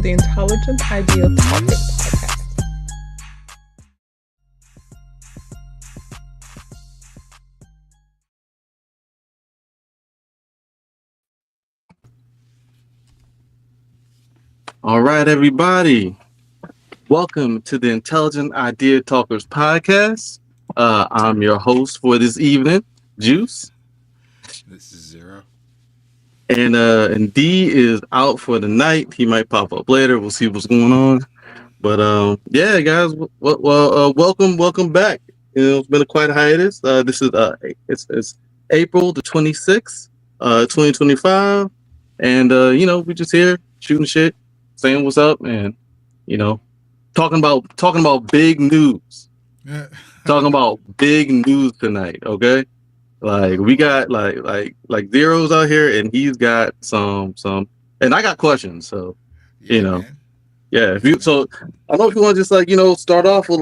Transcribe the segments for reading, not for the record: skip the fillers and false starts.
to the Intelligent Idea Talkers podcast. All right, everybody. Welcome to the Intelligent Idea Talkers podcast. I'm your host for this evening, Juice. This is Xero. And D is out for the night. He might pop up later. We'll see what's going on. But yeah, guys. Welcome back. It's been a quite hiatus. This is it's April the 26th, 2025, and we just here shooting shit, saying what's up, and you know talking about big news. Talking about big news tonight. Okay. Like we got like Zero's out here, and he's got some, and I got questions. So Yeah, man. yeah. If you so, I don't know if you want to just start off with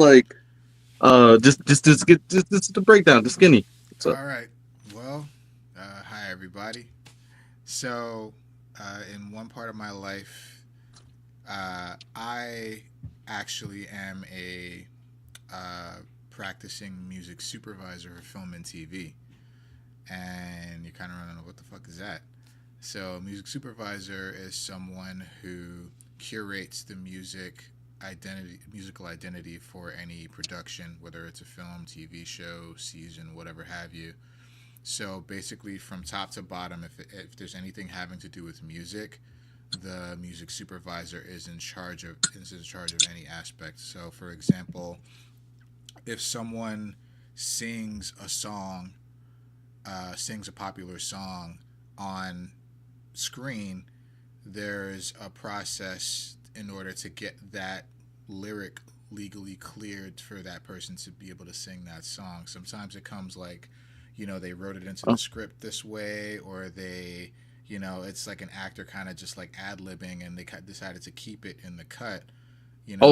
just get just the breakdown, the skinny. So All right. Well, hi everybody. So, in one part of my life, I actually am a practicing music supervisor for film and TV. And you're kind of running, what the fuck is that? So, music supervisor is someone who curates the musical identity for any production, whether it's a film, TV show, season, whatever have you. So basically, from top to bottom, if there's anything having to do with music, the music supervisor is in charge of any aspect. So, for example, if someone sings a song, sings a popular song on screen, there's a process in order to get that lyric legally cleared for that person to be able to sing that song. Sometimes it comes like, they wrote it into the script this way, or it's like an actor kind of just like ad-libbing and they decided to keep it in the cut.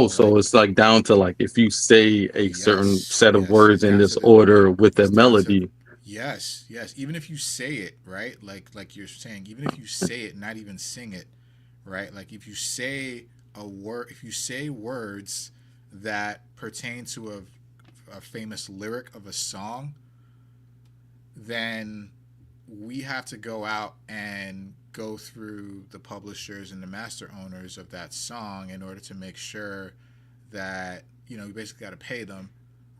so it's like down to like if you say a certain set of yes, words in this order with a it's down to melody. yes. Even if you say it, right? Like you're saying, even if you say it, not even sing it, right? Like if you say if you say words that pertain to a famous lyric of a song, then we have to go out and go through the publishers and the master owners of that song in order to make sure that you basically got to pay them,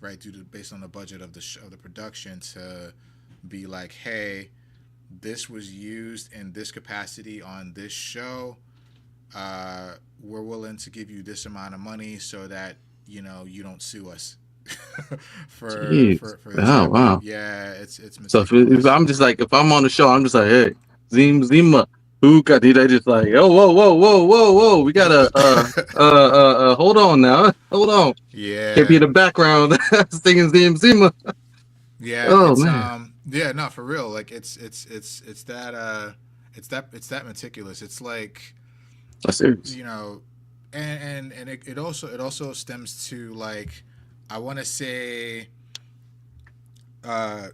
right, based on the budget of the production, to be like, hey, this was used in this capacity on this show. We're willing to give you this amount of money so that you don't sue us for Jeez. this Oh happening. wow. Yeah, it's So if meticulous. I'm just like if I'm on the show, I'm just like, hey, Zima, who got they just like, oh whoa, we gotta hold on now, hold on, can't be in Yeah, the background singing Zima. yeah, Oh man, yeah, no, for real. Like it's that it's that meticulous. It's like, that's serious. you know, and it also stems to, like, I want to say, uh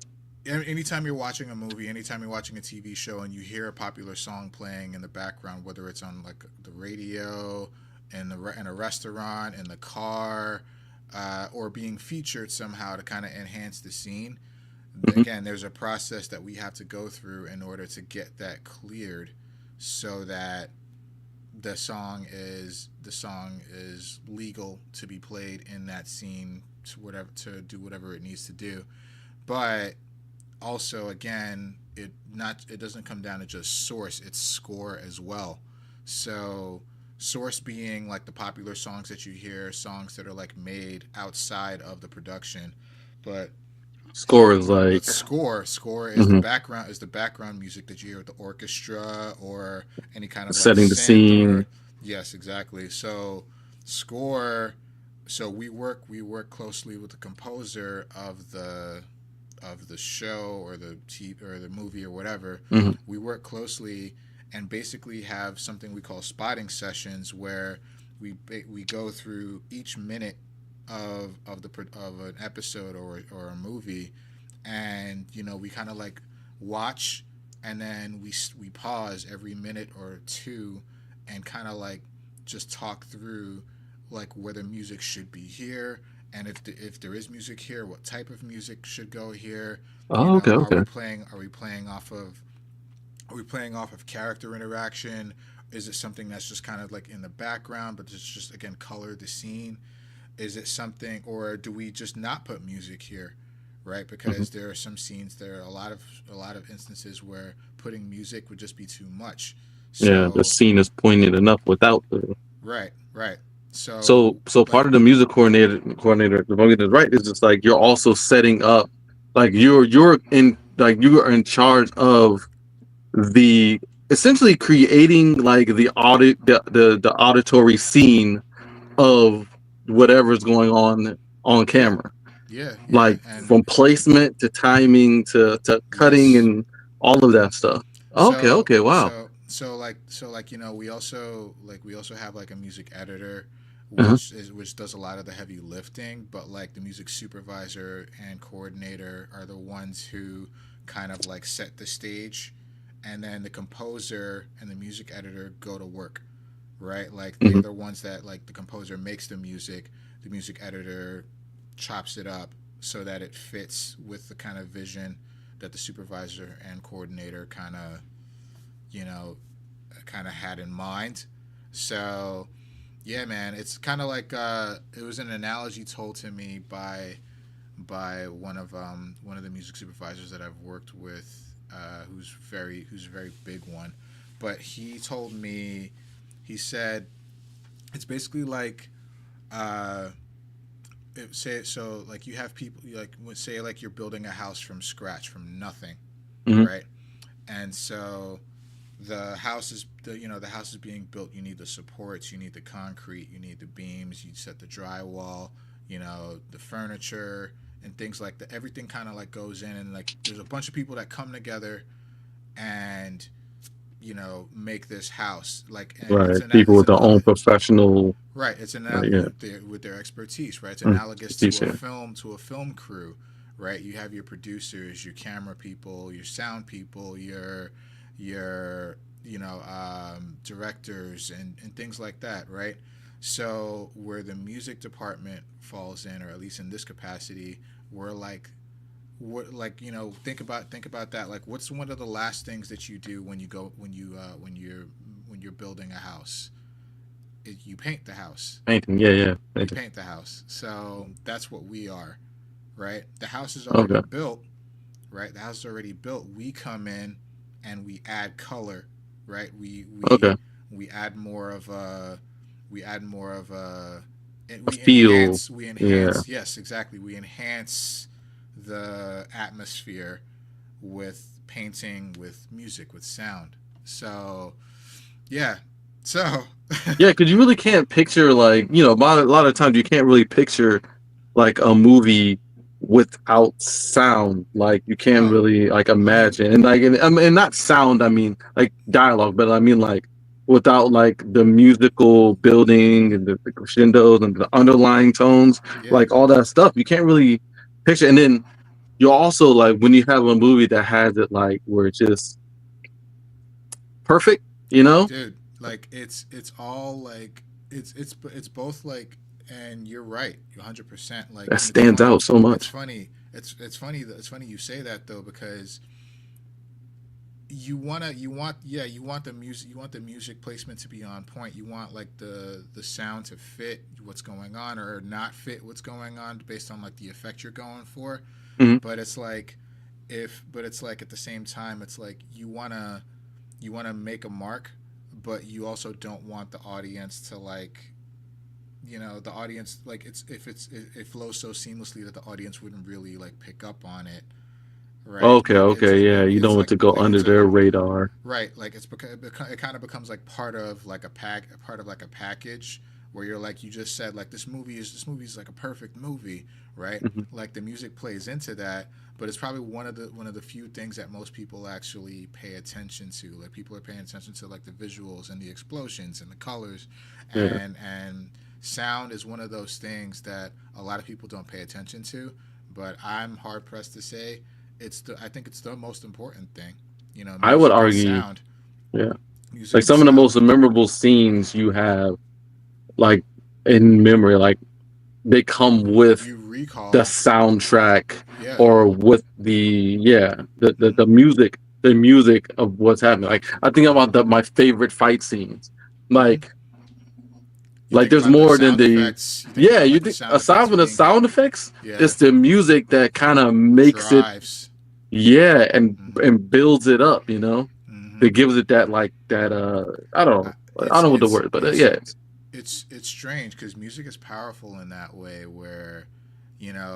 anytime you're watching a movie, anytime you're watching a TV show and you hear a popular song playing in the background, whether it's on like the radio, in a restaurant, in the car, or being featured somehow to kind of enhance the scene. Mm-hmm. Again, there's a process that we have to go through in order to get that cleared, so that the song is legal to be played in that scene, to do whatever it needs to do. But also, again, it doesn't come down to just source, it's score as well. So source being like the popular songs that you hear, songs that are like made outside of the production. but Score is but like, score is mm-hmm, the background music that you hear with the orchestra or any kind of like setting the synth, or scene. yes, exactly. So score, so we work closely with the composer of the show or the TV or the movie or whatever. Mm-hmm. We work closely and basically have something we call spotting sessions, where we go through each minute of an episode or a movie, and we kind of like watch, and then we pause every minute or two and kind of like just talk through like whether music should be here, and if there is music here, what type of music should go here. Oh, okay, Are we okay. playing off of character interaction? Is it something that's just kind of like in the background, but it's just again color the scene? Is it something, or do we just not put music here, right? Hmm. Because there are some scenes, there are a lot of instances where putting music would just be too much. Yeah, the So scene is poignant enough without the. right, right. So, So so like part of the music coordinator, if I'm getting this right, is just like you're also setting up, like you are in charge of the essentially creating like the auditory scene of whatever's going on yeah, camera, yeah, like and from placement to timing to cutting yes. and all of that stuff. Okay, So okay, wow. we also have like a music editor, Uh-huh. which does a lot of the heavy lifting, but like the music supervisor and coordinator are the ones who kind of like set the stage, and then the composer and the music editor go to work, right? Like they're Hmm. the ones that, like, the composer makes the music editor chops it up so that it fits with the kind of vision that the supervisor and coordinator you know, kind of had in mind. So, yeah, man, it's kind of like it was an analogy told to me by one of the music supervisors that I've worked with, who's a very big one. But he told me, he said it's basically like uh, say so like you have people like say like you're building a house from scratch from nothing, Hmm. right? And so the house is being built. You need the supports, you need the concrete, you need the beams, you set the drywall, the furniture and things like that. Everything kind of like goes in, and like there's a bunch of people that come together and make this house. Like, and Right, people with their own professional. right. It's Right, yeah, with their expertise, right? It's mm, analogous expertise, yeah. to a film crew, right? You have your producers, your camera people, your sound people, your directors and things like that, right? So where the music department falls in, or at least in this capacity, we're like, what, like, think about that. Like, what's one of the last things that you do when you go when you're building a house? You paint the house. Painting, yeah, yeah, You painting. paint the house. So that's what we are, right? The house is already Okay, built, right? The house is already built. We come in and we add color, right? okay. We add more of a we add more of a A feel, we yeah. enhance, yes, exactly. We enhance the atmosphere with painting, with music, with sound. So, yeah. So, Yeah, because you really can't picture, like, a lot of times you can't really picture like a movie without sound. Like you can't no. really like Well, you imagine, and like, and not sound. I mean like dialogue, but I mean like without like the musical building and the crescendos and the underlying tones, yeah. like all that stuff. You can't really picture. And then you also like when you have a movie that has it like where it's just perfect, you know, Dude, like it's all like it's both like, and you're right, 100%. Like, that and it's stands funny. out so It's much. funny. It's funny you say that though, because you want the music placement to be on point. You want like the sound to fit what's going on, or not fit what's going on based on like the effect you're going for. Hmm. But it's like, but it's like at the same time, it's like you want to make a mark, but you also don't want the audience to like, the audience, like, it flows so seamlessly that the audience wouldn't really like pick up on it, right? Okay, okay, yeah. You don't want to go under It's like, their radar. right, like it's because it kind of becomes like part of like a part of like a package, where you're like, you just said like this movie is like a perfect movie, right? Hmm. Like the music plays into that, but it's probably one of the few things that most people actually pay attention to. Like, people are paying attention to like the visuals and the explosions and the colors, Yeah, and sound is one of those things that a lot of people don't pay attention to. But I'm hard pressed to say I think it's the most important thing. I would Music and argue. sound. Yeah, Music like and some of the sound. most memorable scenes you have. like in memory, like they come with You the recall. soundtrack Yeah. or with the Hmm. music, the music of what's happening. Like I think about my favorite fight scenes. Hmm. Like You think there's about the more than sound the effects. You think yeah, about you like the think sound aside effects from the being, sound effects, yeah, it's the music that kind of makes it drives. yeah Hmm. and builds it up, you know? Hmm. That gives it that like that I don't know what the word, but yeah. It's strange because music is powerful in that way where,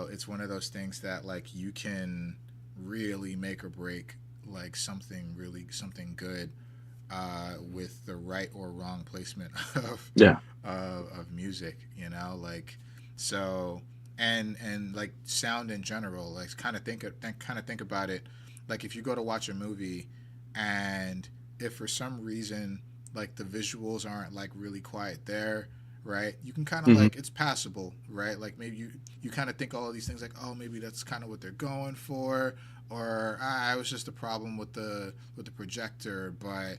it's one of those things that like you can really make or break like something good with the right or wrong placement of Yeah. of music, like so and like sound in general, like kind of think about it, like if you go to watch a movie and if for some reason like the visuals aren't like really quiet there, right, you can kind of Hmm. like it's passable, right, like maybe you kind of think all of these things like, oh, maybe that's kind of what they're going for, or it was just a problem with the projector, but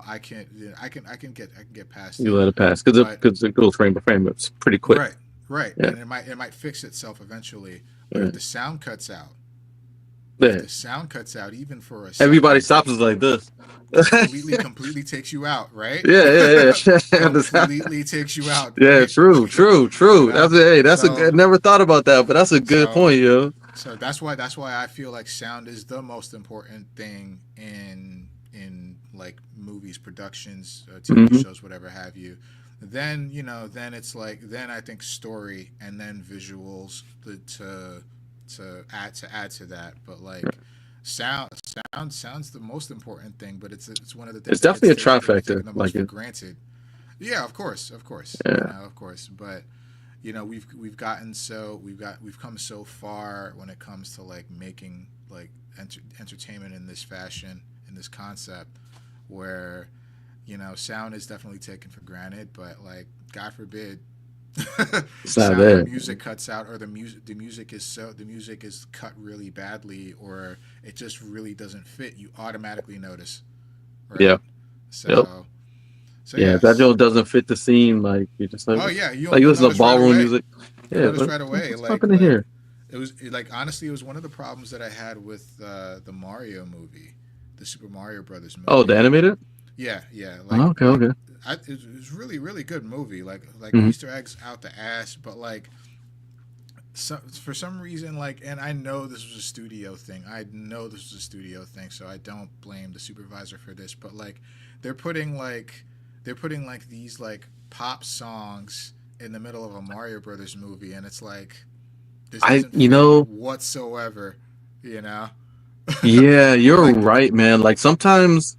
I can get past You it. let it pass because But it goes frame by frame. It's pretty quick. right, right, Yeah. and it might fix itself eventually. But Yeah. if the sound cuts out, if Yeah. the sound cuts out even for a Everybody second, stops us like this. completely takes you out, right? Yeah. The sound- Completely takes you out, yeah, right? true. That's a So good. Never thought about that, but that's a good so point, yo. so that's why I feel like sound is the most important thing in like movies, productions, TV Hmm. shows, whatever have you. Then it's like then I think story and then visuals to add to that. But like sound sounds the most important thing, but it's one of the It's things definitely a that gets trifecta. taken the most Like, for granted. Yeah, of course, yeah, of course, but we've come so far when it comes to like making like entertainment in this fashion, in this concept, where sound is definitely taken for granted, but like God forbid it's not sound or there. music cuts out, or the music is cut really badly, or it just really doesn't fit, you automatically notice, Yeah, right? yep, So yeah. If that yes. joke doesn't fit the scene, like you just Oh yeah, like you you'll listen to notice right ballroom away. music. You'll Yeah, notice right away. what's Like happening like here? like honestly, it was one of the problems that I had with the Mario movie, the Super Mario Brothers Oh, the movie. animated. Yeah. Oh, okay, okay. It was really good movie. Like Hmm. Easter eggs out the ass, but like for some reason, like, and I know this was a studio thing. I know this was a studio thing, so I don't blame the supervisor for this. But like, they're putting like these like pop songs in the middle of a Mario Brothers movie, and it's like this I, doesn't you fit know, whatsoever. You know, yeah, you're like right, man. Like sometimes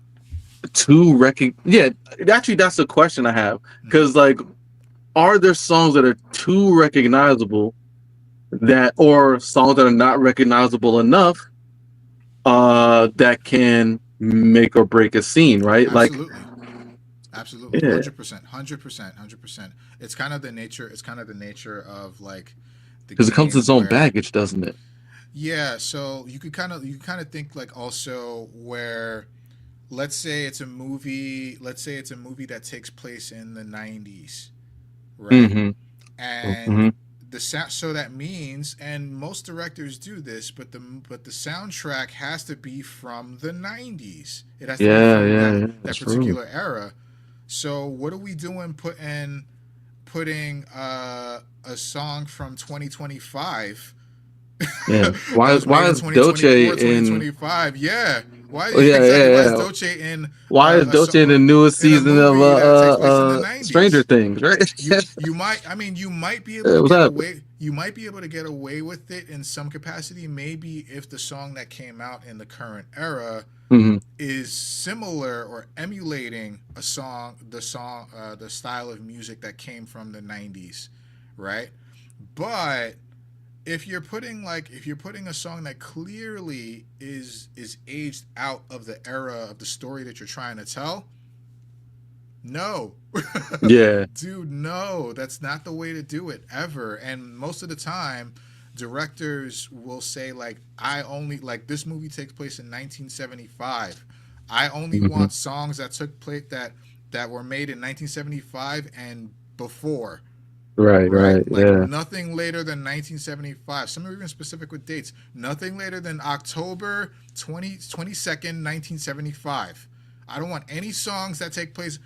yeah, actually, that's a question I have mm, because like, are there songs that are too recognizable that or songs that are not recognizable enough that can make or break a scene, right? Like, absolutely. Absolutely, yeah, 100%, 100%, 100%. It's kind of the nature. It's kind of the nature of like the because it comes with game its own where, baggage, doesn't it? yeah. So you could kind of think like also where, let's say it's a movie that takes place in the '90s, right? Mm-hmm. And Mm-hmm. the sound. So that means, and most directors do this, but the soundtrack has to be from the '90s. It has to be Yeah, from yeah, that yeah. that That's true. particular era. So what are we doing putting a song from 2025 Yeah. that Why? was made Why in is Dolce 2024, in? 2025? Yeah. Why Oh, yeah, exactly? yeah, Why is yeah. Dolce in Why is a Dolce in the song newest in a season of movie that takes place in the Stranger 90s? Things? Right? You might, I mean, you might be able to What's get happening? away. You might be able to get away with it in some capacity. Maybe if the song that came out in the current era Hmm. is similar or emulating the style of music that came from the 90s, right? But if you're putting a song that clearly is aged out of the era of the story that you're trying to tell, no. Yeah. Dude, no, that's not the way to do it ever. And most of the time, directors will say like, I only like this movie takes place in 1975. I only Hmm. want songs that took place that were made in 1975 and before. Right. Like Yeah. nothing later than 1975. Some are even specific with dates. Nothing later than October 22nd, 1975. I don't want any songs that take place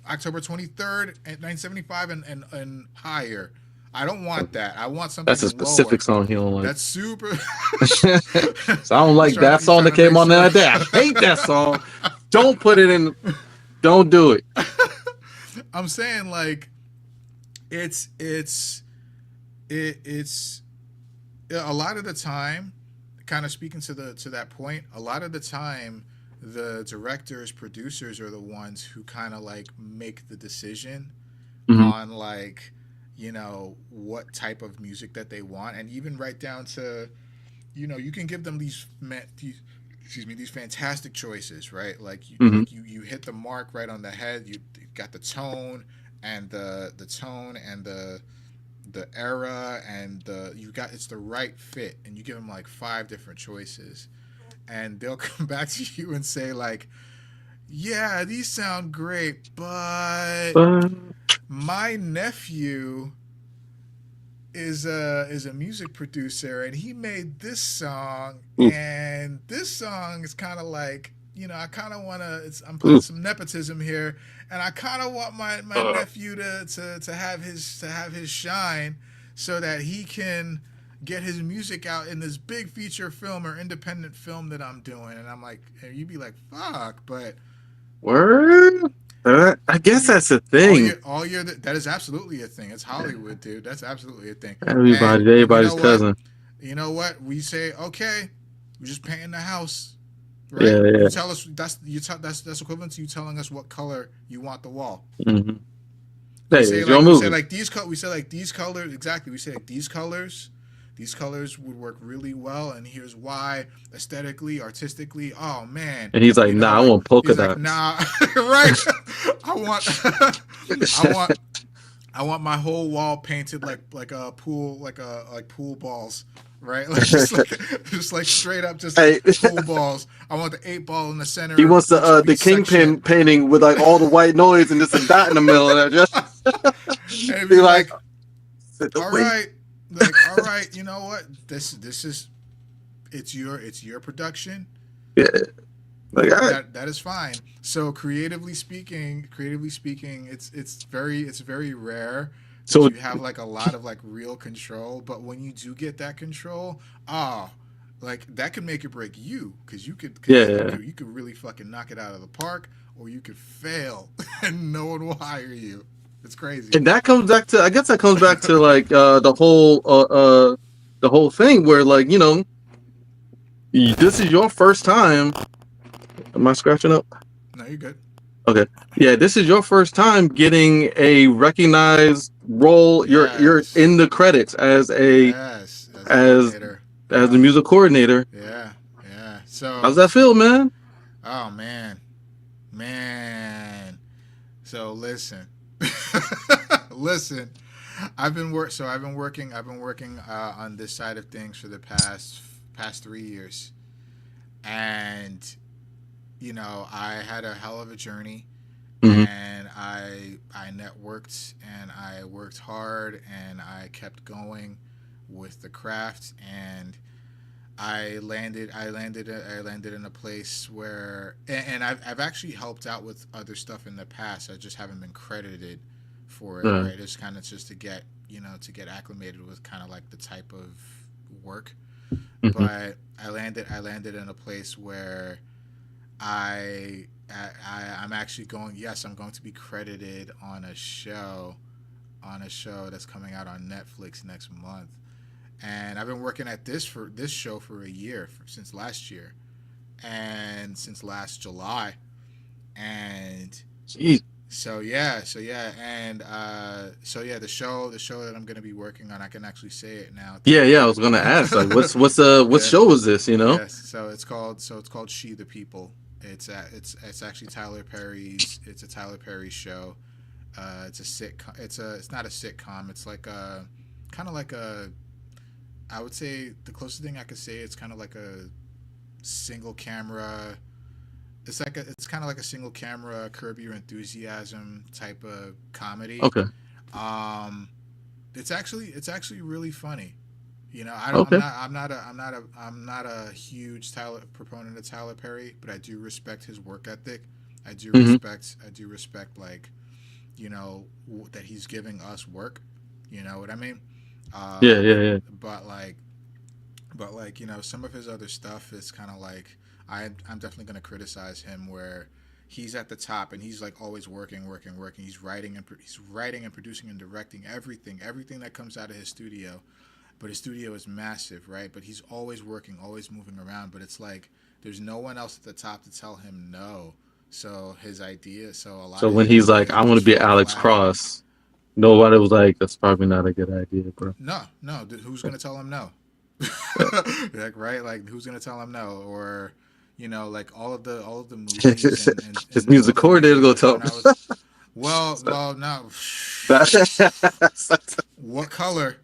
October 23rd, 1975 and higher. I don't want that. I want That's a something lower. specific song he don't like. That's super. So I don't like that He's song trying that to came make on sure. that day. I hate that song. Don't put it in. Don't do it. I'm saying like it's a lot of the time, kind of speaking to that point, a lot of the time the directors, producers are the ones who kind of like make the decision Mhm. on like, you know, what type of music that they want, and even right down to, you know, you can give them these these fantastic choices, right? Mhm. You hit the mark right on the head. You got the tone and the tone and the era and you got it's the right fit, and you give them like 5 different choices, and they'll come back to you and say like, yeah, these sound great, but But my nephew is a music producer, and he made this song, oof, and this song is kind of like, you know, I kind of want to, I'm putting oof. some nepotism here, and I kind of want my nephew to have his shine, so that he can get his music out in this big feature film or independent film that I'm doing. And I'm like, and you'd be like, fuck, but Word. I guess you that's the thing. all year that is absolutely a thing. It's Hollywood, dude. That's absolutely a thing. And you Everybody's know what? cousin. You know what? We say, okay, we're just painting the house, right? Yeah. You tell us that's equivalent to you telling us what color you want the wall. Mm-hmm. We Hey, say it's your like movie. we say like these colors, exactly. We say like these colors would work really well, and here's why: aesthetically, artistically. Oh man, And he's like, you know, nah, I like want polka he's like, dots. nah, right? I want, I want, I want my whole wall painted like a pool, like pool balls, right? Like just like straight up, just Hey, pool balls. I want the 8 ball in the he center of wants the each section, kingpin painting with like all the white noise and just a dot in the middle of that. and it'd Be be like, like, sit the all wait. right, like, all right, you know what? This is it's your production. Yeah. Like, all right. That is fine. So creatively speaking, it's very rare that So you have like a lot of like real control. But when you do get that control, ah, like that could make or break you, because yeah. you could really fucking knock it out of the park, or you could fail and no one will hire you. It's crazy. And that comes back to, I guess that comes back to like the whole thing where, like, you know, this is your first time. Am I scratching up? No, you're good. Okay. Yeah, this is your first time getting a recognized role. You're Yes. in the credits as Yes. As a as coordinator. as Yeah. the music coordinator. Yeah. Yeah. So How's that feel, man? oh man, man. So listen, listen. I've been working on this side of things for the past 3 years, and you know I had a hell of a journey, Hmm. and I networked and I worked hard and I kept going with the craft, and I landed in a place where, and I've actually helped out with other stuff in the past. I just haven't been credited for it, Right. right? It's kind of just to get, you know, to get acclimated with kind of like the type of work. Hmm. But I landed in a place where I'm actually going. Yes, I'm going to be credited on a show that's coming out on Netflix next month, and I've been working at this show for a year, since last year, and since last July, and Jeez. the show that I'm going to be working on, I can actually say it now. Yeah. I was gonna ask, like, what Yeah. show was this? You know? Yes, it's called She the People. It's actually Tyler Perry's. It's a Tyler Perry show. It's a sitcom. It's not a sitcom. It's like a kind of like a. I would say the closest thing I could say, it's kind of like a single camera. It's kind of like a single camera Curb Your Enthusiasm type of comedy. Okay. Um, it's actually really funny. You know, Okay. I'm not a huge Tyler proponent of Tyler Perry, but I do respect his work ethic. Hmm. I do respect like, that he's giving us work. You know what I mean? Yeah, Uh, yeah, yeah. but like, some of his other stuff is kind of like I'm definitely gonna criticize him where he's at the top and he's like always working. He's writing and producing and directing everything that comes out of his studio. But his studio is massive, right? But he's always working, always moving around. But it's like there's no one else at the top to tell him no. So a lot So of when his he's like, ideas I want to just be fall Alex flat. Cross, nobody was like, that's probably not a good idea, bro. No, no. Who's gonna tell him no? Like, right? Like who's gonna tell him no? Or like all of the movies His and all music the movies coordinator that go when tell I him. was well no. That, What color?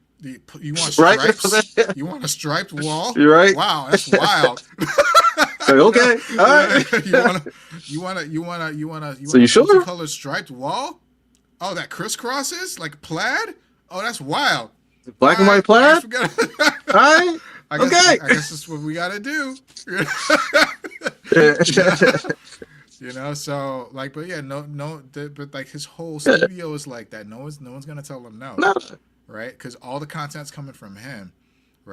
You want right? stripes? You want a striped wall? You're right. Wow, that's wild. It's like, okay, all right. You So want you a sure? multicolored striped wall? Oh, that crisscrosses like plaid? Oh, that's wild. All Black and right, white I guess plaid? we got. All right. Okay. I guess that's what we got to do. you know, So like, but yeah, but like his whole studio is like that. No one's gonna tell him no, No. right? Because all the content's coming from him,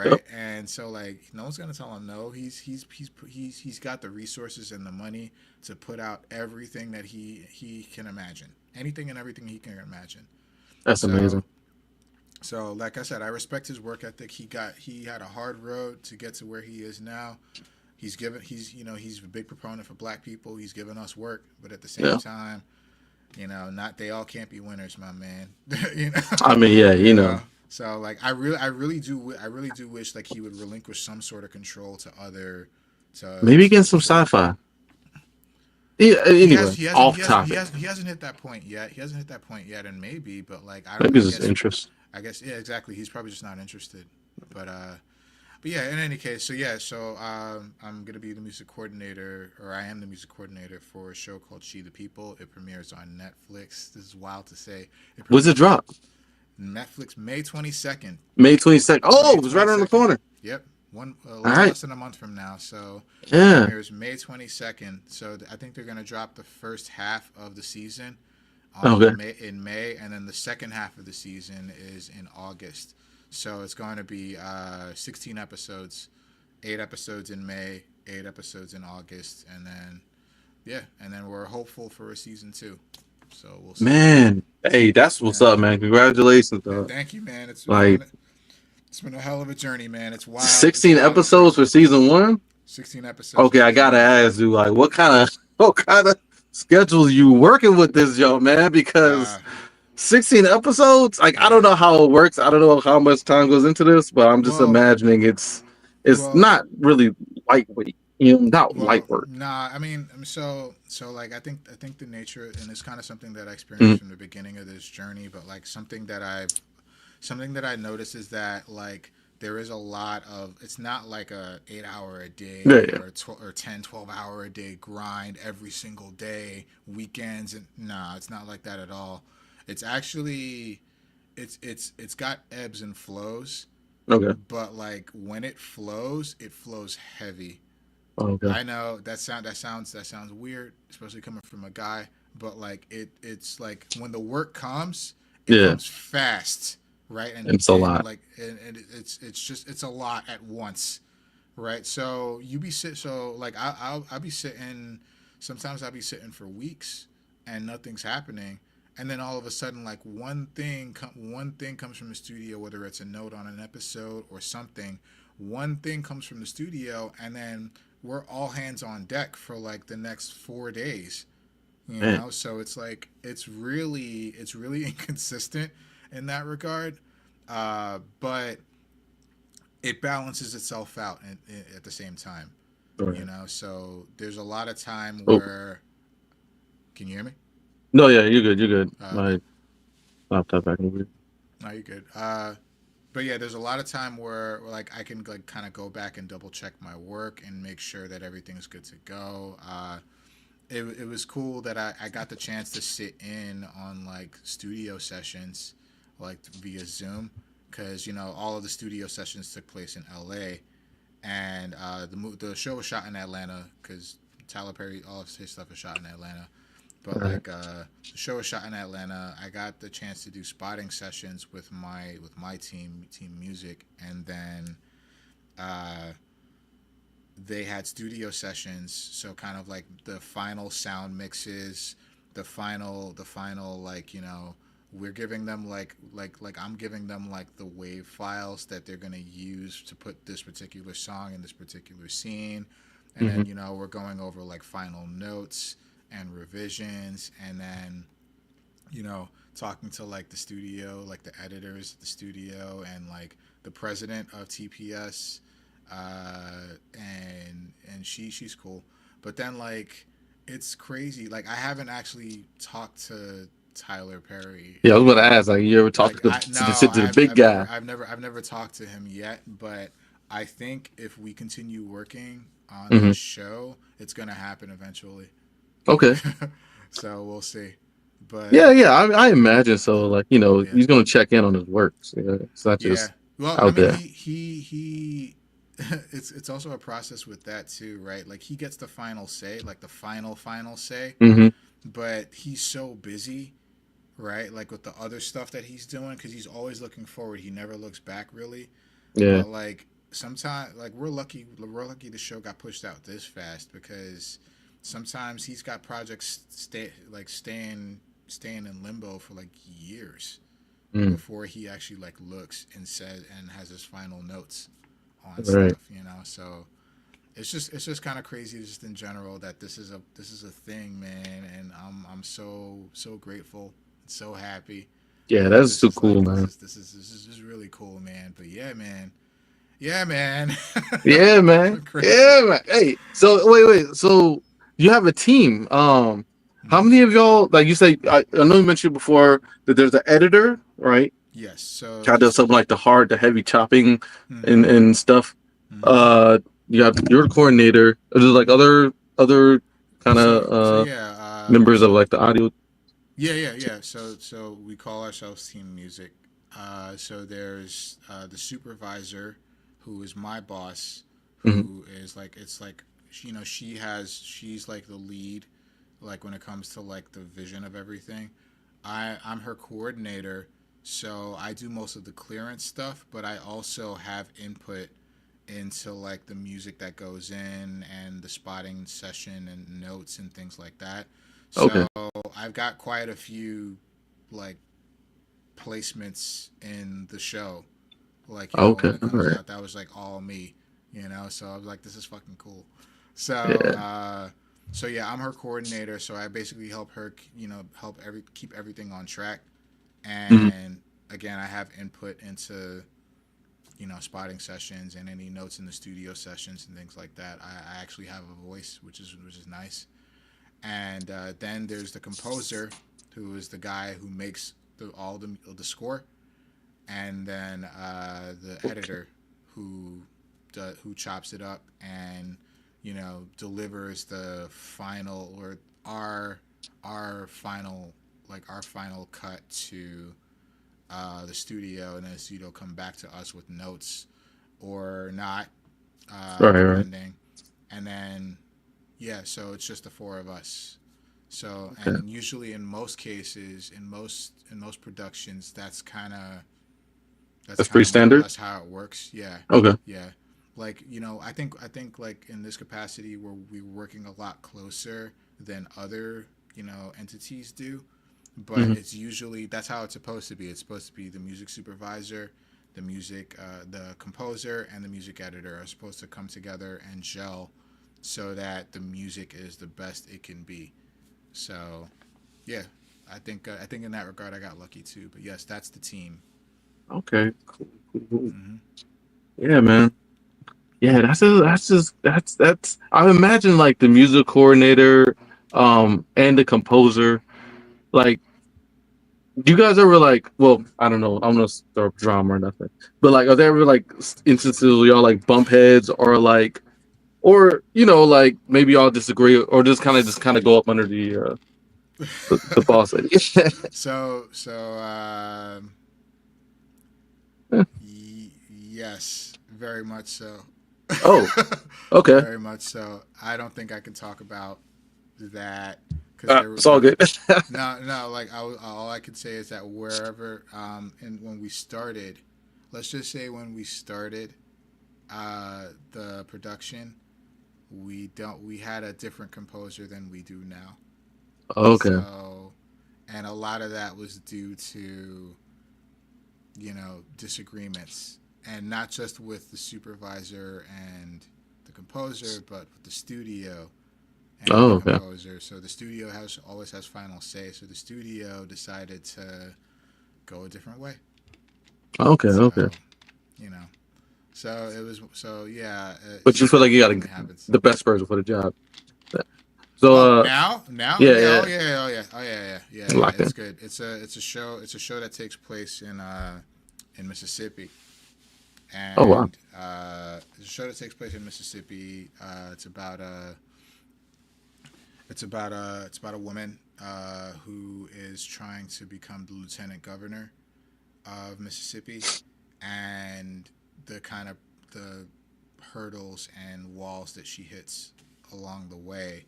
Yep. right? And so like, no one's gonna tell him no. He's got the resources and the money to put out everything that he can imagine, anything and everything he can imagine. That's So amazing. like I said, I respect his work ethic. He had a hard road to get to where he is now. He's a big proponent for black people. He's given us work, but at the same Yeah. time, not they all can't be winners, my man. I mean, yeah, You you know. know. So like I really do wish like he would relinquish some sort of control to other Maybe get some to sci-fi. Yeah, anyway, off he topic. hasn't he hasn't hit that point yet. He hasn't hit that point yet, and maybe, but like Maybe it's just interest. I guess yeah, exactly. He's probably just not interested. But uh, but yeah, in any case, I'm gonna be the music coordinator, or I am the music coordinator for a show called She the People. It premieres on Netflix. This is wild to say. It When's it premieres drop? Netflix May 22nd. May 22nd. Oh, May it was right around the 22nd. corner. Yep, a All little right. less than a month from now. So it Yeah. premieres May 22nd. So I think they're gonna drop the first half of the season Okay. in May, and then the second half of the season is in August. So it's going to be 16 episodes, 8 episodes in May, 8 episodes in August, and then we're hopeful for a season 2. So we'll see. Man. Hey, that's what's Yeah. up, man. Congratulations, dog. Thank you, man. Like It's been a hell of a journey, man. It's wild. It's 16 wild and episodes for crazy. season one? 16 episodes for Okay, I season gotta 1. ask you, like, what kind of schedules you working with this yo, man? Because Uh, 16 episodes, like I don't yeah. know how it works. I don't know how much time goes into this, but I'm just Well, imagining it's well, not really lightweight, not light Well, work. nah. So like I think the nature, and it's kind of something that I experienced Mhm. from the beginning of this journey, but like something that I noticed is that like there is a lot of, it's not like a 8 hour a Yeah, day yeah. or 12 hour a day grind every single day, weekends, and nah, it's not like that at all. It's actually it's got ebbs and flows, Okay. but like when it flows heavy. Okay. I know that sounds weird, especially coming from a guy. But like it's like when the work comes, it Yeah. comes fast, right? It's a lot. And it's a lot at once, right? So like I'll be sitting. Sometimes I'll be sitting for weeks and nothing's happening, and then all of a sudden, like one thing comes from the studio, whether it's a note on an episode or something. One thing comes from the studio, and then we're all hands on deck for like the next 4 days. Man. So it's like it's really inconsistent in that regard, but it balances itself out at the same time. Right. So there's a lot of time Oh where, can you hear me? no, yeah, you're good. You're good. Okay. My laptop back over. No, you're good. But yeah, there's a lot of time where like I can like kind of go back and double check my work and make sure that everything's good to go. It was cool that I got the chance to sit in on like studio sessions like via Zoom, because all of the studio sessions took place in L.A. and the show was shot in Atlanta because Tyler Perry, all of his stuff is shot in Atlanta. But Right. the show was shot in Atlanta. I got the chance to do spotting sessions with my team music, and then uh, they had studio sessions. So kind of like the final sound mixes, the final we're giving them like I'm giving them like the wave files that they're gonna use to put this particular song in this particular scene, and Mm-hmm. then we're going over like final notes and revisions, and then talking to like the studio, like the editors at the studio, and like the president of TPS, and she's cool. But then like it's crazy. Like I haven't actually talked to Tyler Perry. Yeah, I was going to ask, like, you ever talk Like to I no, the big guy? I've never talked to him yet. But I think if we continue working on Mm-hmm. this show, it's gonna happen eventually. Okay. So we'll see. But Yeah. I imagine so. Like, yeah, he's going to check in on his works. Yeah, it's not yeah. just Well, I out mean, there. he it's also a process with that too, right? Like he gets the final say, like the final say, Mm-hmm. but he's so busy, right? Like with the other stuff that he's doing, because he's always looking forward. He never looks back, really. Yeah. But like sometimes, like we're lucky the show got pushed out this fast, because sometimes he's got projects staying in limbo for like years Mm. before he actually like looks and says and has his final notes on Right. stuff. So it's just kind of crazy, just in general, that this is a thing, man, and I'm so grateful, so happy Yeah, that that's this too is like cool, man. this is really cool, man. But yeah, man, Yeah, man. crazy. Yeah, man. Hey, so wait. So you have a team. How Hmm. many of y'all? Like you say, I know you mentioned before that there's an editor, right? Yes, so Kind of does something like the heavy chopping and hmm and stuff. hmm Uh, you got your coordinator. There's like other kind so of so yeah, members of so like the audio. yeah. So we call ourselves Team Music. So there's the supervisor, who is my boss, Mhm. who is like, it's like, she's like the lead, like when it comes to like the vision of everything. I'm her coordinator, so I do most of the clearance stuff, but I also have input into like the music that goes in and the spotting session and notes and things like that. Okay. So I've got quite a few like placements in the show. Like, Okay. when it All comes right. out, that was like all me. So I was like, this is fucking cool. So Yeah. so yeah, I'm her coordinator. So I basically help her, keep everything on track. Mhm. And again, I have input into spotting sessions and any notes in the studio sessions and things like that. I actually have a voice, which is nice. And then there's the composer, who is the guy who makes all the score, and then the Okay. editor, who who chops it up and delivers the final, or our final, like our final cut to the studio, and then the studio come back to us with notes or not, Right. depending. And then yeah, so it's just the four of us. So, Okay. and usually in most cases, in most productions, that's That's kind pretty of more or standard. less how it works. Yeah, Okay. yeah. Like I think like in this capacity, where we're working a lot closer than other entities do, but Hmm. it's usually, that's how it's supposed to be. It's supposed to be the music supervisor, the composer, and the music editor are supposed to come together and gel, so that the music is the best it can be. So yeah, I think in that regard I got lucky too. But yes, that's the team. Okay. Cool. Hmm. Yeah, man. Yeah, that's. I imagine like the music coordinator, and the composer. Like, do you guys ever like? Well, I don't know. I'm gonna start drama or nothing. But like, are there ever like instances where y'all like bump heads, or like, or like maybe y'all disagree, or just kind of go up under the boss lady? So Yes, very much so. Oh, okay. Very much so. I don't think I can talk about that because It's all good. no, like all I could say is that wherever and when we started, let's just say when we started the production, we had a different composer than we do now. Okay. So, and a lot of that was due to disagreements, and not just with the supervisor and the composer, but with the studio and the Oh, okay. composer. So the studio has always has final say. So the studio decided to go a different way. Okay. So Okay. you know, so it was so yeah. But you So feel like that you got definitely happens. the best person for the job. So, Oh, now, yeah, yeah, yeah, oh yeah, oh yeah, oh yeah. locked It's in. good. It's a show. It's a show that takes place in Mississippi, Oh, wow. and it's a show that takes place in Mississippi. It's about a woman who is trying to become the lieutenant governor of Mississippi, and the kind of the hurdles and walls that she hits along the way.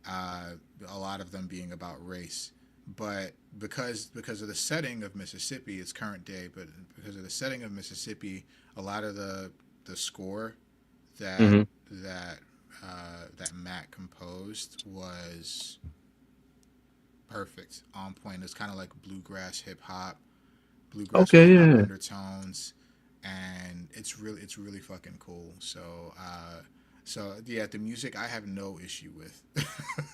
Uh, a lot of them being about race, but because of the setting of Mississippi, it's current day. But because of the setting of Mississippi, a lot of the score that Hmm. that Matt composed was perfect, on point. It's kind of like bluegrass Okay, hip hop yeah. undertones, and it's really fucking cool. So yeah, the music I have no issue with.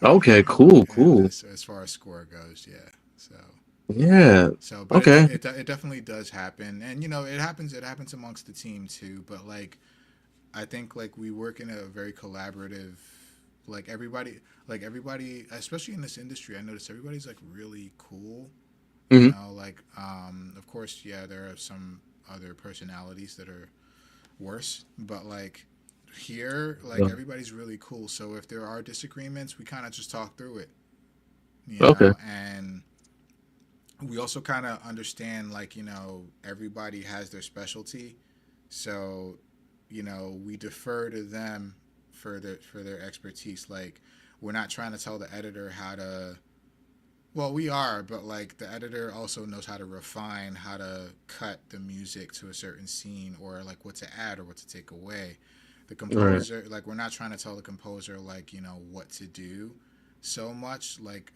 Okay, cool, And cool. as far as score goes, yeah. So Yeah. but Okay. it definitely does happen, and it happens amongst the team too. But like I think like we work in a very collaborative, like everybody, especially in this industry, I notice everybody's like really cool. Hmm. Like of course, yeah, there are some other personalities that are worse, but like here, like everybody's really cool. So if there are disagreements, we kind of just talk through it, Okay. and we also kind of understand like everybody has their specialty, so we defer to them for their expertise. Like we're not trying to tell the editor how to, well, we are, but like the editor also knows how to refine, how to cut the music to a certain scene, or like what to add or what to take away. The Right. composer, like we're not trying to tell the composer like what to do so much. Like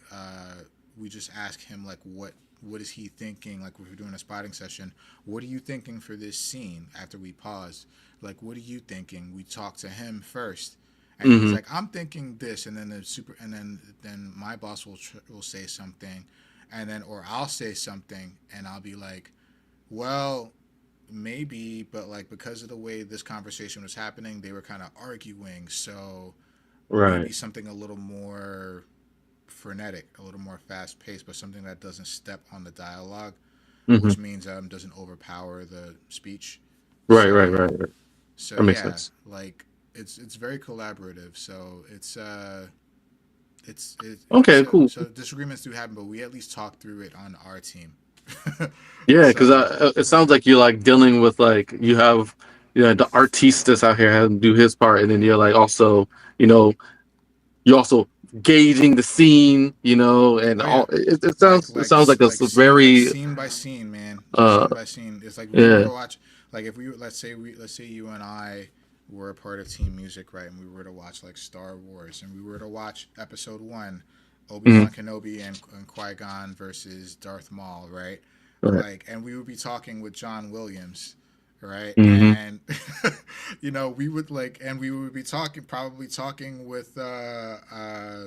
we just ask him like what is he thinking, like if we're doing a spotting session, what are you thinking for this scene after we pause, like what are you thinking, we talk to him first, and he's Hmm. like, I'm thinking this, and then then my boss will say something, and then or I'll say something, and I'll be like, well, maybe, but like because of the way this conversation was happening, they were kind of arguing, so Right. maybe something a little more frenetic, a little more fast paced, but something that doesn't step on the dialogue, Hmm. which means doesn't overpower the speech. Right, right, right, So right. so That makes yeah, sense. like it's very collaborative. So Okay, cool. so disagreements do happen, but we at least talk through it on our team. Yeah, because So it sounds like you're like dealing with like you have, the artistas out here having to do his part, and then you're like also, you know, you're also gauging the scene, and oh yeah, all. It sounds like a like very scene by scene, man, just uh scene by scene. It's like if we were yeah. to watch, like if we let's say you and I were a part of team music, right, and we were to watch like Star Wars, and we were to watch Episode 1, Obi Mhm. Wan Kenobi and Qui Gon versus Darth Maul, right? Right. Like, and we would be talking with John Williams, right? Hmm. And we would like, and we would be probably talking with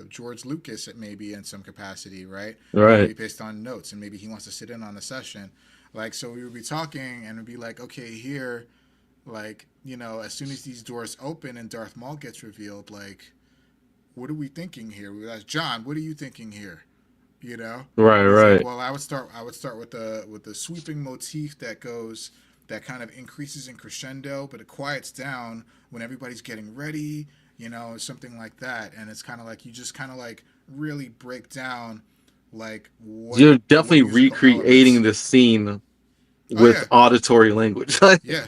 George Lucas at maybe in some capacity, right? Right. Maybe based on notes, and maybe he wants to sit in on the session. Like, so we would be talking, and it'd be like, okay, here, like, as soon as these doors open and Darth Maul gets revealed, like, what are we thinking here? We would ask John, what are you thinking here? You know, Right. and he's like, Right. well, I would start with the sweeping motif that kind of increases in crescendo, but it quiets down when everybody's getting ready, something like that. And it's kind of like you just kind of like really break down like You're what definitely musical recreating elements. the scene Oh with yeah, auditory language. yeah.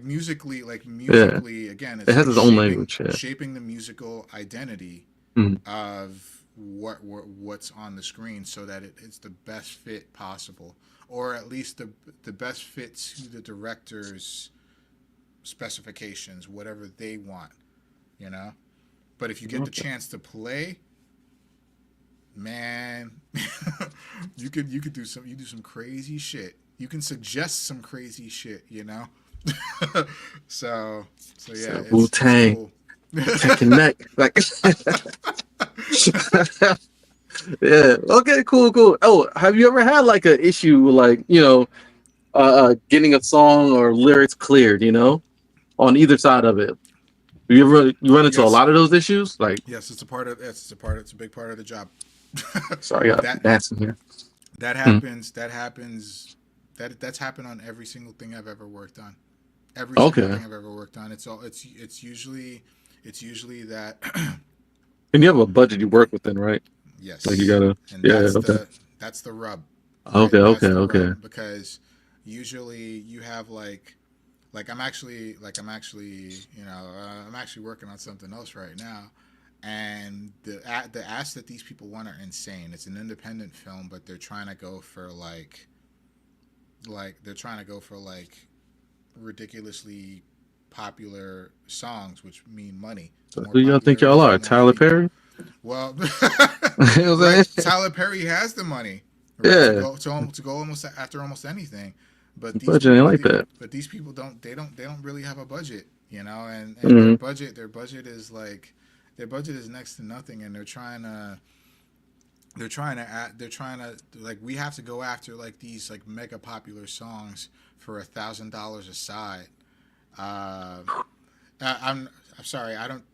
Musically, Yeah, again, it it's has like its own language. Yeah. shaping the musical identity Mhm. of what's on the screen, so that it's the best fit possible, or at least the best fit to the director's specifications, whatever they want, you know. But if you get the Okay. chance to play, man, you could do some crazy shit. You can suggest some crazy shit, you know. so yeah, So Wu it's Tang, cool. Wu Tang Connect, like. Yeah. Okay. Cool. Cool. Oh, have you ever had like an issue, like getting a song or lyrics cleared? On either side of it. You run into a Yes, lot of those issues? Like, yes, it's a big part of the job. sorry, I got that gnats in here. that Hmm. happens. That's happened on every single thing I've ever worked on. Every single Okay. thing I've ever worked on. It's usually that. And you have a budget you work within, right? Like you Yes, gotta. and Yeah. Okay. that's the rub, right? Okay. That's Okay. the Okay. rub, because usually you have I'm actually working on something else right now, and the asks that these people want are insane. It's an independent film, but they're trying to go for ridiculously popular songs, which mean money. The So more who y'all think popular it y'all is, the are? more Tyler money. Perry? Well, You know what I'm right. saying? Tyler Perry has the money, right, Yeah. to go almost after almost anything, but The budget ain't like that. these people don't really have a budget, you know, and Hmm. their budget is next to nothing, and they're trying to like, we have to go after like these like mega popular songs for $1,000 a side. Uh, I'm sorry. I don't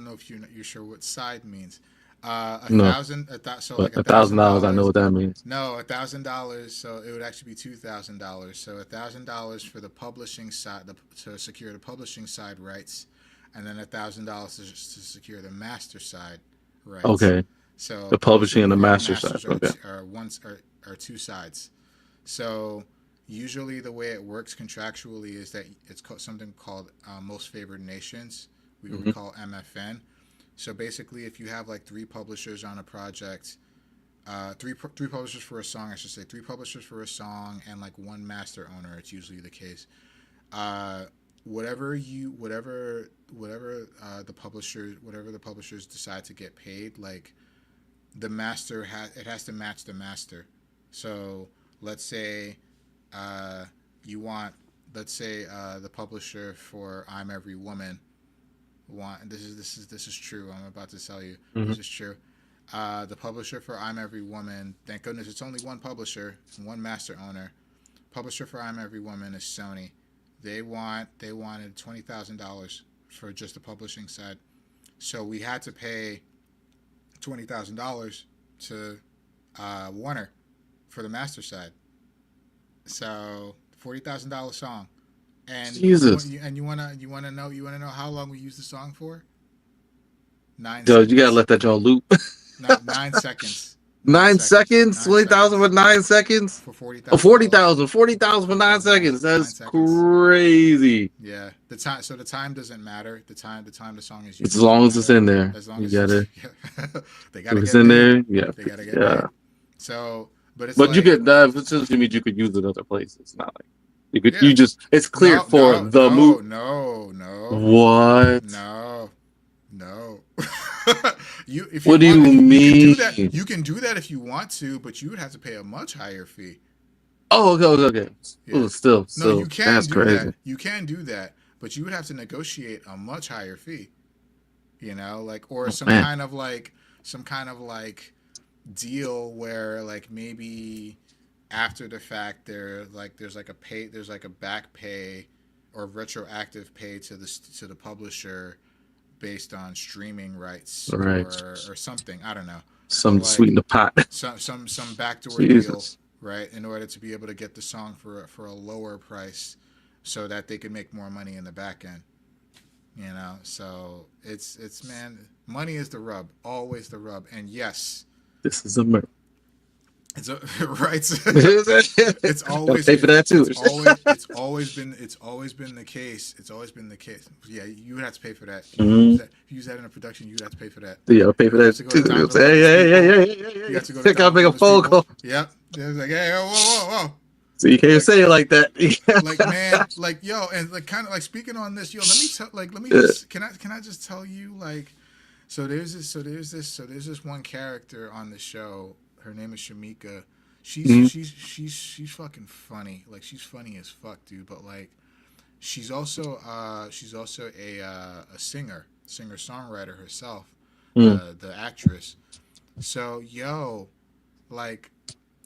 know if you're sure what side means. A No, thousand. So but like a thousand $1,000, I know dollars. what that means. No, $1,000. So it would actually be $2,000. So $1,000 for the publishing side, to secure the publishing side rights, and then $1,000 to secure the master side rights. Okay. So The publishing and publishing the and master side. masters Okay. are two sides. So usually the way it works contractually is that it's something called most favored nations. We would Hmm. call MFN. So basically, if you have like three publishers on a project, three publishers for a song, I should say, three publishers for a song, and like one master owner. It's usually the case. Uh, whatever the publishers decide to get paid, like it has to match the master. So let's say uh, you want the publisher for I'm Every Woman this is true. I'm about to tell you, Hmm. this is true. The publisher for I'm Every Woman, thank goodness it's only one publisher, one master owner. Publisher for I'm Every Woman is Sony. They wanted $20,000 for just the publishing side. So we had to pay $20,000 to Warner for the master side. So $40,000 song. And Jesus. you wanna know how long we used the song for? Nine Yo, you gotta seconds. let that y'all loop. 9 seconds. 9 seconds? 20,000 for 9 seconds 9 seconds? for forty Oh, thousand dollars. 40,000. 40,000 for 9 seconds. Nine That's seconds. crazy. Yeah, the time. So the time doesn't matter. The song is As used doesn't long as it's matter. in there. As long You as it's, gotta, yeah. They if gotta it's get in paid. there, yeah. They gotta get Yeah. paid. So, but it's But you like, could, that essentially means you could use it other places. It's not like yeah. it's cleared No, for no, the move. no, no, no, What? no, no. If you What do want, you you can do that. mean? You can do that if you want to, but you would have to pay a much higher fee. Oh, okay, okay, okay. Yeah. Oh, still, No, you can that's do that. crazy. You can do that, but you would have to negotiate a much higher fee. Like, or Oh, man. some kind of like deal where like maybe after the fact there's like a back pay or retroactive pay to the publisher based on streaming rights, All right. or something. I don't know, but Some to like sweeten the pot. some backdoor deal, Jesus. right? In order to be able to get the song for a lower price, so that they can make more money in the back end. So it's man, money is the rub, always the rub. And yes, This is America. It's right. It's Gotta always pay for that too. it's always been the case. It's always been the case. Yeah, you would have to pay for that. If you use Mm-hmm. that, if you use that in a production, you would have to pay for that. Yeah, I'll pay for You have that to go to too. Diamond Hey, Lovers hey, hey, people. hey, hey, hey, You hey. have to go to I gotta Diamond make a Lovers phone people. call. Yep. They're like, hey, whoa. So you can't Like, say it like that. like man, like yo, and like kind of like speaking on this, yo, let me just can I just tell you like, so there's this one character on the show. Her name is Shamika. Mhm. She's fucking funny. Like she's funny as fuck, dude. But like she's also a singer songwriter herself. Mm. The actress. So yo, like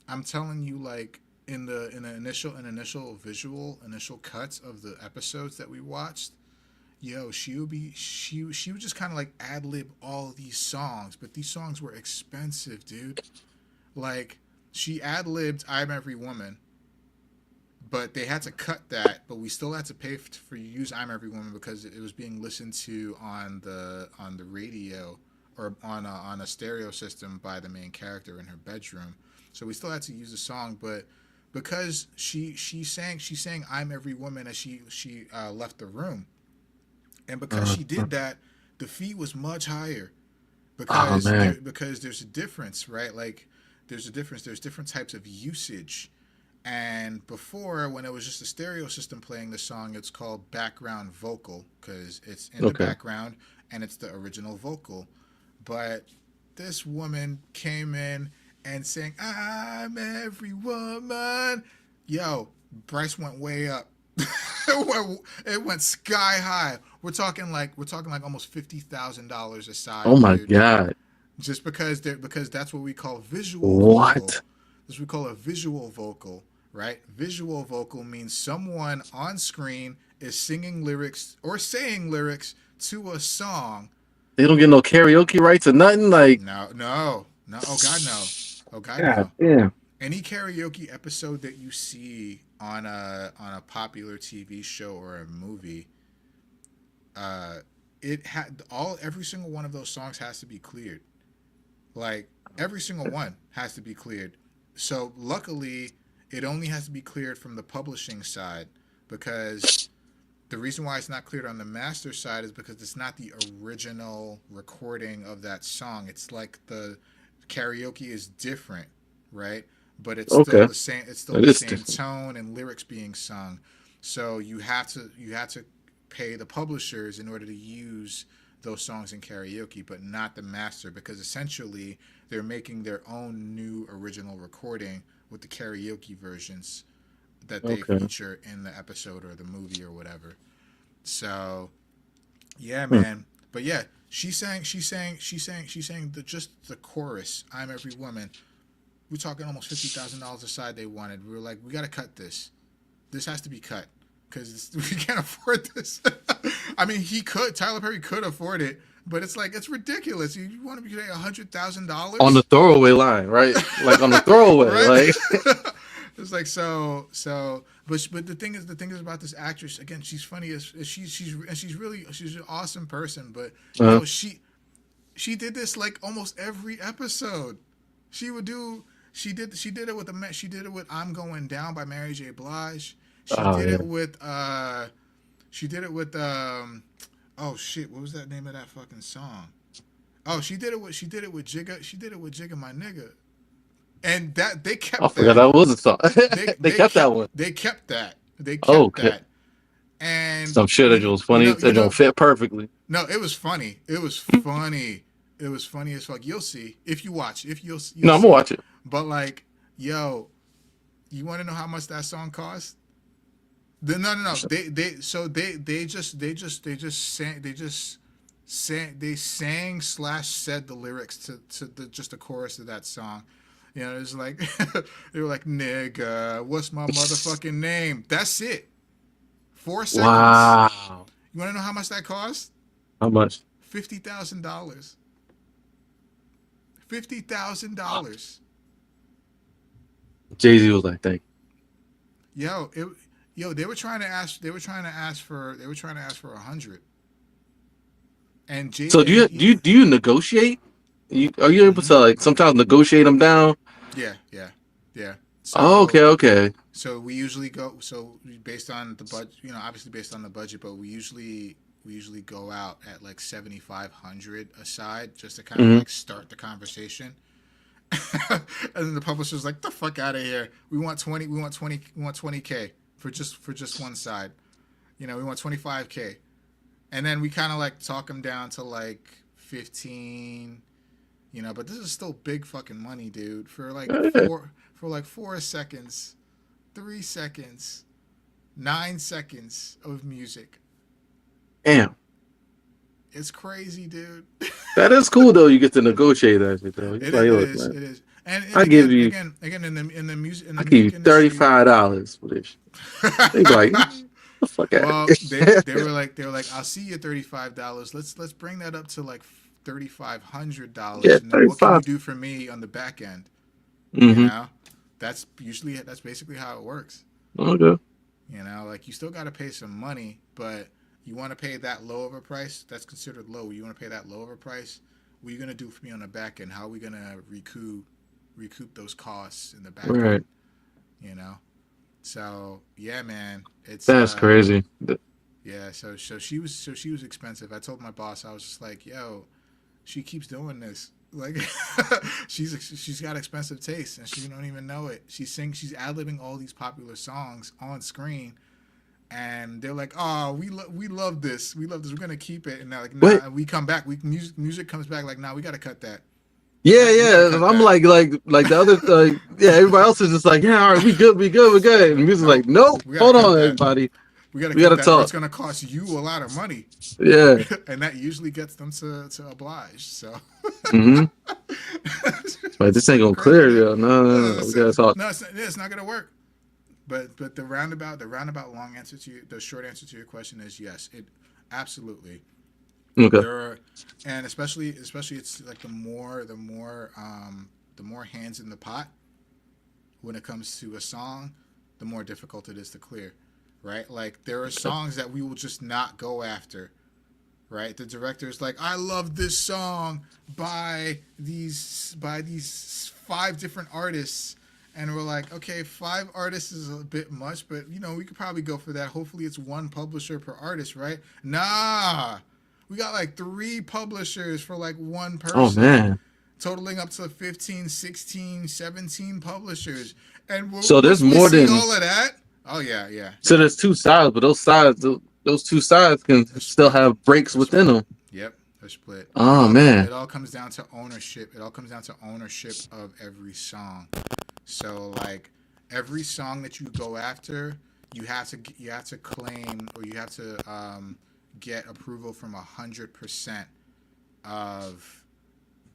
I'm telling you, like in the initial cuts of the episodes that we watched, yo, she would just kind of like ad lib all these songs, but these songs were expensive, dude. Like she ad libbed "I'm Every Woman," but they had to cut that. But we still had to pay for use "I'm Every Woman" because it was being listened to on the radio or on a stereo system by the main character in her bedroom. So we still had to use the song, but because she sang "I'm Every Woman" as she left the room, and because Uh, she did that, the fee was much higher oh man. because there's a difference, right? Like there's a difference. There's different types of usage. And before, when it was just a stereo system playing the song, it's called background vocal because it's in the Okay. background and it's the original vocal. But this woman came in and sang "I'm Every Woman." Yo, Bryce went way up. It went sky high. We're talking like almost $50,000 a Oh side, my dude. god. Just because that's what we call visual vocal. What? This we call a visual vocal, right? Visual vocal means someone on screen is singing lyrics or saying lyrics to a song. They don't get no karaoke rights or nothing. Like, No. Oh God, no. Oh God, god no. damn. Any karaoke episode that you see on a popular TV show or a movie, uh, it had all every single one of those songs has to be cleared. Like every single one has to be cleared. So luckily, it only has to be cleared from the publishing side because the reason why it's not cleared on the master side is because it's not the original recording of that song. It's like the karaoke is different, right? But it's still Okay. the same. It's still That the is same different. tone and lyrics being sung. So you have to pay the publishers in order to use those songs in karaoke, but not the master because essentially they're making their own new original recording with the karaoke versions that they Okay. feature in the episode or the movie or whatever. So yeah, Hmm. man. But yeah, she sang the just the chorus. "I'm Every Woman." We're talking almost $50,000 a side they wanted. We were like, we got to cut this. This has to be cut because we can't afford this. I mean, Tyler Perry could afford it, but it's like it's ridiculous. You want to be paying On the $100,000, throwaway line, right? Like on the throwaway. right? Like, It's like but the thing is about this actress again. She's funny as she's an awesome person. But uh, yo, she did this like almost every episode. She would do she did it with she did it with "I'm Going Down" by Mary J. Blige. She oh did yeah. it with she did it with oh shit, what was that name of that fucking song? Oh, she did it with Jigga My Nigga. And that they I kept forgot that. that was a song. They kept that one. They kept that. They Oh, kept okay. that. And I'm sure that joke was funny. That joke fit perfectly. no, it was funny. It was funny. It was funny as fuck. You'll see if you watch. If you'll No, I'm gonna see. watch it. But like, yo, you want to know how much that song cost? No. They sang slash said the lyrics to the just the chorus of that song. You know, it's like they were like, "Nigga, what's my motherfucking name?" That's it. 4 seconds. Wow. You want to know how much that cost? How much? $50,000. $50,000. Jay-Z was like, thank Yo, they were trying to ask. They were trying to ask for. They were trying to ask for 100. And you. So do you negotiate? Are you able mm-hmm. to like sometimes negotiate them down? Yeah, yeah, yeah. Oh, okay, So okay. so we usually go based on the budget, obviously based on the budget, but we usually go out at like 7,500 aside just to kind of Hmm. like start the conversation. And then the publisher's like, "The fuck out of here. We want 20. We want 20. We want 20K for just one side. We want 25K." And then we kind of like talk them down to like 15. But this is still big fucking money, dude. Yeah. For like 4 seconds, 3 seconds, 9 seconds of music. Damn. It's crazy, dude. That is cool though. You get to negotiate that shit though. You're It like, is. It look, is. man, It is. And I give again, you, again, again, in I the give you music industry. $35 for this. They be like, the fuck out of Well, they here. were like, I'll see you $35. Let's bring that up to like Yeah, $3,500, and then what can you 35. do for me on the back end? You Mm-hmm. know, that's basically how it works. Okay. Like you still got to pay some money, but you want to pay that low of a price. That's considered low. You want to pay that low of a price. What are you gonna do for me on the back end? How are we gonna recoup those costs in the back Right. end? You know. So yeah, man, it's That's crazy. yeah. So she was expensive. I told my boss, I was just like, yo, she keeps doing this. Like, she's got expensive taste, and she don't even know it. She's ad-libbing all these popular songs on screen, and they're like, "Oh, we love this. We love this. We're gonna keep it." And they're like, Wait. "Nah." We come back. Music comes back. Like, "Nah, we gotta cut that. Yeah, We gotta yeah. cut I'm that." like the other, yeah. Everybody else is just like, yeah, all right, we good, we good, we good. And the music's No, like, nope. we gotta Hold cut on, that. everybody. We gotta We cut gotta that, or it's talk. gonna cost you a lot of money, Yeah. and that usually gets them to oblige. So, Mm-hmm. Like it's this ain't fucking gonna crazy, clear, dude. yo. No, no, no. We gotta talk. No, it's not gonna work. But the roundabout long answer to the short answer to your question is yes. It absolutely Okay. there are, and especially it's like the more hands in the pot when it comes to a song, the more difficult it is to clear, right? Like there are songs that we will just not go after, right? The director's like, I love this song by these 5 different artists. And we're like, okay, 5 artists is a bit much, but we could probably go for that. Hopefully it's one publisher per artist, right? Nah. We got like 3 publishers for like one Oh person, man. totaling up to 15, 16, 17 publishers. And So there's once we more see than all of that, oh yeah, yeah, so yeah. there's two sides, but those two sides can They're still split. have breaks They're within split. them. Yep, they're split. Oh man. It all comes down to ownership. It all comes down to ownership of every song. So like every song that you go after, you have to claim, or you have to get approval from 100% of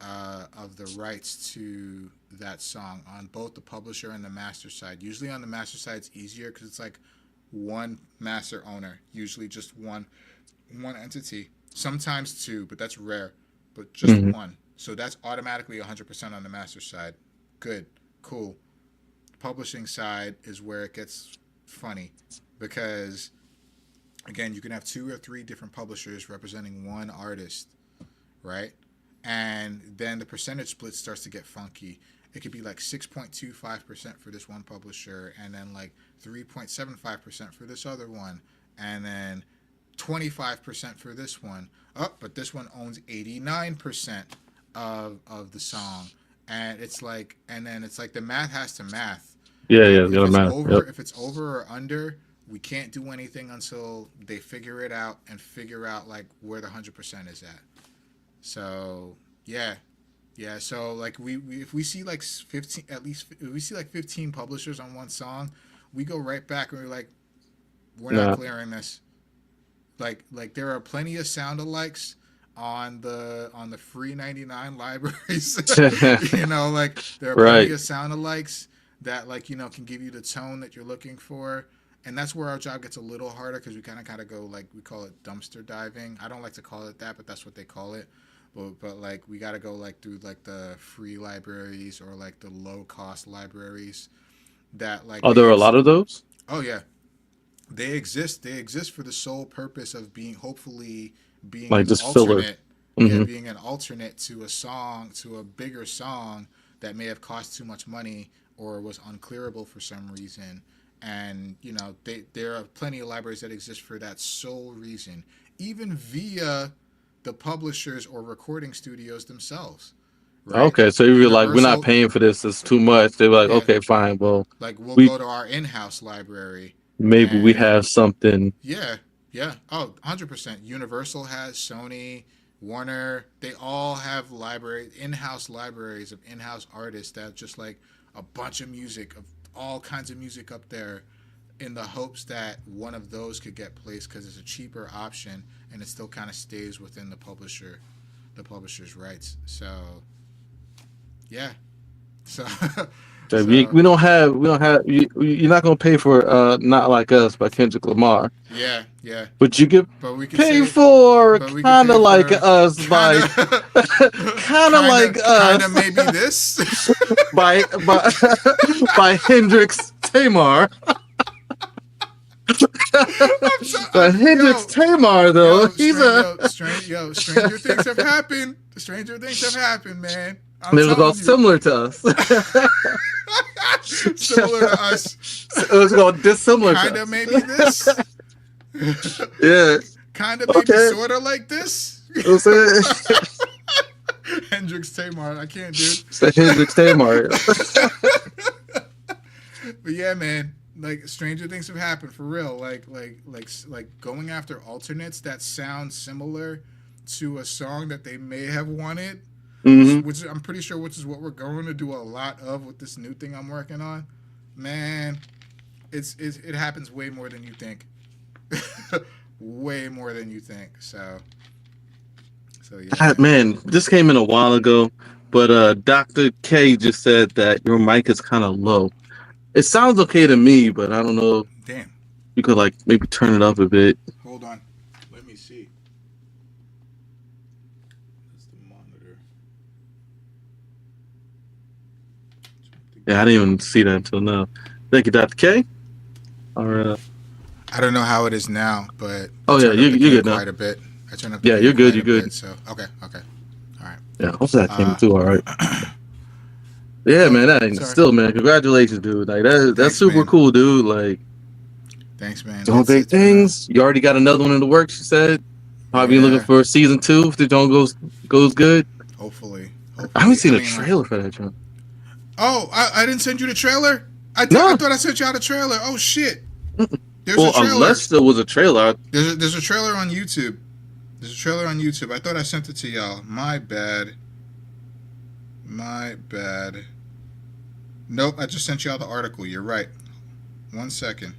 of the rights to that song on both the publisher and the master side. Usually on the master side it's easier because it's like one master owner, usually just one entity, sometimes 2, but that's rare, but just Hmm. one. So that's automatically 100% on the master side. Good, cool. Publishing side is where it gets funny because again, you can have 2 or 3 different publishers representing one artist, right? And then the percentage split starts to get funky. It could be like 6.25% for this one publisher, and then like 3.75% for this other one, and then 25% for this one. Oh, but this one owns 89% of the song. And then it's like the math has to math. Yeah, yeah, And it's gonna matter. Yep. if it's over or under, we can't do anything until they figure it out and figure out like where the 100% is at. So yeah, yeah. So like we if we see like 15, at least if we see like 15 publishers on one song, we go right back and we're like, we're not Nah. clearing this. Like there are plenty of sound alikes on the free 99 libraries. Like there are plenty Right. of sound alikes that like can give you the tone that you're looking for. And that's where our job gets a little harder because we kind of gotta go, like, we call it dumpster diving. I don't like to call it that, but that's what they call it. But like we gotta go like through like the free libraries or like the low cost libraries that like Are there a lot of those? oh yeah, they exist for the sole purpose of hopefully being Like an just filler. alternate. Yeah, Hmm. being an alternate to a bigger song that may have cost too much money or was unclearable for some reason. And there are plenty of libraries that exist for that sole reason, even via the publishers or recording studios themselves, right? Okay, so you were like, we're not Universal, paying for this. It's too much. They were like, yeah, okay, fine. Well, like we'll we go to our in-house library, maybe we and have something. yeah, yeah, oh, 100%. Universal has, Sony, Warner, they all have in-house libraries of in-house artists that just like a bunch of music, of all kinds of music up there, in the hopes that one of those could get placed because it's a cheaper option and it still kind of stays within the publisher's rights. So yeah, so So so we don't have you're not gonna pay for "Not Like Us" by Kendrick Lamar, yeah, yeah. but you could But we could pay say, for but we could "Kinda pay Like for Us" kind by of, "Kinda Like kind of Us" maybe this. by by Hendrix Tamar. But Hendrix Tamar though, Stranger things have happened. Stranger things have happened, man. They was all similar to us. Similar to us. It was called dissimilar. Kind of maybe this. Yeah. Kind of maybe sort of like this. Hendrix Tamar, I can't do. It's the Hendrix Tamar. But yeah, man, like stranger things have happened for real. Like going after alternates that sound similar to a song that they may have wanted. Mm-hmm. Which I'm pretty sure, which is what we're going to do a lot of with this new thing I'm working on. Man, it happens way more than you think. Way more than you think. So yeah. Man, this came in a while ago, but Dr. K just said that your mic is kind of low. It sounds okay to me, but I don't know. Damn. You could like maybe turn it up a bit. Hold on. Let me see. That's the monitor. Yeah, I didn't even see that until now. Thank you, Dr. K. All right. I don't know how it is now, but oh yeah, you're good now. Quite a bit. I turned up. Yeah, you're good. You're good. So okay, all right. Yeah, hopefully that came through all right. Yeah, man. Still, man, congratulations, dude. Like that's super cool, dude. Like, thanks, man. Doing big things. You already got another one in the works. You said probably looking for season 2 if the joint goes good. Hopefully. I haven't seen a trailer for that joint. Oh, I didn't send you the trailer. I thought I sent you out a trailer. Oh shit. There's a trailer. Unless there was a trailer. There's a trailer on YouTube. I thought I sent it to y'all. My bad. Nope, I just sent you out the article. You're right. 1 second.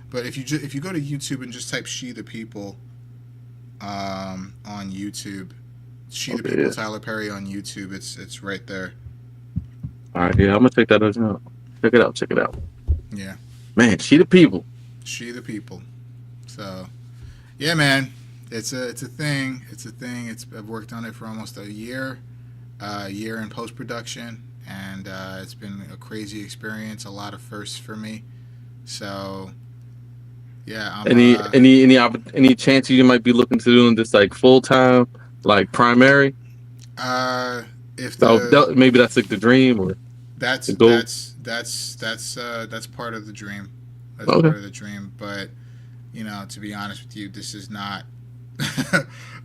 But if you go to YouTube and just type "She the People" on YouTube, "She the People" Tyler Perry on YouTube, it's right there. All right, yeah, I'm gonna check that out. Check it out. Yeah. Man, She the People. She the People. So, yeah, man, it's a thing. I've worked on it for almost a year in post production, and it's been a crazy experience. A lot of firsts for me. So, yeah. Any chance you might be looking to doing this like full time, like primary? Maybe that's like the dream, or that's the goal. That's part of the dream. That's part of the dream. But to be honest with you, this is not.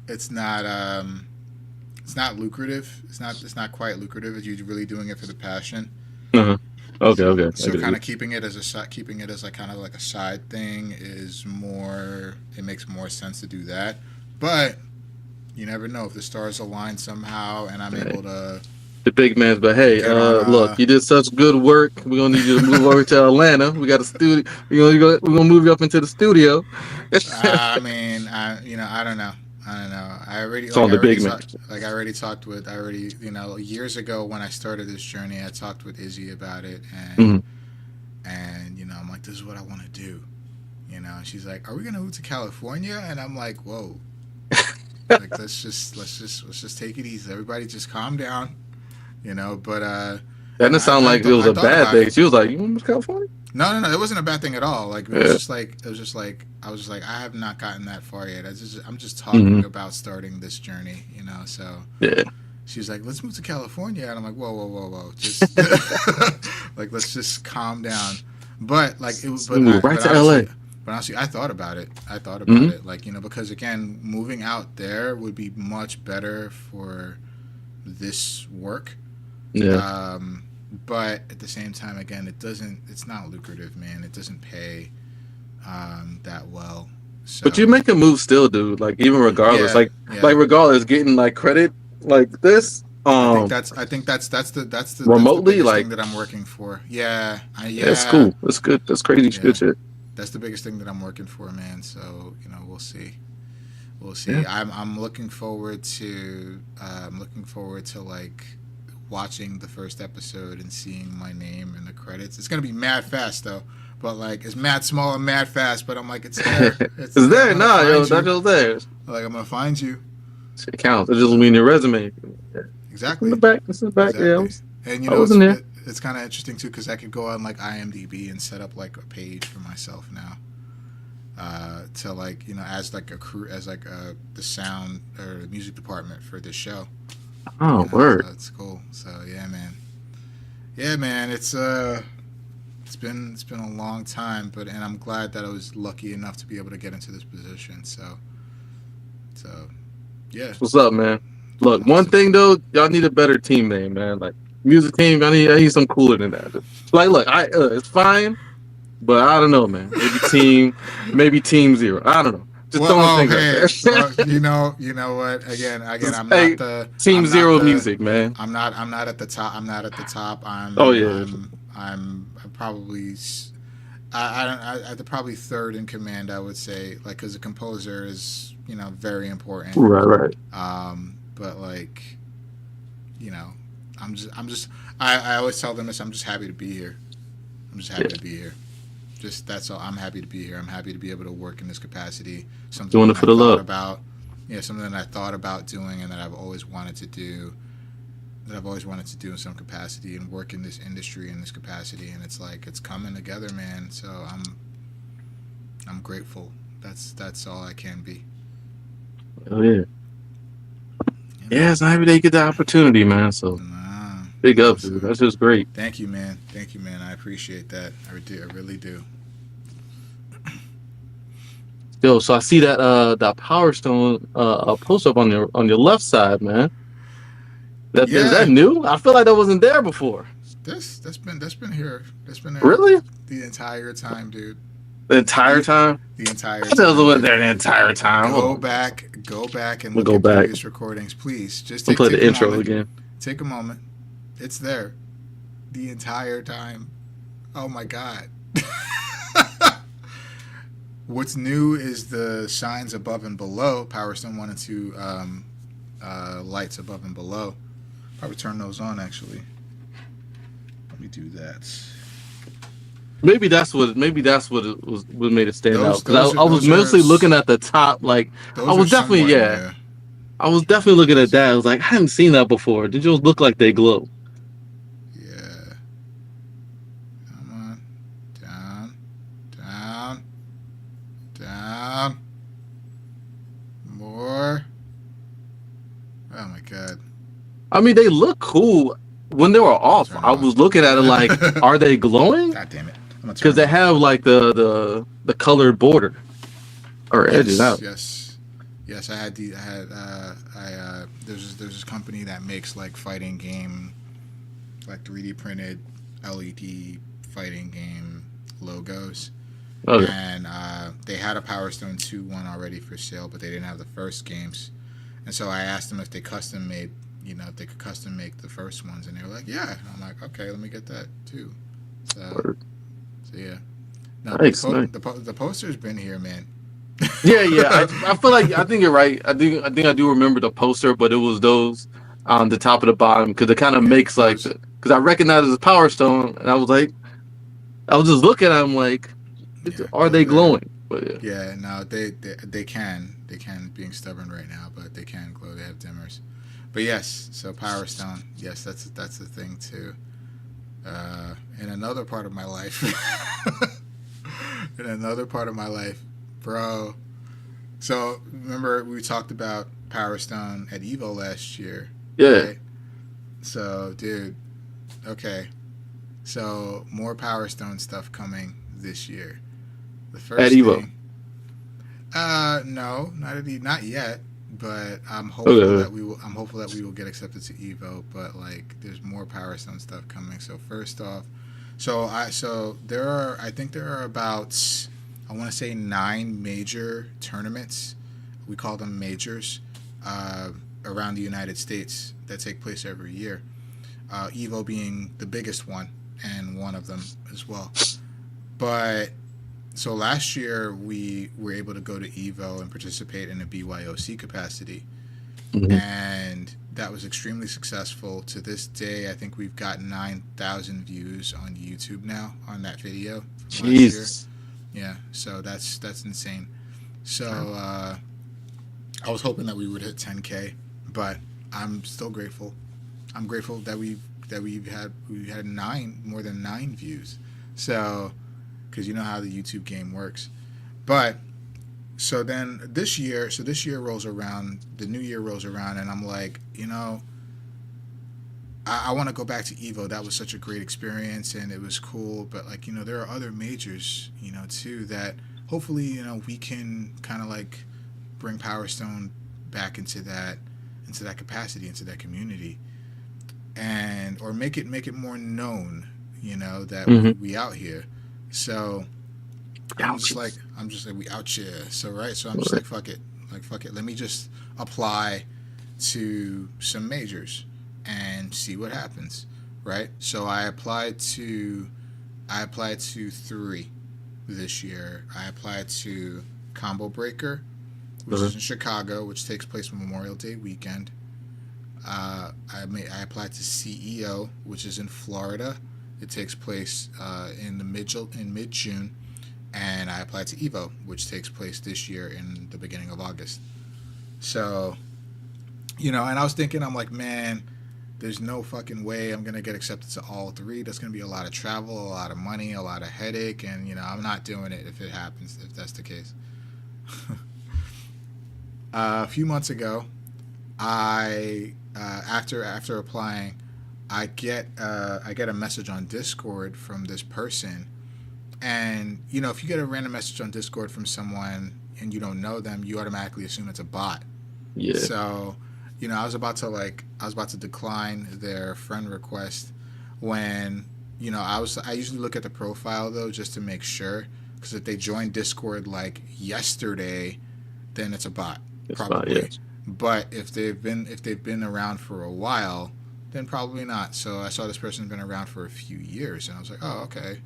It's not lucrative. It's not quite lucrative if you're really doing it for the passion. Uh-huh. Okay. So kind of keeping it as like kind of like a side thing is more. It makes more sense to do that, but you never know if the stars align somehow and I'm able to. The big man's, but hey, look, you did such good work. We're gonna need you to move over to Atlanta. We got a studio. We're gonna move you up into the studio. I mean, I don't know. I already talked with years ago when I started this journey. I talked with Izzy about it, and I'm like, this is what I want to do. She's like, are we gonna move to California? And I'm like, whoa, like let's just take it easy. Everybody, just calm down. But that didn't sound like it was a bad thing. She was like, you want to California? No, it wasn't a bad thing at all. Like it was just like I was just like I have not gotten that far yet. I'm just talking about starting this journey, So she's like, let's move to California, and I'm like, whoa, just like let's just calm down. But like it was, We move right to LA. But honestly, I thought about it. Mm-hmm. Like, you know, because again, moving out there would be much better for this work. Yeah. But at the same time, again, it's not lucrative, man. It doesn't pay that well. So, But you make a move still, dude. Like even regardless, yeah, like regardless, getting like credit like this, I think that's the remotely, biggest like thing that I'm working for. Yeah, it's cool. That's good. That's crazy yeah. good shit. That's the biggest thing that I'm working for, man. So, you know, we'll see. We'll see. Yeah. I'm looking forward to like watching the first episode and seeing my name in the credits. It's gonna be mad fast though. But like it's mad small and mad fast, but I'm like it's there. It's there. Nah, yo, that's just there. Like I'm gonna find you. It counts. It just mean your resume. Exactly. It's in the back. It's in the back. Exactly. Yeah. And you I know, wasn't there. it's kind of interesting too because I could go on like IMDb and set up like a page for myself now, to like, you know, as like a crew, as like the sound or the music department for this show. Oh, You know, word. so it's cool. So yeah, man. It's been a long time, and I'm glad that I was lucky enough to be able to get into this position. So yeah. What's up, man? Look, one thing though, y'all need a better team name, man. Like music team, I need some cooler than that. Like, look, it's fine, but I don't know, man. Maybe team Xero. I don't know. Just throwing things out there. You know what? Again, I'm Hey, not the team I'm not Xero the- music, man. I'm not at the top. I'm not at the top. Oh yeah. I'm probably I'm probably third in command. I would say, like, because the composer is, you know, very important. Right. But like, you know, I always tell them this. I'm just happy to be here. I'm just happy to be here. Just that's all. I'm happy to be here. I'm happy to be able to work in this capacity. Something Doing it for the love. Something that I thought about doing and that I've always wanted to do. In some capacity and work in this industry in this capacity, and it's like it's coming together, man. So I'm grateful. That's all I can be. Oh yeah. Yeah, it's not every day you get the opportunity, man. So big up, dude. That's just great. Thank you, man. I appreciate that. I really do. Yo, so I see that PowerStone post up on your left side, man. Is that new? I feel like that wasn't there before. That's been here. That's been there. Really? The entire time, dude. The entire time? The entire time. time. I wasn't there the entire time. Go back and look at back. previous recordings, please. Just play the intro moment. again. Take a moment. It's there. The entire time. Oh my god. What's new is the signs above and below. PowerStone 1 and 2 lights above and below. Probably turn those on, actually. Let me do that. Maybe that's what it was. What made it stand out? Because I was mostly looking at the top. Like I was definitely I was definitely looking at that. I was like, I haven't seen that before. They just look like they glow. Yeah. Come on. Down. More. Oh my god. I mean, they look cool when they were off. I was looking at it like, are they glowing? God damn it! Because they have like the colored border or edges out. Yes. There's this company that makes like fighting game, like 3D printed LED fighting game logos. Okay. And they had a PowerStone 2 one already for sale, but they didn't have the first games. And so I asked them if they custom made, if they could custom make the first ones, and they were like, yeah. And I'm like, okay, let me get that too. So yeah. No, nice. The poster's been here, man. Yeah. I feel like I think you're right. I think I do remember the poster, but it was those on the top of the bottom because it kind of makes like because I recognize it as PowerStone, and I was just looking at them like, are they glowing? But yeah, no, they can being stubborn right now, but they can glow. They have dimmers. But yes, so PowerStone, yes, that's the thing too. In another part of my life, bro. So remember we talked about PowerStone at Evo last year. Yeah. Right. So, dude. Okay. So more PowerStone stuff coming this year. The At first Evo. thing. No, not yet. But I'm hopeful Okay. that we will. I'm hopeful that we will get accepted to Evo. But like, there's more PowerStone stuff coming. So first off, so there are. I think there are about. I want to say 9 major tournaments. We call them majors. Uh, Around the United States that take place every year. Evo being the biggest one and one of them as well. But so last year we were able to go to Evo and participate in a BYOC capacity, Mm-hmm. and that was extremely successful. To this day, I think we've got 9,000 views on YouTube now on that video from last year. Jesus. Yeah, so that's insane. So I was hoping that we would hit 10K, but I'm still grateful. I'm grateful that we had more than 9 views. So, because you know how the YouTube game works. But so then this year rolls around, the new year rolls around, and I'm like, I want to go back to Evo. That was such a great experience, and it was cool. But like, there are other majors, too, that hopefully, we can kind of like bring PowerStone back into that capacity, into that community, and or make it more known, that Mm-hmm. we out here. So I'm just like we out here. So right. So I'm just like fuck it. Let me just apply to some majors and see what happens. Right. So I applied to 3 this year. I applied to Combo Breaker, which is in Chicago, which takes place Memorial Day weekend. I applied to CEO, which is in Florida. It takes place in mid June, and I applied to Evo, which takes place this year in the beginning of August. So, and I was thinking, I'm like, man, there's no fucking way I'm gonna get accepted to all 3. That's gonna be a lot of travel, a lot of money, a lot of headache, and I'm not doing it if it happens, if that's the case. A few months ago, I after applying, I get a message on Discord from this person, and if you get a random message on Discord from someone and you don't know them, you automatically assume it's a bot. Yeah. So, I was about to decline their friend request when I usually look at the profile though just to make sure, because if they joined Discord like yesterday, then it's a bot. It's Probably. fine, yes. But if they've been around for a while, then probably not. So I saw this person's been around for a few years, and I was like, oh, okay.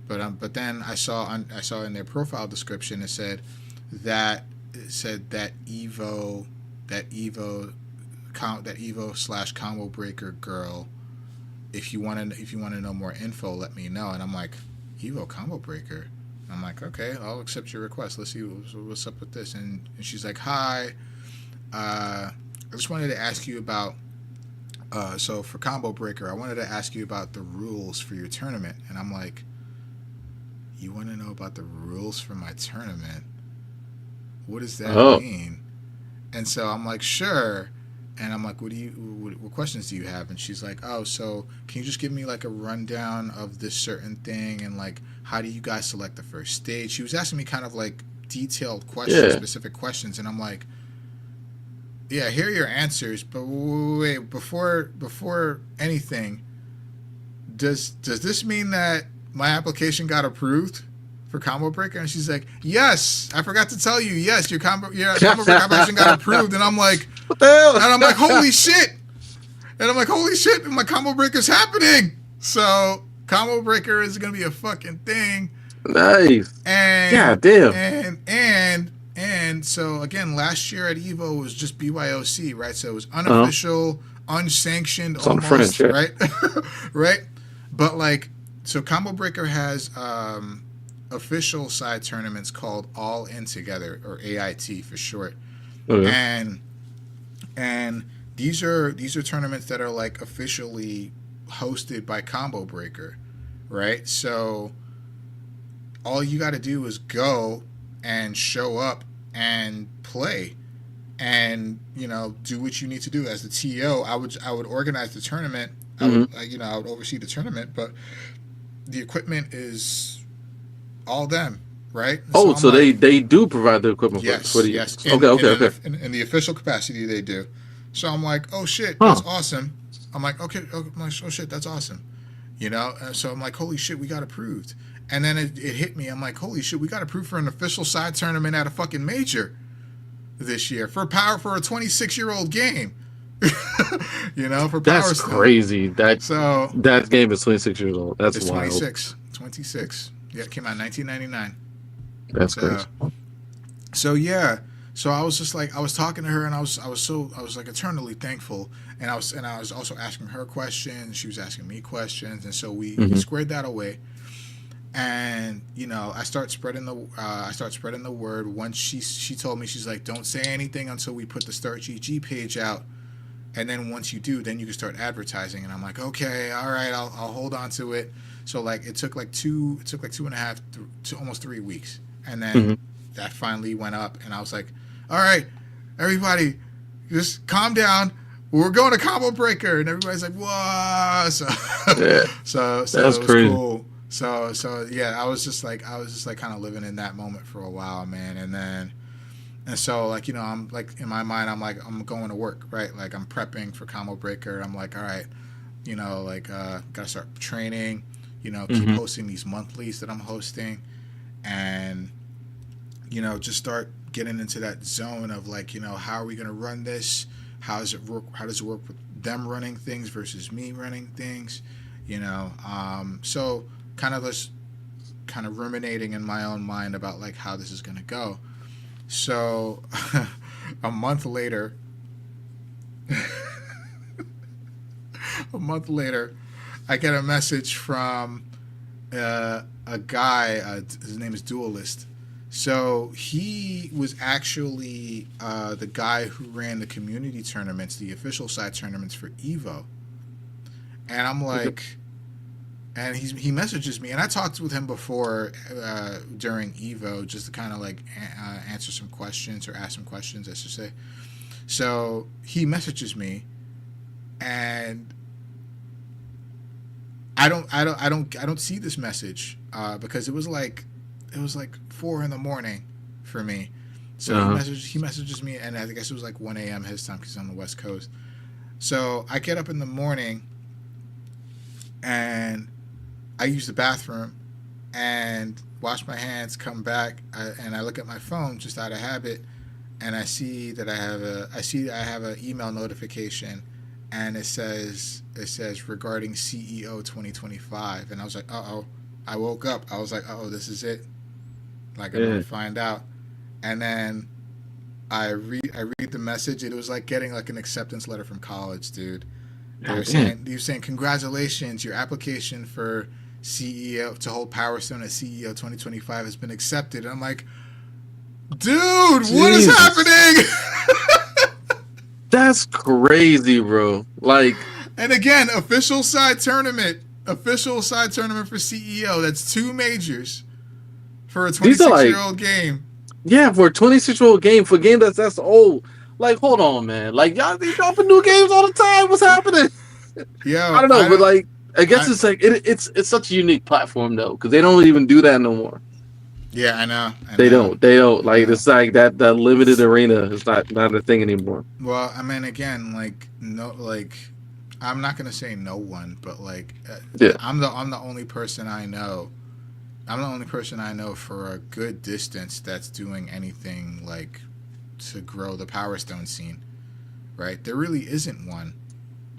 But then I saw in their profile description it said that Evo / Combo Breaker girl. If you want to know more info, let me know. And I'm like, Evo Combo Breaker. I'm like, okay, I'll accept your request. Let's see what's up with this. And she's like, hi, I just wanted to ask you about, so for Combo Breaker, I wanted to ask you about the rules for your tournament. And I'm like, you want to know about the rules for my tournament? What does that mean? And so I'm like, sure. And I'm like, what questions do you have? And she's like, oh, so can you just give me like a rundown of this certain thing, and like, how do you guys select the first stage? She was asking me kind of like detailed questions, specific questions, and I'm like, yeah, here are your answers, but wait, before anything, does this mean that my application got approved for Combo Breaker? And she's like, yes, I forgot to tell you, yes, your Combo Breaker application got approved. And I'm like, what the hell? And I'm like, holy shit. And my Combo Breaker's happening. So Combo Breaker is going to be a fucking thing. Nice. And God damn. And so again, last year at Evo was just BYOC, right? So it was unofficial, unsanctioned, it's on almost, French, yeah. right? Right? But like, so Combo Breaker has official side tournaments called All In Together, or AIT for short. Okay. And these are tournaments that are like officially hosted by Combo Breaker, right? So all you got to do is go and show up and play, and do what you need to do as the TO. I would organize the tournament. I Mhm. would I would oversee the tournament, but the equipment is all them, right? So Oh, I'm so like, they do provide the equipment for yes, the. yes, Okay, okay, okay. in the official capacity they do. So I'm like, oh shit, Huh. that's awesome. I'm like, okay, I'm like, oh shit, that's awesome. So I'm like, holy shit, we got approved. And then it hit me. I'm like, holy shit, we got approved for an official side tournament at a fucking major this year for a 26-year-old game. For That's PowerStone. crazy. So That game is 26 years old. That's it's wild. 26. 26. Yeah, it came out in 1999. That's So crazy. so yeah. So I was just like, I was talking to her, and I was like eternally thankful, and I was also asking her questions. She was asking me questions, and so we Hmm. squared that away. And I start spreading the word. Once she told me, she's like, don't say anything until we put the Start GG page out, and then once you do, then you can start advertising. And I'm like, okay, all right, I'll hold on to it. So like it took like 2.5 to almost 3 weeks, and then Hmm. that finally went up, and I was like, all right, everybody, just calm down. We're going to Combo Breaker, and everybody's like, whoa. So Yeah, so that's it was crazy. cool. So yeah, I was just like kind of living in that moment for a while, man. And so like I'm like, in my mind, I'm like, I'm going to work, right? Like I'm prepping for Combo Breaker. I'm like, all right, gotta start training. Keep Hmm. hosting these monthlies that I'm hosting, and just start getting into that zone of like, how are we gonna run this? How does it work? How does it work with them running things versus me running things? So kind of ruminating in my own mind about like how this is gonna go. So a month later, a month later, I get a message from a guy. His name is Duelist. So he was actually the guy who ran the community tournaments, the official side tournaments for Evo. And I'm Okay. like, and he messages me, and I talked with him before during Evo, just to kind of like answer some questions or ask some questions, I should say. So he messages me, and I don't see this message because it was like 4 in the morning for me. So Uh-huh. he messages me, and I guess it was like 1 a.m. his time because he's on the West Coast. So I get up in the morning, and I use the bathroom and wash my hands, come back, and I look at my phone just out of habit, and I see that I have an email notification, and it says regarding CEO 2025, and I was like, uh oh. I woke up. I was like, uh oh, this is it. Like I'm gonna Yeah. find out, and then I read the message. It was like getting like an acceptance letter from college, dude. God damn. They were saying congratulations, your application for CEO to hold PowerStone as CEO 2025 has been accepted. And I'm like, dude, what is Jesus. happening? That's crazy, bro. Like And again, official side tournament for CEO. That's 2 majors for a these are 26-year like, old game. yeah, for a 26-year-old game, for a game that's old. Like, hold on, man. Like y'all they dropping new games all the time. What's happening? I Yo, don't know, I but don't. like I guess I it's like it's such a unique platform though, because they don't even do that no more. Yeah, I know, I They know, don't. They don't. I Like know. it's like that limited arena is not a thing anymore. Well, I mean, again, like no, like I'm not gonna say no one, but like Yeah. I'm the only person I know. I'm the only person I know for a good distance that's doing anything like to grow the Power Stone scene. Right? There really isn't one,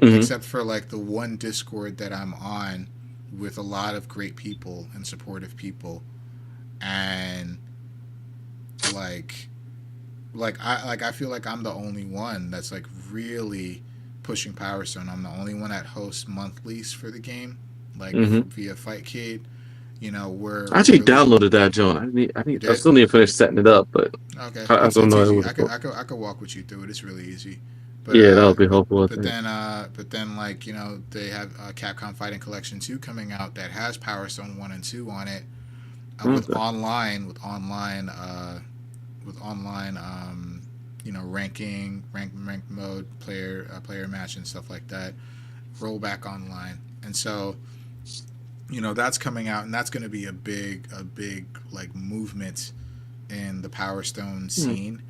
Hmm. except for like the one Discord that I'm on with a lot of great people and supportive people, and like I feel like I'm the only one that's like really pushing Power Stone. I'm the only one that hosts monthlies for the game, like Hmm. via Fightcade. I We're actually really. downloaded that, John. You I did? still need to finish setting it up, but Okay, I don't it's know easy. what it's for. I could walk with you through it. It's really easy. But Yeah, that'll be helpful. I think. like they have Capcom Fighting Collection 2 coming out that has Power Stone 1 and 2 on it, Okay. with online rank mode, player match and stuff like that, rollback online. And so, that's coming out, and that's going to be a big like movement in the PowerStone scene.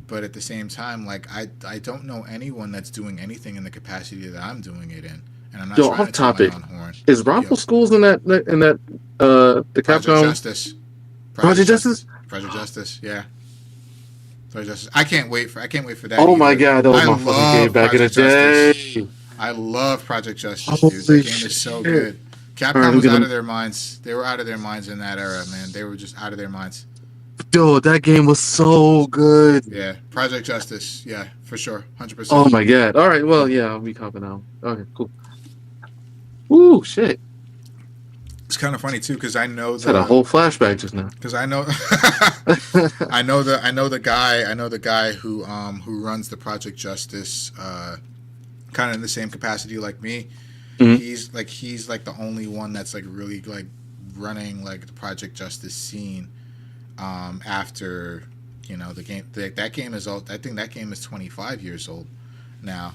But at the same time, like I don't know anyone that's doing anything in the capacity that I'm doing it in, and I'm not trying to toot my own horn. Is Raffle Schools in that the Project Capcom Justice. Project Justice? Project Justice, yeah. Project Justice. I can't wait for that. Oh either. my god, that was my fucking game back in the day. I love Project Justice, dude. That game is so good. Capcom was out of their minds. They were out of their minds in that era, man. They were just out of their minds. Dude, that game was so good. Yeah, Project Justice. Yeah, for sure, 100%. Oh my god. All right, well, yeah, I'll be copping out. Okay, cool. Ooh, shit. It's kind of funny too because I know had a whole flashback just now. Because I know, I know the guy who runs the Project Justice, kind of in the same capacity like me. Mm-hmm. He's like the only one that's like really like running like the Project Justice scene. After the game, that game is old. I think that game is 25 years old now.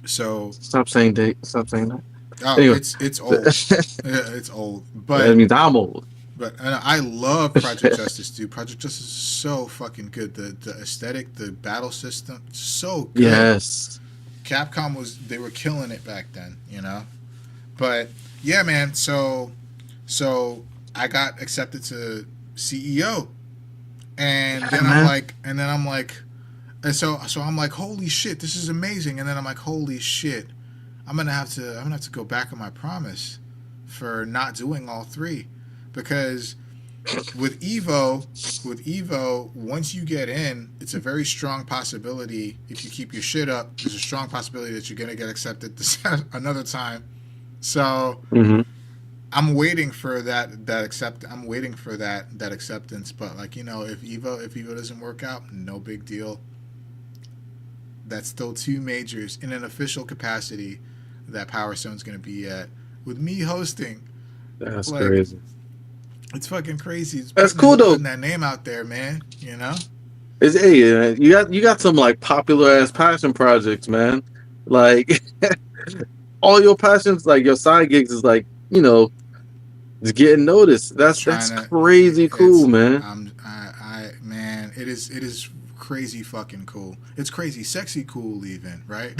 So stop saying date. Stop saying that. Oh, anyway. It's old. It's old. But that means I'm old. But I love Project Justice, dude. Project Justice is so fucking good. The aesthetic, the battle system, so good. Yes. Capcom they were killing it back then, But yeah, man. So I got accepted to CEO, and then I'm like, and so I'm like, holy shit, this is amazing. And then I'm like, holy shit, I'm gonna have to go back on my promise for not doing all three, because with Evo, once you get in, it's a very strong possibility, if you keep your shit up, there's a strong possibility that you're gonna get accepted another time. So I'm waiting for that I'm waiting for that acceptance. But like, if Evo doesn't work out, no big deal. That's still 2 majors in an official capacity that PowerStone's gonna be at, with me hosting. That's crazy. It's fucking crazy. That's cool though. Putting that name out there, man. It's you got some like popular ass passion projects, man. Like all your passions, like your side gigs, is like just getting noticed. That's crazy cool, man. Man, it is crazy fucking cool. It's crazy sexy cool even, right?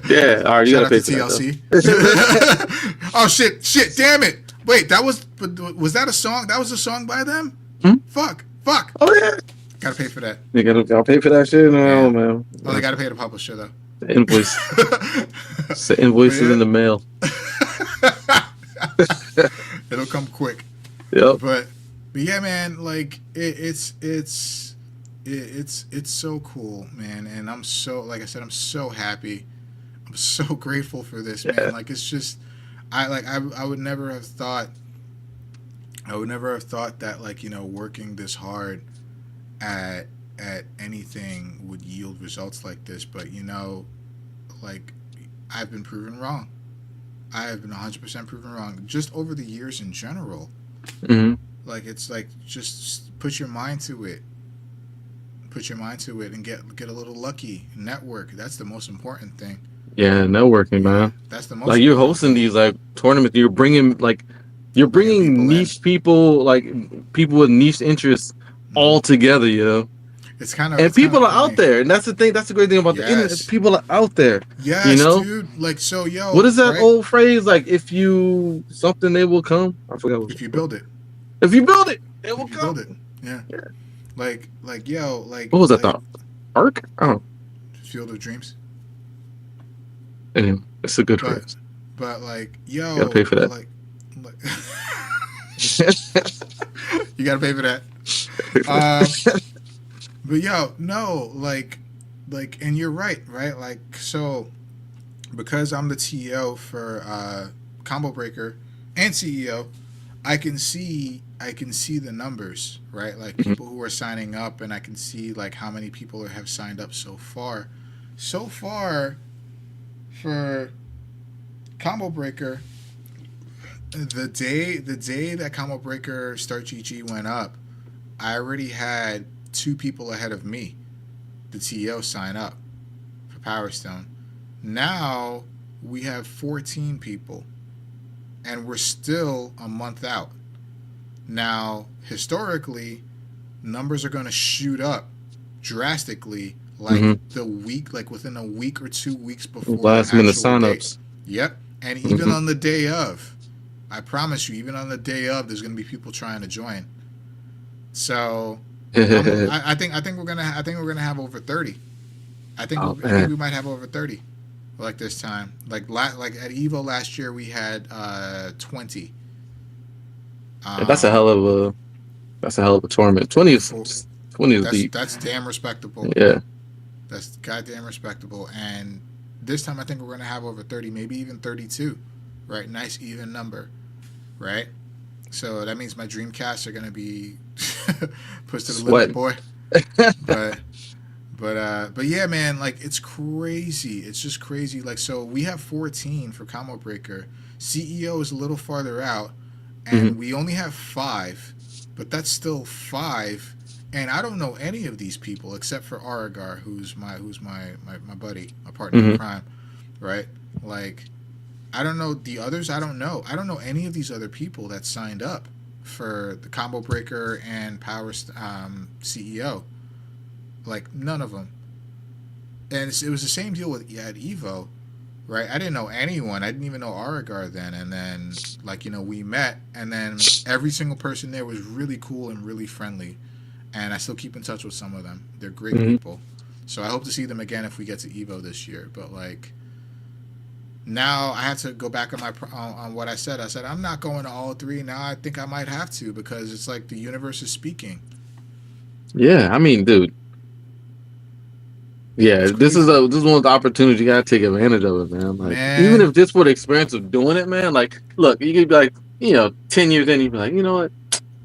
Yeah. All right, you gotta pay for TLC. Oh shit! Damn it! Wait, was that a song? That was a song by them? Fuck. Oh yeah. Gotta pay for that. You gotta pay for that shit? No, man. Oh, they gotta pay the publisher though. The invoice. The invoice is in the mail. It'll come quick. Yep. But yeah, man, like it's so cool, man. And I'm so, like I said, I'm so happy. I'm so grateful for this, man. Like, it's just, I would never have thought that, like, working this hard at anything would yield results like this. But like, I've been proven wrong. I have been 100% proven wrong just over the years in general. Like, it's like, just put your mind to it. And get a little lucky. Network. That's the most important thing. Yeah, networking, man. That's the most. Like, you're hosting these like tournaments. You're bringing niche people, like people with niche interests, all together. It's kind of, and people are out there, and that's the thing. That's the great thing about the internet. People are out there. Yes, dude. Like, so, what is that old phrase? Like, if you something, they will come. I forgot. If you build it. If you build it, it will come. Build it. Yeah. Like, like. What was that thought? Arc? I don't know. Field of Dreams. Anyway, it's a good phrase. But like, you gotta pay for that. Like you gotta pay for that. But no, like, and you're right? Like, so because I'm the TO for Combo Breaker and CEO, I can see the numbers, right? Like, people who are signing up, and I can see like how many people have signed up so far. So far, for Combo Breaker, the day that Combo Breaker Start GG went up, I already had 2 people ahead of me, the TO, sign up for PowerStone. Now we have 14 people, and we're still a month out. Now, historically, numbers are going to shoot up drastically, like the week, like within a week or 2 weeks before last the minute actual date. signups. Yep, and even on the day of, I promise you, even on the day of, there's going to be people trying to join. So, I think we're gonna have over 30. I think we might have over 30, like this time. Like at Evo last year, we had 20. That's a hell of a tournament. 20 is deep. That's damn respectable. Yeah, that's goddamn respectable. And this time, I think we're gonna have over 30, maybe even 32. Right, nice even number. Right, so that means my Dreamcasts are gonna be pushed to the limit, boy. But yeah, man, like it's crazy. It's just crazy. Like, so we have 14 for Combo Breaker. CEO is a little farther out, and we only have 5, but that's still 5. And I don't know any of these people except for Aragar, who's my buddy, my partner in crime, right? Like, I don't know the others. I don't know any of these other people that signed up for the Combo Breaker and Power CEO. Like, none of them. And it was the same deal at Evo, right? I didn't know anyone. I didn't even know Aragar then. And then, like, you know, we met, and then every single person there was really cool and really friendly. And I still keep in touch with some of them. They're great people. So I hope to see them again if we get to Evo this year. But, like, now I have to go back on what I said. I said, I'm not going to all 3. Now I think I might have to, because it's like the universe is speaking. Yeah, I mean, dude. Yeah, this is one of the opportunities. You gotta take advantage of it, man. Like, even if just for the experience of doing it, man. Like, look, you could be like, 10 years in, you'd be like, you know what,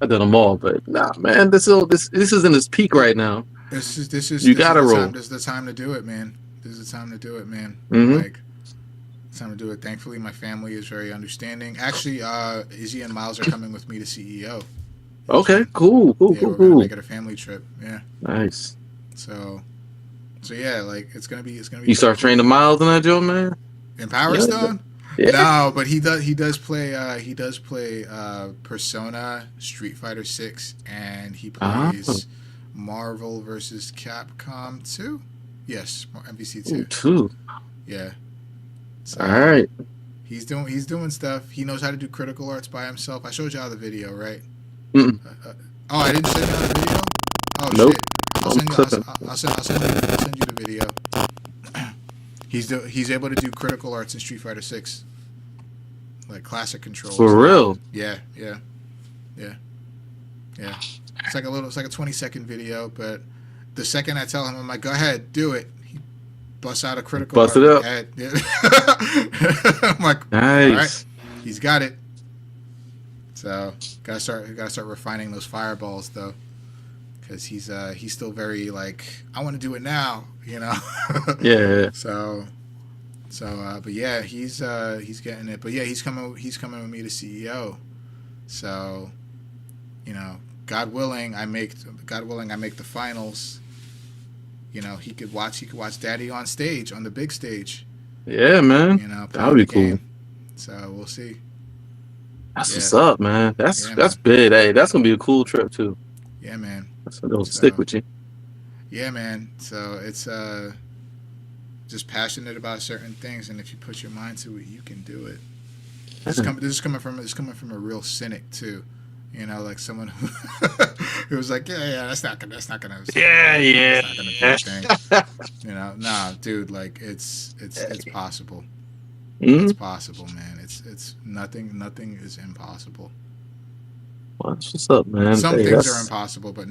I did them all, but nah, man, this is in its peak right now. This is you gotta roll. This is the time to do it, man. This is the time to do it, man. Like, it's time to do it. Thankfully, my family is very understanding. Actually, Izzy and Miles are coming with me to CEO. Okay, cool. We're gonna make it a family trip. Yeah. Nice. So yeah, like it's gonna be. You start training Miles in that joint, man. In PowerStone? Yeah. No, but he does play Persona, Street Fighter 6, and he plays Marvel vs. Capcom 2. Yes, MVC 2. 2. Yeah. So, all right. He's doing stuff. He knows how to do critical arts by himself. I showed y'all the video, right? I didn't show you the video. Oh nope. Shit. I'll send you the video. He's able to do critical arts in Street Fighter 6, like classic controls. For real? Yeah. It's like a 20-second video, but the second I tell him, I'm like, go ahead, do it. He busts out a critical art. Bust it up. Yeah. I'm like, nice. All right, he's got it. So gotta start refining those fireballs though. Because he's still very like, I want to do it now, Yeah. So but yeah, he's getting it. But yeah, he's coming with me to CEO. So, God willing, I make the finals. He could watch Daddy on stage, on the big stage. Yeah, man. That would be cool. So we'll see. That's what's up, man. That's big. Hey, that's gonna be a cool trip too. Yeah, man. It'll stick with you. Yeah, man. So it's just passionate about certain things, and if you put your mind to it, you can do it. This is coming from a real cynic too. Like someone who was like, yeah, that's not gonna yeah. That's not gonna be a thing. Nah, dude, like it's possible. It's possible, man. It's nothing is impossible. What's up, man? Some things are impossible, but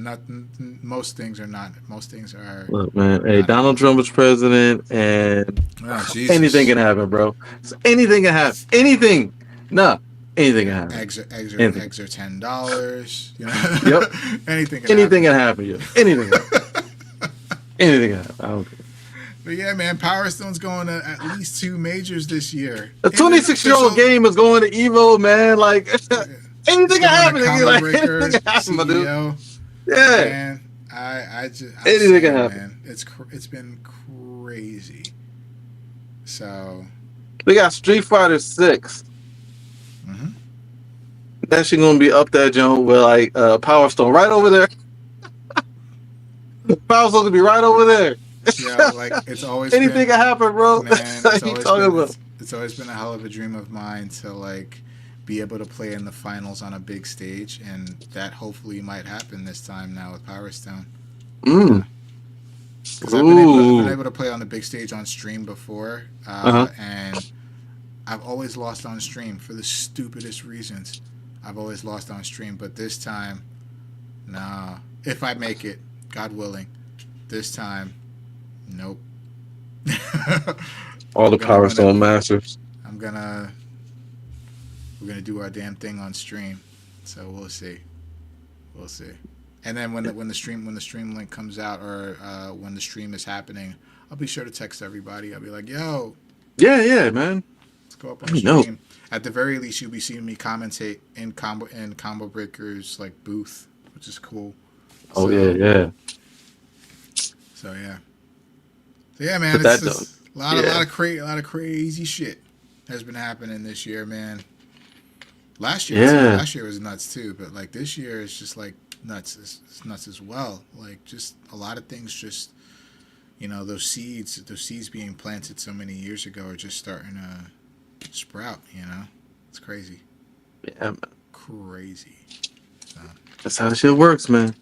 most things are not. Most things are. Look, man. Hey, Donald Trump is president, and anything can happen, bro. So anything can happen. Anything. No. Anything can happen. Eggs are $10. Yep. Anything can happen. Yeah. Anything can happen. Anything can happen. I don't care. But yeah, man, PowerStone's going to at least 2 majors this year. A 26-year-old game is going to Evo, man. Like, anything can happen. Like, anything can happen, dude. Yeah. Man, I'm Anything can saying, happen. man, it's been crazy. So, We got Street Fighter 6. hmm That shit gonna be up there, Joe, with like PowerStone right over there. PowerStone gonna be right over there. like it's always Anything been, can happen, bro. man, What you talking about? it's always been a hell of a dream of mine to like be able to play in the finals on a big stage, and that hopefully might happen this time now with PowerStone. Mm. Because I've been Ooh. able to play on the big stage on stream before, Uh-huh. and I've always lost on stream for the stupidest reasons. I've always lost on stream, but this time, nah. If I make it, God willing, this time, nope. All the I'm gonna, I'm PowerStone gonna, masters. I'm gonna, we're gonna do our damn thing on stream. So we'll see, we'll see. And then when the stream link comes out, or when the stream is happening, I'll be sure to text everybody. I'll be like, yo, Yeah, man. let's go up I on know. stream. At the very least, you'll be seeing me commentate in Combo Breaker's like booth, which is cool. Oh So, yeah. So yeah. So yeah, man, But it's that just done. a lot of crazy shit has been happening this year, man. Last year too. Yeah. Last year was nuts too, but like this year it's just like nuts. It's nuts as well. Like just a lot of things. Just those seeds being planted so many years ago are just starting to sprout. It's crazy. Yeah, man. Crazy. So. That's how the shit works, man.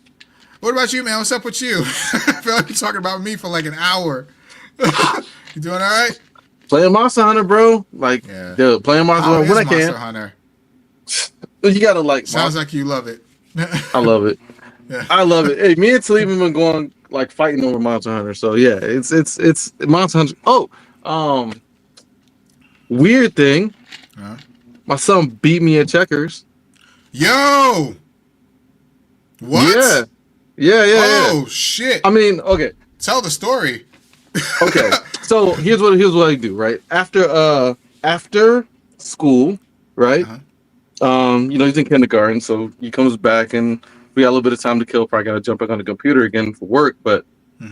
What about you, man? What's up with you? I feel like you're talking about me for like an hour. You doing all right? Playing Monster Hunter, bro. Like, Yeah. dude, playing Monster How Hunter when I is Monster can. Hunter? You gotta like. Sounds like you love it. I love it. Yeah. I love it. Hey, me and Talib have been going like fighting over Monster Hunter. So yeah, it's Monster Hunter. Oh, weird thing. Huh? My son beat me at checkers. Yo! What? Yeah. Oh, shit. I mean, okay. Tell the story. Okay. So here's what I do, right? After school, right? Uh-huh. He's in kindergarten, so he comes back and we got a little bit of time to kill. Probably gotta jump back on the computer again for work. But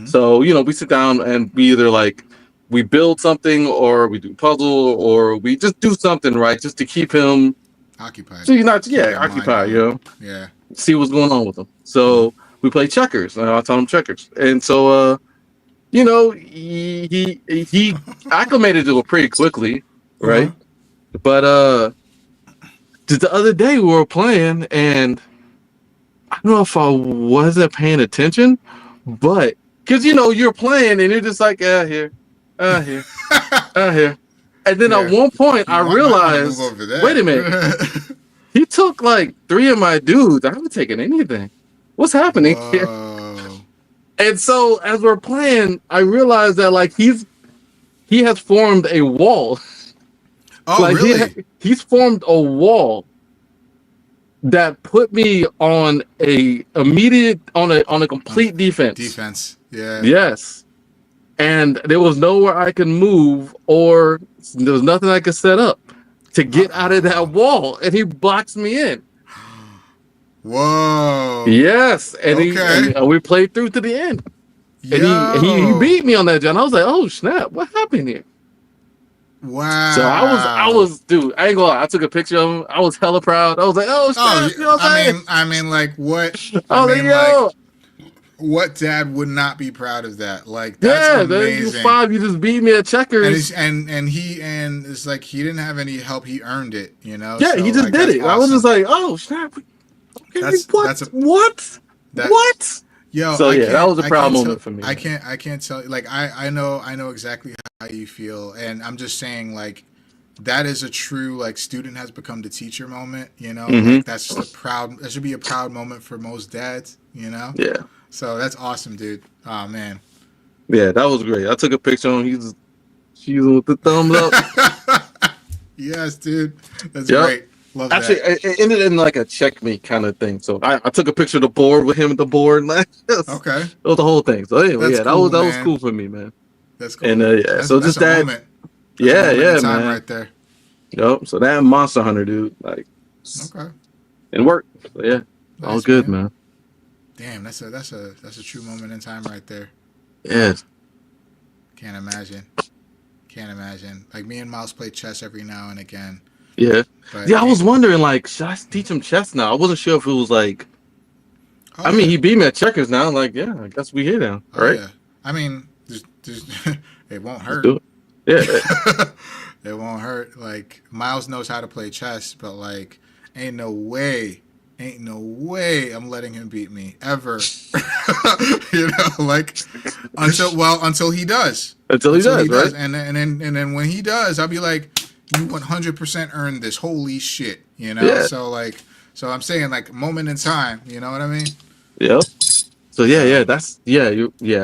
so we sit down and we either like we build something or we do puzzle or we just do something, right? Just to keep him Occupied. so you're not Keep your mind occupied, going. Yeah. see what's going on with him. So we play checkers, and I'll tell him checkers. And so he acclimated to it pretty quickly, right? But just the other day we were playing, and I don't know if I wasn't paying attention, but because you're playing and you're just like here, here. And then at one point I realized, wait a minute, he took like 3 of my dudes. I haven't taken anything. What's happening here? And so as we're playing, I realized that like he has formed a wall. Oh, like really? He's formed a wall that put me on a complete defense. Defense. Yeah. Yes. And there was nowhere I could move, or there was nothing I could set up to get out of that wall, and he blocks me in. Whoa. Yes, and we played through to the end, and he beat me on that, John. I was like, oh snap, what happened here? Wow. So I was, dude. I ain't gonna lie. I took a picture of him. I was hella proud. I was like, oh snap, you know what I'm saying? I mean, like what? I was like, yo. What dad would not be proud of that? Like that's amazing. 5, you just beat me at checkers, and it's like he didn't have any help. He earned it, Yeah, so, he just did it. Awesome. I was just like, oh snap. Okay, what? Yo, so yeah, that was a proud moment for me. I can't tell. Like I know exactly how you feel, and I'm just saying like that is a true like student has become the teacher moment. Like, that's just that should be a proud moment for most dads. Yeah. So that's awesome, dude. Oh man. Yeah, that was great. I took a picture of him. He's with the thumbs up. Yes, dude. That's great. Love Actually, that. it ended in like a checkmate kind of thing. So I took a picture of the board with him at the board. Okay. It was the whole thing. So anyway, That's that was cool for me, man. That's cool. And so just that moment. Yeah, time man. right there. Yep. So that Monster Hunter, dude, like, Okay. and work. So yeah, Nice, all good, man. Damn, that's a true moment in time right there. Yeah. Can't imagine. Can't imagine. Like me and Miles play chess every now and again. Yeah. But Yeah, I was wondering, like, should I teach him chess now? I wasn't sure if it was like, oh I yeah, mean, he beat me at checkers now. Like, yeah, I guess we here now, oh right? yeah. I mean, there's it won't Let's hurt. do it. Yeah. It won't hurt. Like Miles knows how to play chess, but like, ain't no way I'm letting him beat me ever. Like until he does. Until he does, right? And then when he does, I'll be like, you 100% earned this. Holy shit, Yeah. So I'm saying like moment in time. You know what I mean? Yep. So yeah,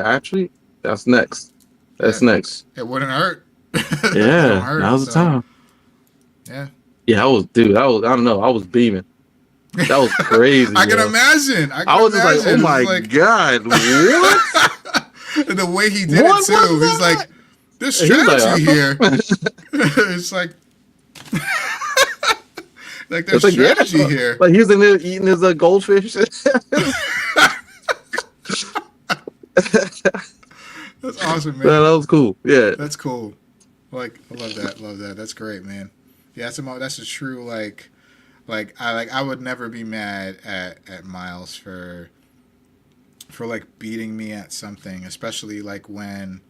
actually, that's next. That's Yeah, next. it wouldn't hurt. It don't Yeah, hurt. now's the So time. yeah. Yeah, I don't know, I was beaming. That was crazy. I can yo. imagine. I was just like, oh my God, what? The way he did What it was too. He's that? like, there's He was like, strategy here. It's like, like there's It's like, strategy yeah. here. Like he was in there eating his goldfish. That's awesome, man. Yeah, that was cool. Yeah. That's cool. Like, I love that. Love that. That's great, man. Yeah, that's a true I would never be mad at Miles for like beating me at something, especially like when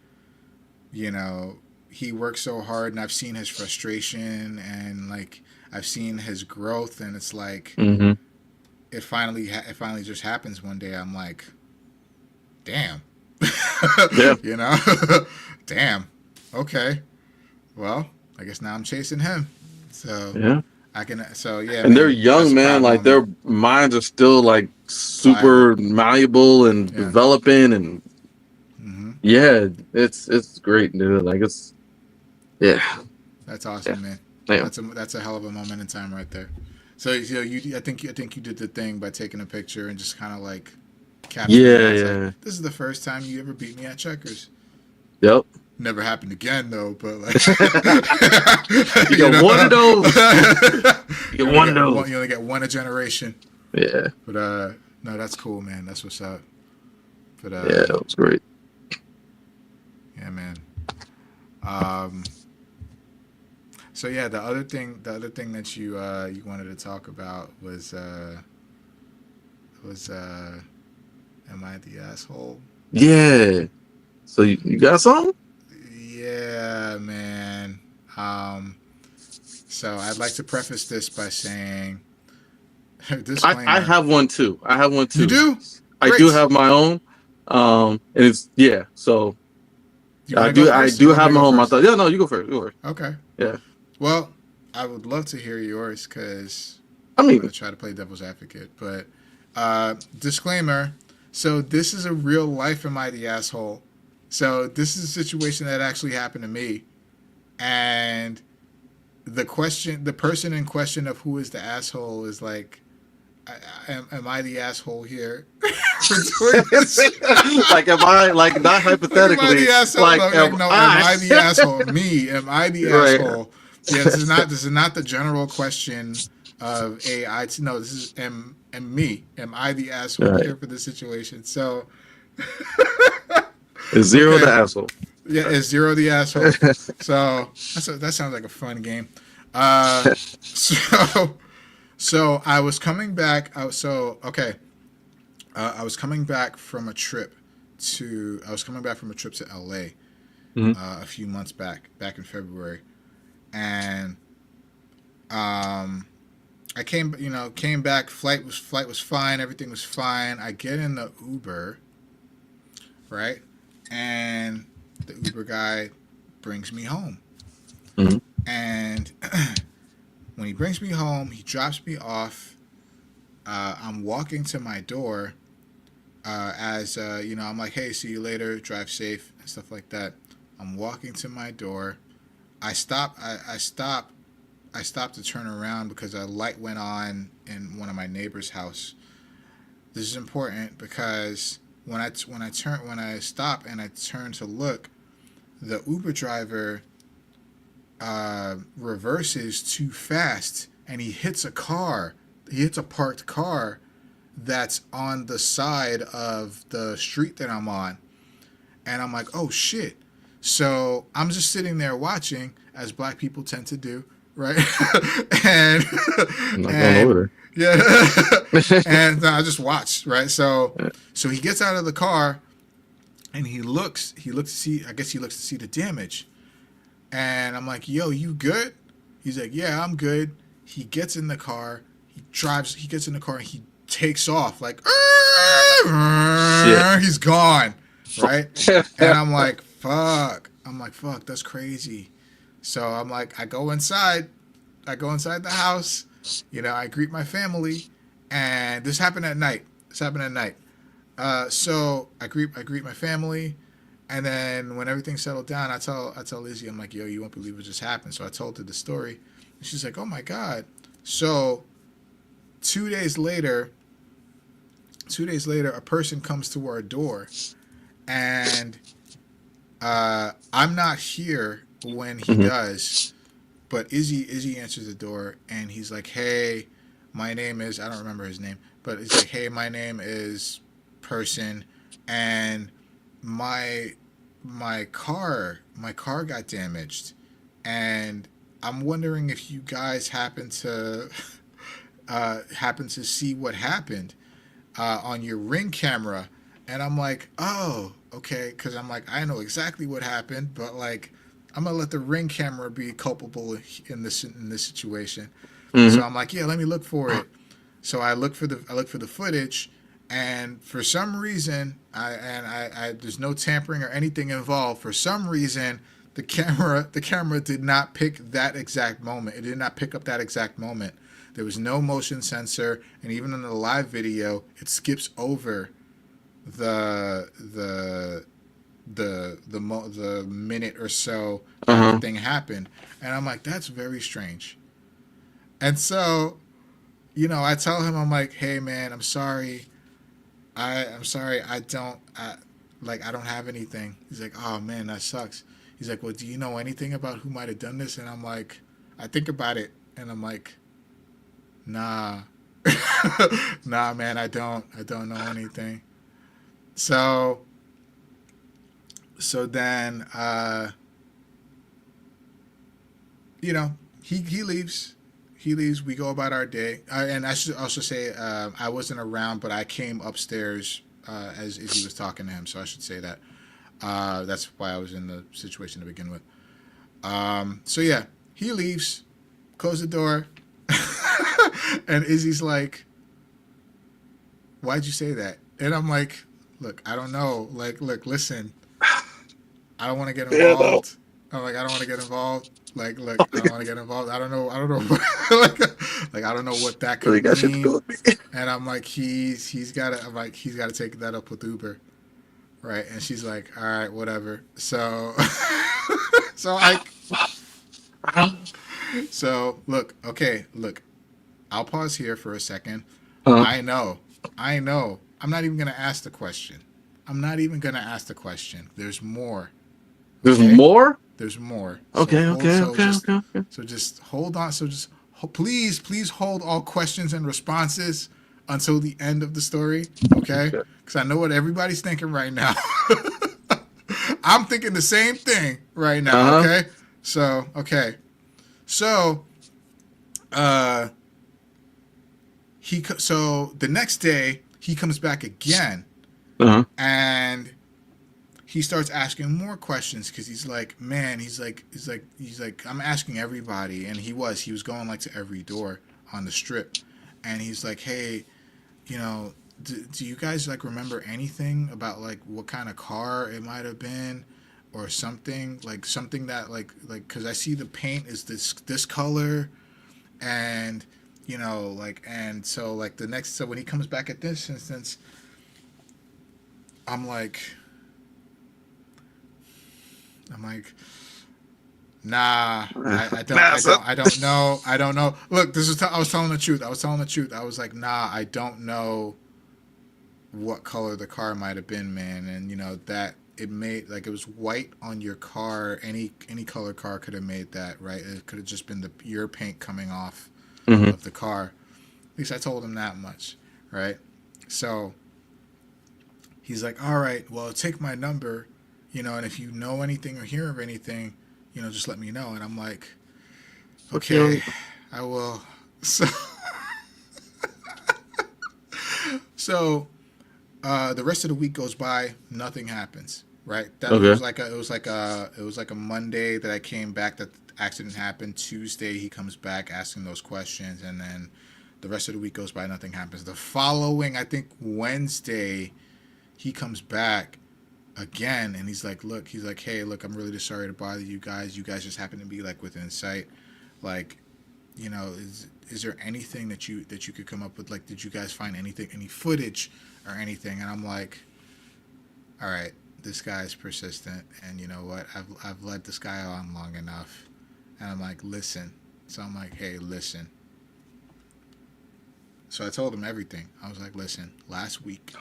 he works so hard and I've seen his frustration and like I've seen his growth, and it's like Mm-hmm. it finally just happens one day. I'm like, damn. Yeah. Damn. Okay. Well, I guess now I'm chasing him. So Yeah. I can. So yeah. And man, they're young, that's a man. proud Like moment. their minds are still like super malleable and Yeah. developing, and Mm-hmm. yeah, it's great, dude. Like yeah. That's awesome, man. Damn. That's a hell of a moment in time right there. So I think you did the thing by taking a picture and just kind of like capturing it. Yeah, It's yeah. like, this is the first time you ever beat me at checkers. Yep. Never happened again though, but like You get one of those. You get one of those. You only get one a generation. Yeah. But no, that's cool, man. That's what's up. But Yeah, that was great. yeah, man. So yeah, the other thing that you wanted to talk about was am I the asshole? Yeah. So you got something? Yeah, man. So I'd like to preface this by saying, disclaimer. I have one too. You do? I Great. do have my own. And it's So You I wanna go do first? I You want have me to my go own. I first? thought, yeah, no, you go first. Go first. Okay. Yeah. Well, I would love to hear yours because I I'm mean, going to try to play devil's advocate. But disclaimer. So this is a real life Am.I.T.A asshole. So this is a situation that actually happened to me. And the person in question of who is the asshole is like, am I the asshole here for doing this? like, am I like not hypothetically? Am I the asshole? Like, No, am I the asshole? Me? Am I the Right. asshole? Yeah, this is not the general question of AI. No, this is me. Am I the asshole Right. here for this situation? So Is Xero Okay. the asshole? yeah, is Xero the asshole? So that sounds like a fun game. So I was coming back. I was coming back from a trip to LA Mhm. a few months back in February, and I came back. Flight was fine. Everything was fine. I get in the Uber, right, and the Uber guy brings me home, Mhm. and when he brings me home, he drops me off. I'm walking to my door. I'm like, hey, see you later. Drive safe and stuff like that. I'm walking to my door. I stop to turn around because a light went on in one of my neighbor's house. This is important because when I stop and I turn to look, the Uber driver reverses too fast and he hits a car. He hits a parked car that's on the side of the street that I'm on. And I'm like, oh shit. So I'm just sitting there watching, as black people tend to do, right? and I'm not going and over yeah, there. and I just watched, right? So he gets out of the car and he looks to see, I guess he looks to see the damage. And I'm like, yo, you good? He's like, yeah, I'm good. He gets in the car, he gets in the car and he takes off like, Shit. he's gone, right? And I'm like, fuck. That's crazy. So I'm like, I go inside the house, I greet my family, and this happened at night. So I greet my family, and then when everything settled down, I tell Lizzie, I'm like, yo, you won't believe what just happened. So I told her the story, and she's like, oh my god. So 2 days later, a person comes to our door, and I'm not here when he does, but Izzy answers the door, and he's like, hey, my name is, I don't remember his name, but he's like, hey, my name is person, and my car got damaged, and I'm wondering if you guys happen to see what happened on your Ring camera. And I'm like, oh, okay, because I'm like, I know exactly what happened, but like, I'm gonna let the Ring camera be culpable in this situation. So I'm like, yeah, let me look for it. So I look for the footage, and for some reason, I there's no tampering or anything involved. For some reason, the camera did not pick that exact moment. It did not pick up that exact moment. There was no motion sensor, and even in the live video, it skips over the minute or so that the thing happened. And I'm like, that's very strange. And so, I tell him, I'm like, hey man, I'm sorry. I'm sorry. I don't have anything. He's like, oh man, that sucks. He's like, well, do you know anything about who might have done this? And I'm like, I think about it, and I'm like, nah, nah, man, I don't know anything. So then, he leaves. We go about our day. And I should also say, I wasn't around, but I came upstairs as he was talking to him. So I should say that. That's why I was in the situation to begin with. So yeah, he leaves, close the door, and Izzy's like, why'd you say that? And I'm like, look, I don't know. Like, look, listen, I don't want to get involved. I'm like, I don't want to get involved. Like, look, I don't want to get involved. I don't know. like, I don't know what that could mean. And I'm like, he's got to take that up with Uber, right? And she's like, all right, whatever. So, so look, I'll pause here for a second. I know. I'm not even gonna ask the question. There's more. There's more? There's more. Okay. So just hold on. So just please hold all questions and responses until the end of the story, okay? Because I know what everybody's thinking right now. I'm thinking the same thing right now, okay? So, okay. So, so the next day he comes back again, and he starts asking more questions because he's like, man, he's like, I'm asking everybody, and he was going like to every door on the strip, and he's like, hey, do you guys like remember anything about like what kind of car it might have been, or something that like because I see the paint is this color, and and so like so when he comes back at this instance, I'm like, nah, I don't know. Look, I was telling the truth. I was like, nah, I don't know what color the car might have been, man. And that it made like it was white on your car. Any color car could have made that, right? It could have just been your paint coming off of the car. At least I told him that much, right? So he's like, all right, well, take my number, and if you know anything or hear of anything, just let me know. And I'm like, okay, Fucking I will. So, so the rest of the week goes by, nothing happens. Right? That it was okay. like a Monday that I came back that the accident happened. Tuesday he comes back asking those questions, and then the rest of the week goes by, nothing happens. The following, I think Wednesday, he comes back again, and he's like, hey, look, I'm really just sorry to bother you guys. You guys just happen to be like within sight. Like, is there anything that you could come up with? Like, did you guys find anything, any footage or anything? And I'm like, all right, this guy's persistent, and you know what? I've led this guy on long enough, and I'm like, listen. So I'm like, hey, listen. So I told him everything. I was like, listen, last week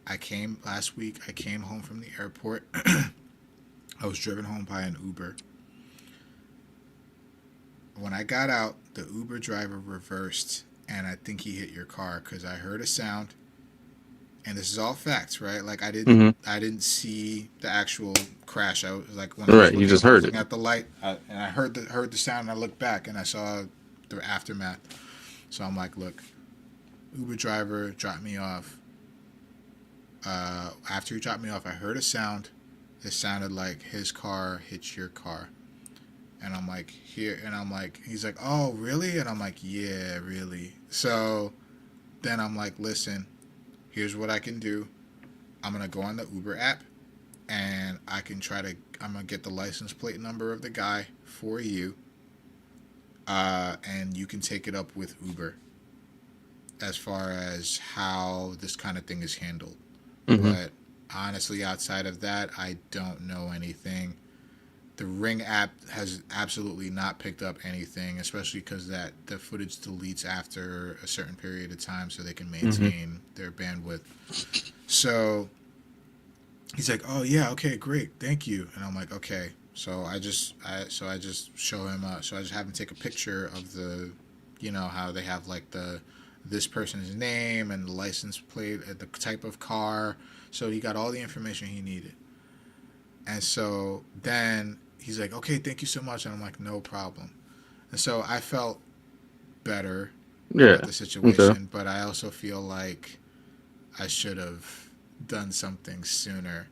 I came home from the airport. I was driven home by an Uber. When I got out, the Uber driver reversed, and I think he hit your car because I heard a sound. And this is all facts, right? Like Mm-hmm. I didn't see the actual crash. I was like, when I was Right. You looking, just heard it. at the light, and I heard the sound. And I looked back and I saw the aftermath. So I'm like, look, Uber driver dropped me off. After he dropped me off, I heard a sound. It sounded like his car hit your car. And I'm like, here. And I'm like, he's like, oh, really? And I'm like, yeah, really. So then I'm like, listen, here's what I can do. I'm going to go on the Uber app, and I'm going to get the license plate number of the guy for you. And you can take it up with Uber as far as how this kind of thing is handled. Mm-hmm. But honestly, outside of that, I don't know anything. The Ring app has absolutely not picked up anything, especially because the footage deletes after a certain period of time so they can maintain their bandwidth. So he's like, oh yeah, okay, great, thank you. And I'm like, okay. So I just show him, so I just have him take a picture of the, how they have like this person's name and the license plate, the type of car. So he got all the information he needed. And so then he's like, okay, thank you so much. And I'm like, no problem. And so I felt better about the situation, Okay. but I also feel like I should have done something sooner.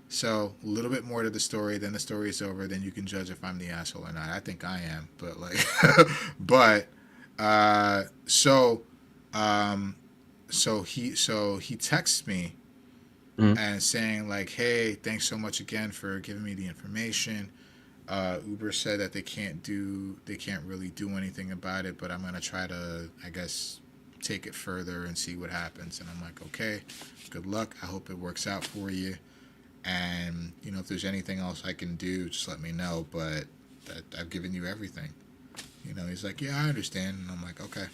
So a little bit more to the story, then the story is over, then you can judge if I'm the asshole or not. I think I am, but like, so he texts me and saying like, hey, thanks so much again for giving me the information. Uber said that they can't really do anything about it, but I'm gonna try to, I guess, take it further and see what happens. And I'm like, okay, good luck. I hope it works out for you. And if there's anything else I can do, just let me know. But I've given you everything. He's like, yeah, I understand. And I'm like, okay.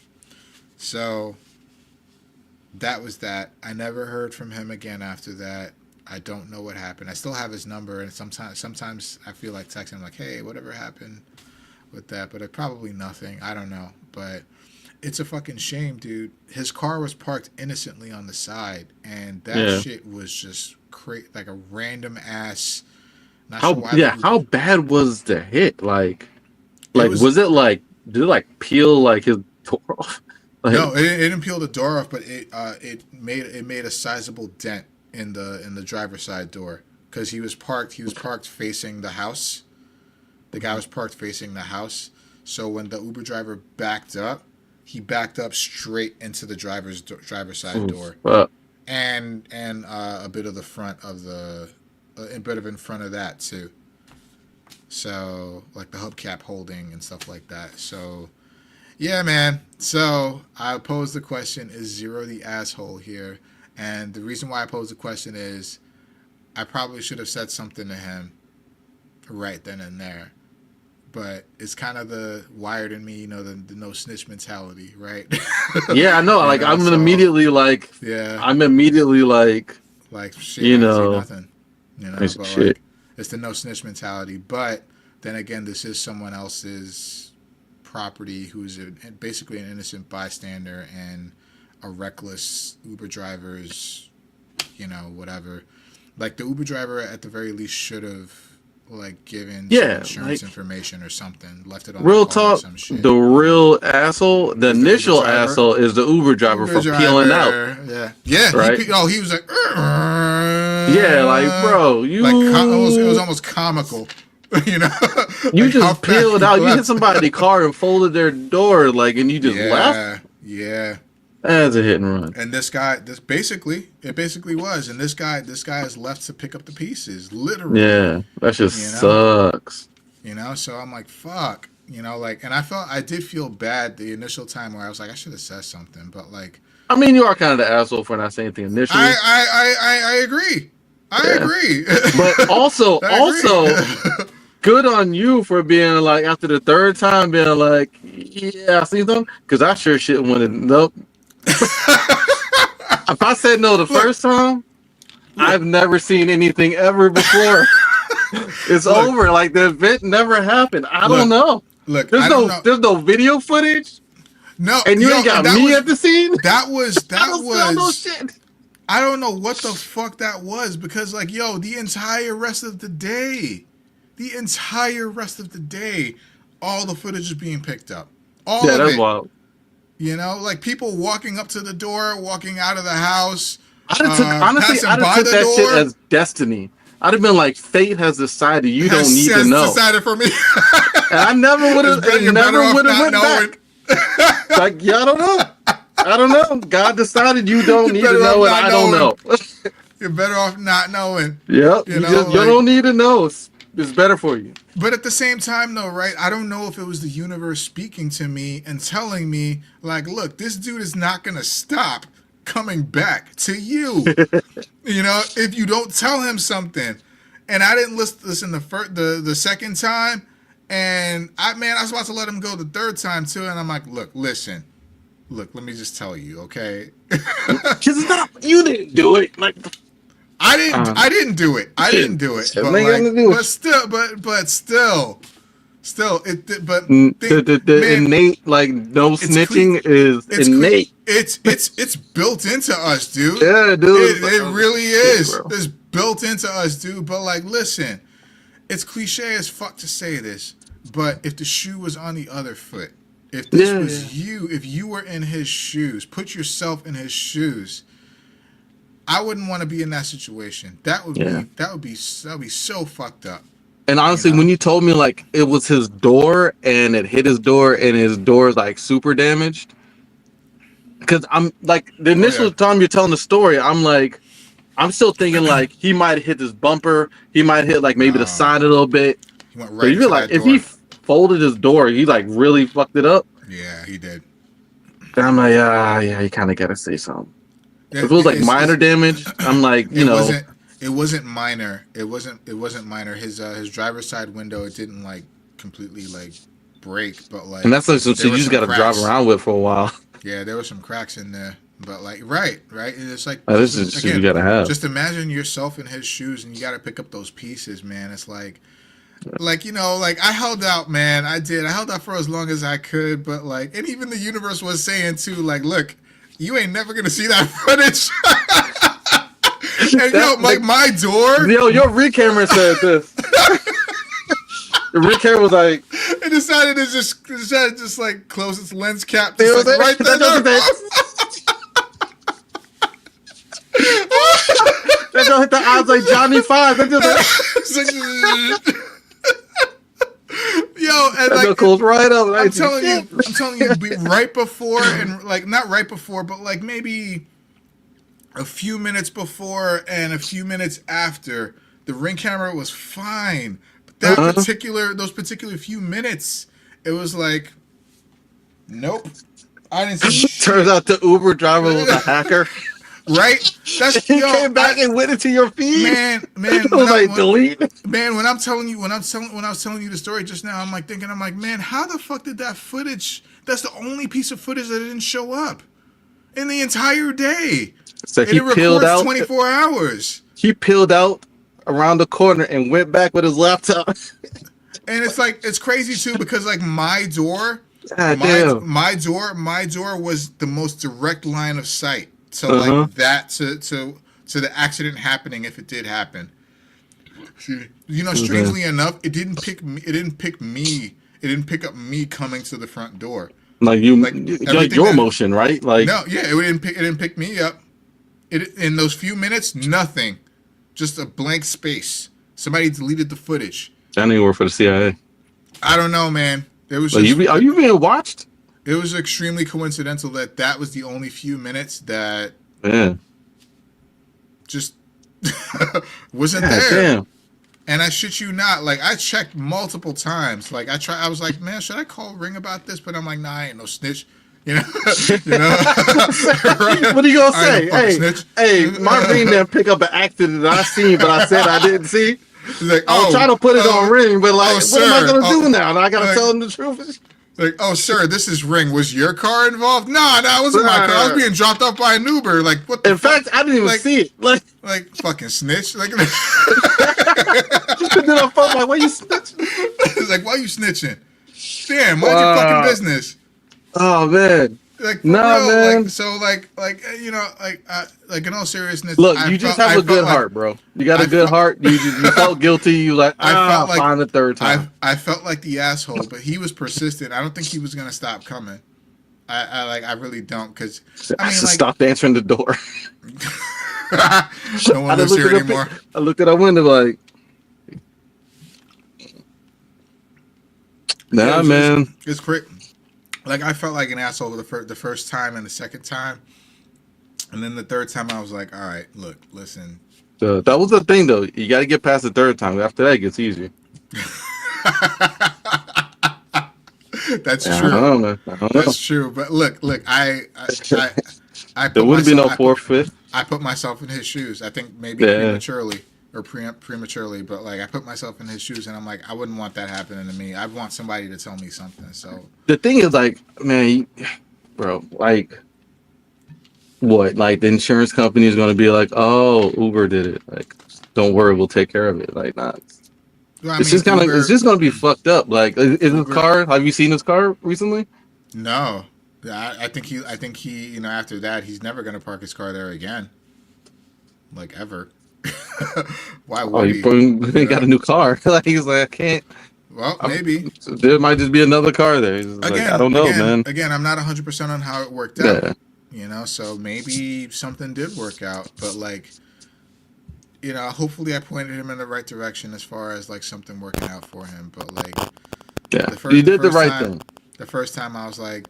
So that was that. I never heard from him again after that. I don't know what happened. I still have his number, and sometimes I feel like texting him like, hey, whatever happened with that? But probably nothing. I don't know. But it's a fucking shame, dude. His car was parked innocently on the side, and that shit was just like a random ass. Not sure why. How bad was the hit? Like was it like, did it like peel like his door off? Like, no, it didn't peel the door off, but it made a sizable dent in the driver's side door because he was parked facing the house. The guy was parked facing the house. So when the Uber driver backed up, he backed up straight into the driver's side door, and a bit of the front of a bit of in front of that too. So like the hubcap holding and stuff like that. So yeah, man. So I posed the question: is Xero the asshole here? And the reason why I posed the question is, I probably should have said something to him right then and there. But it's kind of the wired in me, the no snitch mentality, right? Yeah, I know. Like I'm immediately like, yeah, I'm immediately like shit, I didn't see nothing, but shit. Like it's the no snitch mentality. But then again, this is someone else's property who's basically an innocent bystander, and a reckless Uber driver's, whatever. Like the Uber driver at the very least should have like given some insurance information or something, left it on real the car or talk. some shit. The real asshole, the initial asshole, is the Uber driver for peeling out. Yeah. Right? He was like, yeah, like bro, you like it was almost comical. You like just peeled out. You hit somebody's car and folded their door, like, and you just left. Yeah. That's a hit and run. And it basically was. And this guy is left to pick up the pieces, literally. Yeah, that just sucks. So I'm like, fuck. And I did feel bad the initial time where I was like, I should have said something, but like, I mean, you are kind of the asshole for not saying anything initially. I agree. I agree. But also, good on you for being like, after the third time, being like, yeah, I see them, because I sure shit wanted nope. If I said no the first time, I've never seen anything ever before. It's over. Like the event never happened. I don't know. Look, there's no video footage. No, and you ain't got me at the scene. That was no shit. I don't know what the fuck that was, because like, the entire rest of the day, all the footage is being picked up. All of it. Wild. Like people walking up to the door, walking out of the house. I'd have took that shit as destiny. I'd have been like, fate has decided you don't need to know. Decided for me. And I never would have went back. Like, yeah, I don't know. God decided you don't need to know, and I don't know. You're better off not knowing. Yep. You don't need to know. It's better for you. But at the same time, though, right? I don't know if it was the universe speaking to me and telling me, like, look, this dude is not going to stop coming back to you. If you don't tell him something. And I didn't listen the second time. And I was about to let him go the third time, too. And I'm like, look, listen. Look, let me just tell you, okay? You didn't do it. Like, I didn't do it. The innate, like, no snitching is innate. It's built into us, dude. Yeah, dude. It really is. It's built into us, dude. But like, listen, it's cliche as fuck to say this, but if the shoe was on the other foot, if this was you, if you were in his shoes, put yourself in his shoes. I wouldn't want to be in that situation. That would be so fucked up. And honestly, when you told me like it was his door and it hit his door and his door is like super damaged, because I'm like the initial time you're telling the story, I'm like, I'm still thinking like he might hit his bumper, he might hit like maybe the side a little bit. He went right. But you feel like if he folded his door, he like really fucked it up. Yeah, he did. And I'm like, yeah, you kind of gotta say something. If it was like minor damage, I'm like, It wasn't minor. It wasn't minor. His driver's side window, it didn't like completely like break, but like. And that's like some shit you just gotta drive around with for a while. Yeah, there were some cracks in there, but like, right. And it's like this is shit you gotta have. Just imagine yourself in his shoes, and you gotta pick up those pieces, man. It's like I held out, man. I did. I held out for as long as I could, but like, and even the universe was saying too, like, look. You ain't never gonna see that footage. And like my door. Your rig camera said this. The rig camera was like. It decided to just like close its lens cap. Just like right there. That don't hit the odds like Johnny Five. Yo, and like goes right up. I'm telling you, right before and like not right before, but like maybe a few minutes before and a few minutes after, the ring camera was fine. But those particular few minutes, it was like, nope, I didn't see. Turns out the Uber driver was a hacker. Right? He came back and went into your feed. Man. Delete. Man, when I was telling you the story just now, I'm like, man, how the fuck did that footage? That's the only piece of footage that didn't show up in the entire day. So he peeled out 24 hours. He peeled out around the corner and went back with his laptop. And it's like, it's crazy too, because like my door God damn. My door was the most direct line of sight to Uh-huh. like that to the accident happening if it did happen. You know, strangely enough, it didn't pick me. It didn't pick me. It didn't pick up me coming to the front door. Like Like like everything your that motion, right? Like no, yeah, it didn't pick me up. It in those few minutes, nothing, just a blank space. Somebody deleted the footage. I didn't work for the CIA. I don't know, man. It was Like just. are you being watched? It was extremely coincidental that that was the only few minutes that Yeah. just wasn't God there. damn. And I shit you not, like I checked multiple times. Like I was like, man, should I call Ring about this? But I'm like, nah, I ain't no snitch. You know, Right? What are you gonna I ain't say? no fucking snitch. Hey, my ring didn't pick up an accident that I seen, but I said I didn't see. He's like, I was trying to put it on Ring, but like, what am I sir, gonna do now? I gotta like- tell him the truth. Like, oh, sir, this is Ring. Was your car involved? Nah, that wasn't my car. I was being dropped off by an Uber. Like, what the In fact, I didn't even Like- see it. Like, Like, fucking snitch. Like, then I felt like, why you snitching? it's like, why you snitching? Damn, mind your fucking business. Oh man. Like, for Nah, real, man. Like, so, like, you know, like in all seriousness. Look, I you just felt- have I a good felt like- heart, bro. You got a I good felt- heart. You felt guilty. You like, I felt like- fine the third time. I felt like the asshole, but he was persistent. I don't think he was gonna stop coming. I really don't, because I I mean, just like, stopped answering the door. no one lives here anymore. I looked at a window like, nah, man. It's quick. Like, I felt like an asshole the first time and the second time, and then the third time I was like, all right, look, listen. That was the thing, though. You got to get past the third time. After that, it gets easier. That's I true. don't know, man. I don't know. That's true. But look, I There put wouldn't be no myself- fourth, fifth. I put myself in his shoes. I think maybe Yeah. prematurely, but like I put myself in his shoes, and I'm like, I wouldn't want that happening to me. I want somebody to tell me something. So The thing is, like, man, bro, like, what? Like, the insurance company is going to be like, oh, Uber did it. Like, don't worry, we'll take care of it. Like, nah. I It's mean, just kind of, Uber- it's just going to be fucked up. Like, is his Uber- car? Have you seen his car recently? No. I think he, you know, after that, he's never going to park his car there again. Like, ever. Why Oh, would he he? probably got a new car. Like, he's like, I can't. Well, maybe. There might just be another car there. He's like, I don't know, man. Again, I'm not 100% on how it worked out. Yeah. You know, so maybe something did work out. But, like, you know, hopefully I pointed him in the right direction as far as, like, something working out for him. But, like, Yeah. The first- You did the first right time- thing. the first time I was like,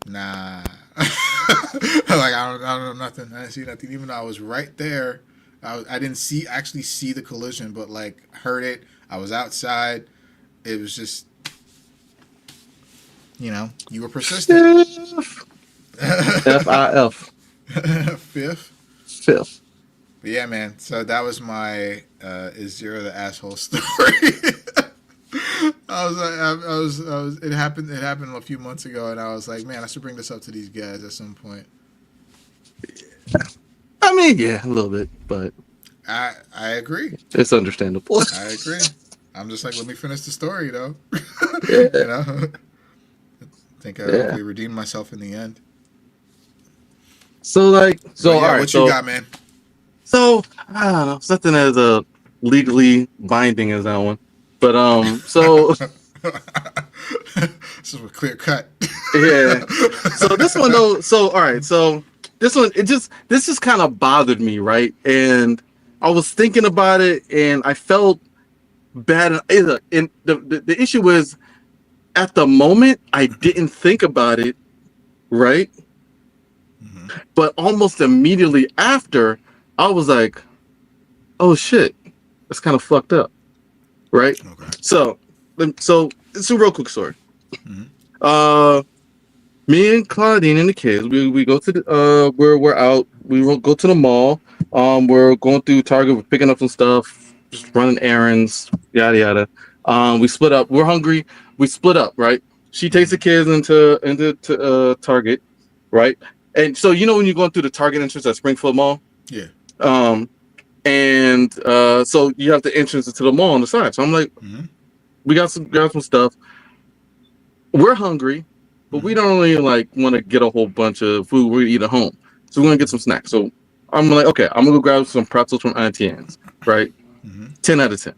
nah. Like, I don't know nothing. I didn't see nothing. Even though I was right there. I didn't actually see the collision, but, like, heard it. I was outside. It was just, you know, you were persistent. F-I-F. Fifth. Fifth. But yeah, man. So that was my is Xero the asshole story. I was. It happened a few months ago, and I was like, man, I should bring this up to these guys at some point. I mean, yeah, a little bit, but I agree. it's understandable. I agree. I'm just like, let me finish the story, though. Yeah. You know. I think I Yeah. hopefully redeemed myself in the end. So, like, so, But yeah, all right, what so, you got, man? so, I don't know, something as legally binding as that one. But, so, This is a clear cut. yeah. So this one though, so all right, so this one, this just kind of bothered me, right? And I was thinking about it, and I felt bad. And the issue was, at the moment, I didn't think about it, right? Mhm. But almost immediately after, I was like, "Oh shit, that's kind of fucked up," right? Okay. So it's a real quick story. Mhm. Me and Claudine and the kids, we go to the we're out. We will go to the mall. We're going through Target. We're picking up some stuff, just running errands, yada yada. We split up. We're hungry. We split up, right? She takes the kids into Target, right? And so you know when you're going through the Target entrance at Springfield Mall, Yeah. and so you have the entrance to the mall on the side. So I'm like, Mhm. we got some stuff. we're hungry, but we don't really like want to get a whole bunch of food. We eat at home, so we're gonna get some snacks. So I'm like, okay, I'm gonna go grab some pretzels from Auntie Anne's, right? 10 out of 10.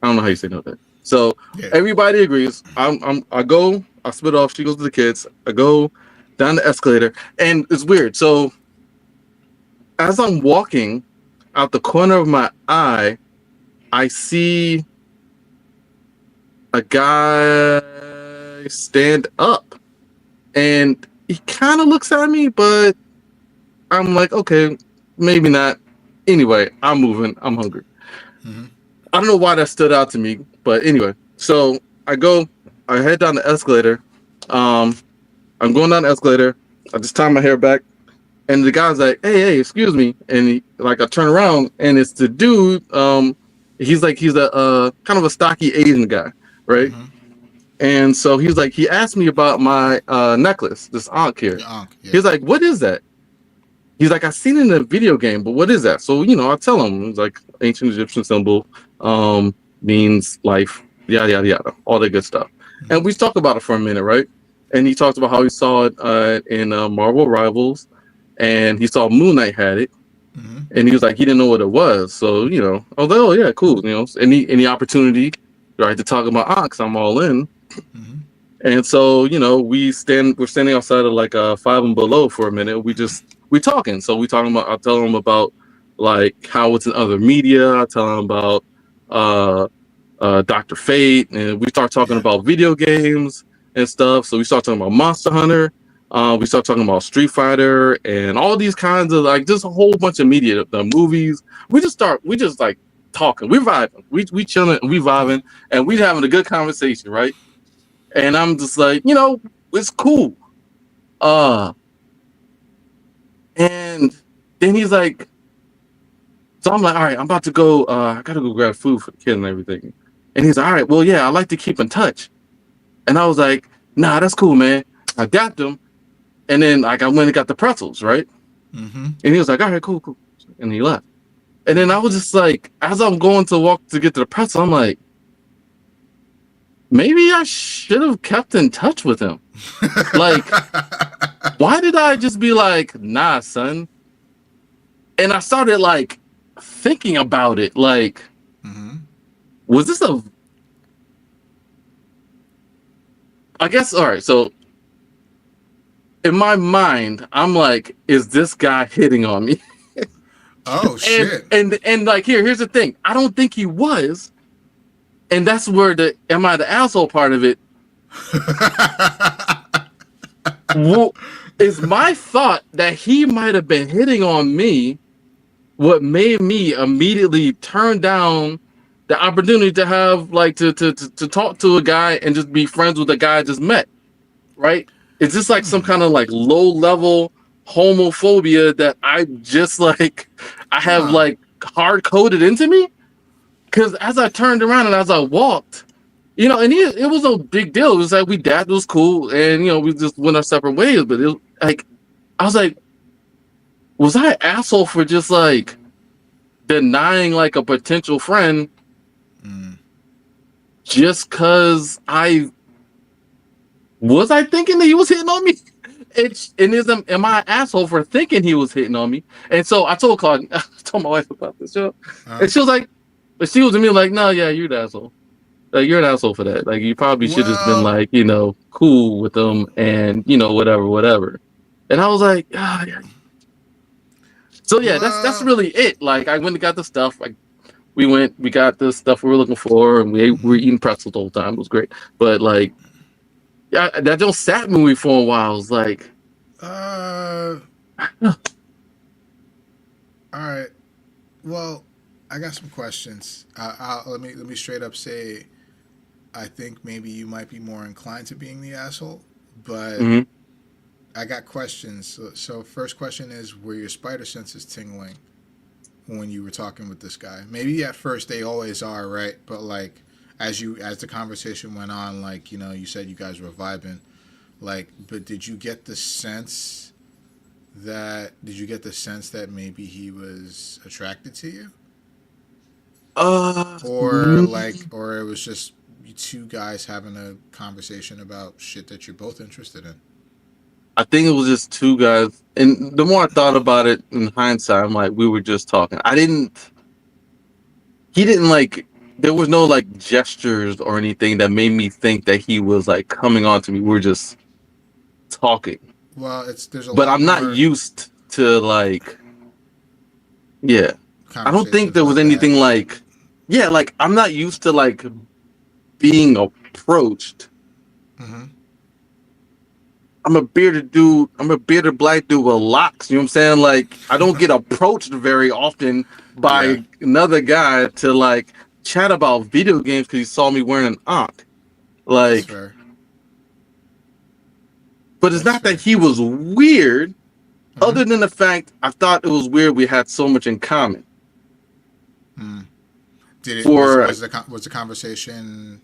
I don't know how you say no to that. So Yeah. everybody agrees. I go, I split off. She goes to the kids. I go down the escalator, and it's weird. So as I'm walking out the corner of my eye, I see a guy stand up, and he kind of looks at me, but I'm like, okay, maybe not. Anyway, I'm moving. I'm hungry. I don't know why that stood out to me, but anyway. So I head down the escalator. I'm going down the escalator. I just tie my hair back, and the guy's like, "Hey, excuse me." And I turn around, and it's the dude. He's a kind of a stocky Asian guy, right? And so he asked me about my necklace, this Ankh here. Yeah. He's like, "What is that?" He's like, "I seen it in a video game, but what is that?" So I tell him it's like ancient Egyptian symbol, means life, yada yada yada, all that good stuff. And we talked about it for a minute, right? And he talked about how he saw it in Marvel Rivals, and he saw Moon Knight had it, and he was like, he didn't know what it was. So I was like, oh yeah, cool. Any opportunity, right, to talk about Ox, I'm all in. And so we're standing outside of like Five and Below for a minute. We talking. So we talking about. I tell him about like how it's in other media. I tell him about Dr. Fate, and we start talking about video games and stuff. So we start talking about Monster Hunter. We start talking about Street Fighter and all these kinds of like just a whole bunch of media, the movies. We just like talking. We're vibing. We chilling. We vibing, and we having a good conversation, right? And I'm just like, it's cool. And then he's like, so I'm like, all right, I'm about to go. I gotta go grab food for the kid and everything. And he's like, all right, well, yeah, I like to keep in touch. And I was like, nah, that's cool, man. I got them. And then like I went and got the pretzels, right? And he was like, all right, cool. And he left. And then I was just like, as I'm going to walk to get to the pretzel, I'm like, maybe I should have kept in touch with him. Like, why did I just be like, nah, son? And I started like thinking about it. Like, was this I guess, all right, so in my mind, I'm like, is this guy hitting on me? Oh, shit. And like, here's the thing. I don't think he was. And that's where the am I the asshole part of it is my thought that he might have been hitting on me, what made me immediately turn down the opportunity to have like to talk to a guy and just be friends with a guy I just met, right? Is this like some kind of like low level homophobia that I just like I have like hard coded into me? Because as I turned around and as I walked, and it was no big deal. It was like it was cool, and we just went our separate ways. But it was like I was like, was I an asshole for just like denying like a potential friend just because I thinking that he was hitting on me? Am I an asshole for thinking he was hitting on me? And so I told Claude, I told my wife about this, and she was like, but she was to me like, no, yeah, you're the asshole. Like, you're an asshole for that. Like, you probably should have just been like, cool with them and whatever. And I was like, ah, yeah. So yeah, that's really it. Like, I went and got the stuff. Like, we got the stuff we were looking for, and we were eating pretzels the whole time. It was great. But like, yeah, that just sat with me for a while. I was like, all right. Well, I got some questions. Let me straight up say, I think maybe you might be more inclined to being the asshole, but I got questions. So first question is, were your spider senses tingling when you were talking with this guy? Maybe at first they always are, right? But like as the conversation went on, like you said you guys were vibing, like, but did you get the sense that maybe he was attracted to you? Or it was just two guys having a conversation about shit that you're both interested in. I think it was just two guys, and the more I thought about it in hindsight, I'm like, we were just talking. He didn't like. There was no like gestures or anything that made me think that he was like coming on to me. We were just talking. Well, there's a But lot I'm not more used to like, yeah. I don't think conversations there was like anything that. like, yeah, like I'm not used to like being approached. Mm-hmm. I'm a bearded dude. I'm a bearded black dude with locks. You know what I'm saying? Like I don't get approached very often Yeah, by another guy to like chat about video games because he saw me wearing an Ankh. that's Like, fair. but it's That's not that fair. he was weird. Mm-hmm. Other than the fact I thought it was weird we had so much in common. Mm. Did it For was the conversation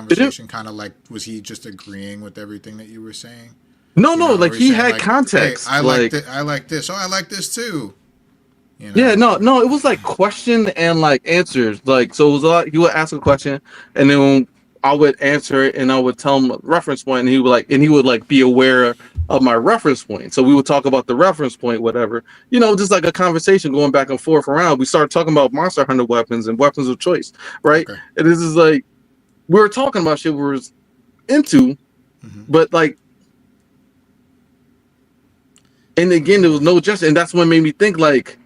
it, didn't- kind of like, was he just agreeing with everything that you were saying? no, You no, know, or like he's he saying had like, "Hey, context. Like, I like this. Oh, I like this too." You yeah, know. no, it was like question and like answers. Like, so it was a lot. He would ask a question, and then I would answer it, and I would tell him a reference point, and he would like be aware of my reference point. So we would talk about the reference point, whatever. You know, just like a conversation going back and forth around. We started talking about Monster Hunter weapons and weapons of choice, right? Okay. And this is like we were talking about shit we were into, Mm-hmm. but like, and again, there was no just, and that's what made me think like.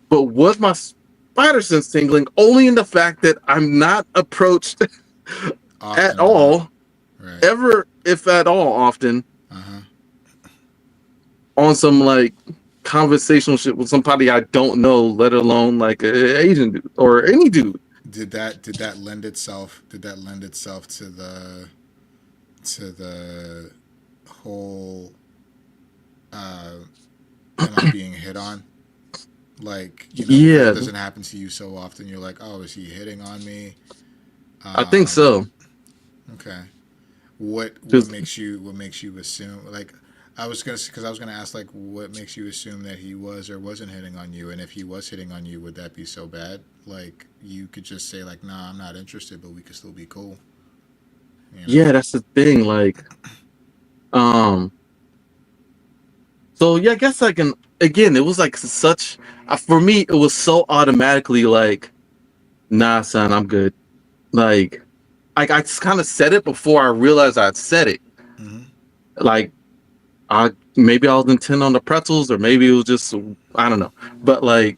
But was my spider sense tingling only in the fact that I'm not approached at Often enough. all, Right. ever, if at all, often Uh-huh. on some like conversational shit with somebody I don't know, let alone like an Asian dude or any dude. Did that lend itself to the whole am I being hit on? Like, you know, because it Yeah, doesn't happen to you so often. You're like, oh, is he hitting on me? I think Um, so. okay. What Just makes you assume, like, because I was gonna ask, like, what makes you assume that he was or wasn't hitting on you, and if he was hitting on you, would that be so bad? Like, you could just say like, nah, I'm not interested, but we could still be cool. You know? yeah, that's the thing. Like, um, so yeah, I guess I can. Again, it was like such. For me, it was so automatically like, nah, son, I'm good. Like I just kind of said it before I realized I'd said it. Mm-hmm. Like maybe I was intent on the pretzels, or maybe it was just I don't know. But like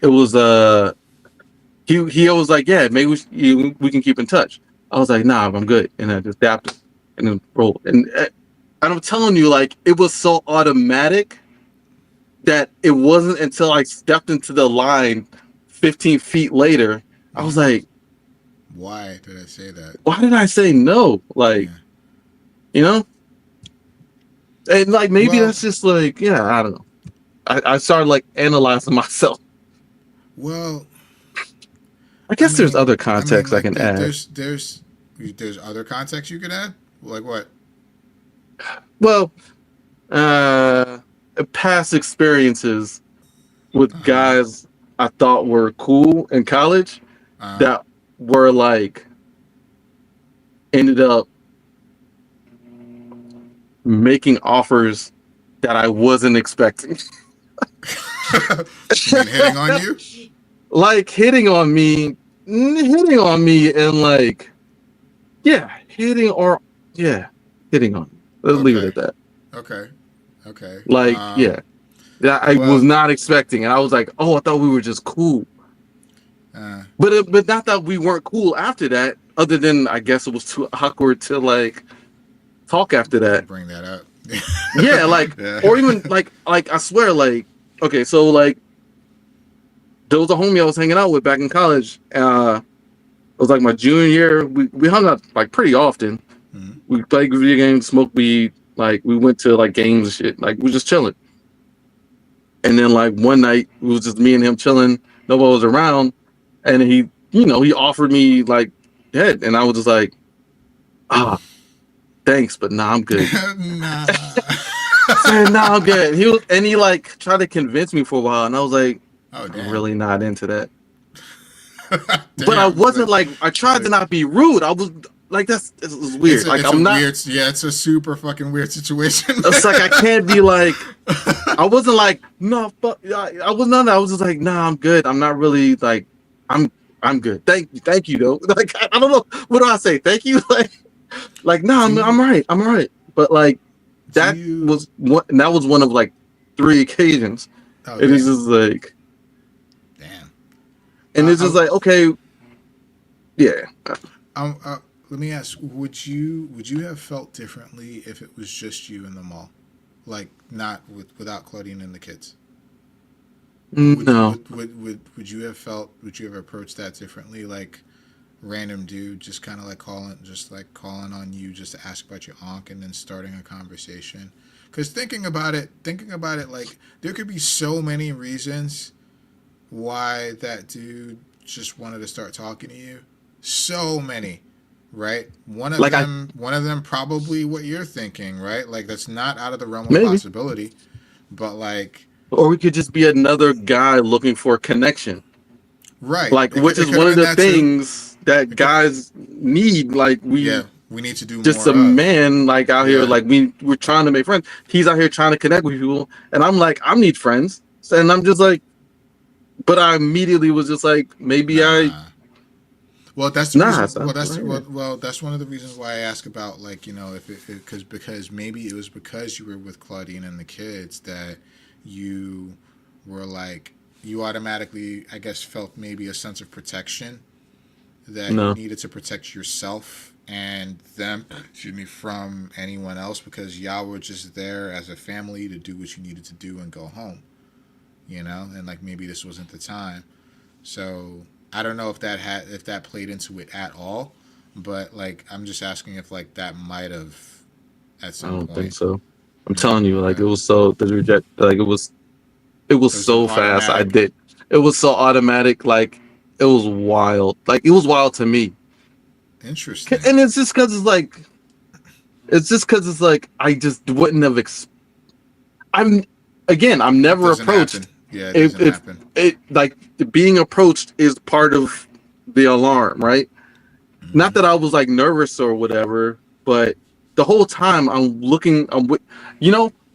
it was he was like, yeah, maybe we can keep in touch. I was like, nah, I'm good, and I just dapped it and then rolled. And I'm telling you, like it was so automatic that it wasn't until I stepped into the line 15 feet later, I was Mm-hmm. like, Why did I say that? why did I say no? Like, Yeah. you know? And like maybe Well, that's just like, yeah, I don't know. I started like analyzing myself. well, I guess there's other context I like can add. there's other context you could add. Like what? Well, uh past experiences with Uh huh. guys I thought were cool in college Uh that were like ended up making offers that I wasn't expecting. huh. You mean hitting on you? Like hitting on me and like yeah, hitting on me. Let's leave it Okay. at that. Okay. Okay. Like, yeah. That I was Well. not expecting. And I was like, oh, I thought we were just cool. Uh, But not that we weren't cool after that, other than I guess it was too awkward to like talk after to that. bring that up. Yeah, like or Yeah. even like I swear, like, okay, so like there was a homie I was hanging out with back in college. It was like my junior year. We hung out like pretty often. Mhm. We played video games, smoked weed, like we went to like games and shit. Like we were just chilling. And then like one night it was just me and him chilling. Nobody was around. And he offered me like head. And I was just like, thanks, but nah, I'm good. Nah. Said, nah, I'm good. He like tried to convince me for a while, and I was like, Oh I'm damn. really not into that. but I Damn. wasn't like I tried to not be rude. I was like this is weird. Like It's a I'm not. weird, yeah, it's a super fucking weird situation. It's like I can't be like. I wasn't like no, fuck. I was none of that. I was just like, nah, I'm good. I'm not really like, I'm I'm good. Thank you though. Like I don't know what do I say. Thank you. Like no, do I'm you, right. I'm right. But like do that you, was one. That was one of like 3 occasions. oh, It is damn. just like, Damn. and it's just like okay, yeah. Um, uh, Let me ask: would you have felt differently if it was just you in the mall, like not without Claudine and the kids? No, Would you have felt? Would you have approached that differently? Like random dude, just kind of like calling on you just to ask about your aunt and then starting a conversation. Because thinking about it, like there could be so many reasons why that dude just wanted to start talking to you. So many, right? like I One of them probably what you're thinking, right? Like that's not out of the realm of maybe, possibility. But like, or we could just be another guy looking for a connection. right? Like which It is could one have of been the that too. things that It could, guys need. Like yeah, we we need to do just more a of. man like out here. Yeah, Like we're trying to make friends. He's out here trying to connect with people, and I'm like I need friends, and I'm just like, but I immediately was just like maybe I nah. Well, that's the nah. reason. Stop right here. Well, that's one of the reasons why I ask about like if it because maybe it was because you were with Claudine and the kids that you were like you automatically I guess felt maybe a sense of protection that you No, needed to protect yourself and them excuse me from anyone else because y'all were just there as a family to do what you needed to do and go home, and like maybe this wasn't the time. So I don't know if that played into it at all, but like I'm just asking if like that might have at I some don't think point. so. I'm No, telling you, like okay. it was so the reject. Like it was It was an so fast. I automatic. did. It was so automatic. Like it was wild. Like it was wild to me. Interesting. And it's just because it's like I just wouldn't have. I'm again. I'm It never doesn't happen. approached. Yeah, it If doesn't happen. it like being approached is part of the alarm, right? Not Hmm. that I was like nervous or whatever, but the whole time I'm looking.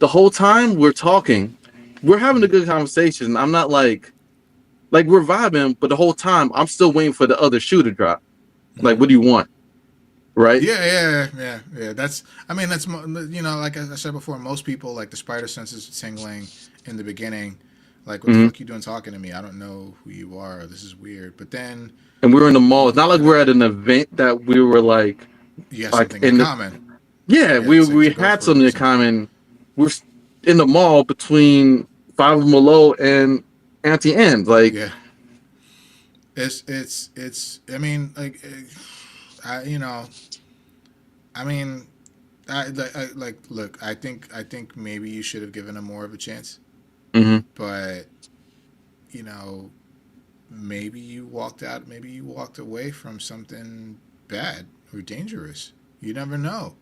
The whole time we're talking, we're having a good conversation. I'm not like we're vibing, but the whole time I'm still waiting for the other shoe to drop. Like, Hmm. what do you want? Right? Yeah. That's. I mean, that's like I said before. Most people like the spider senses tingling in the beginning. Like, what the Hmm. fuck you doing talking to me? I don't know who you are. This is weird. But then And we were in the mall. It's you not like kind of we're at an event that we were you have like something in in the common. yeah, Yeah, we to go had for a something in reason. common. We're in the mall between Five Below and Auntie Anne's. Like, Yeah, it's. I mean, like, I I mean, like look. I think maybe you should have given him more of a chance, hmm but you know, maybe you walked out. Maybe you walked away from something bad or dangerous. You never know.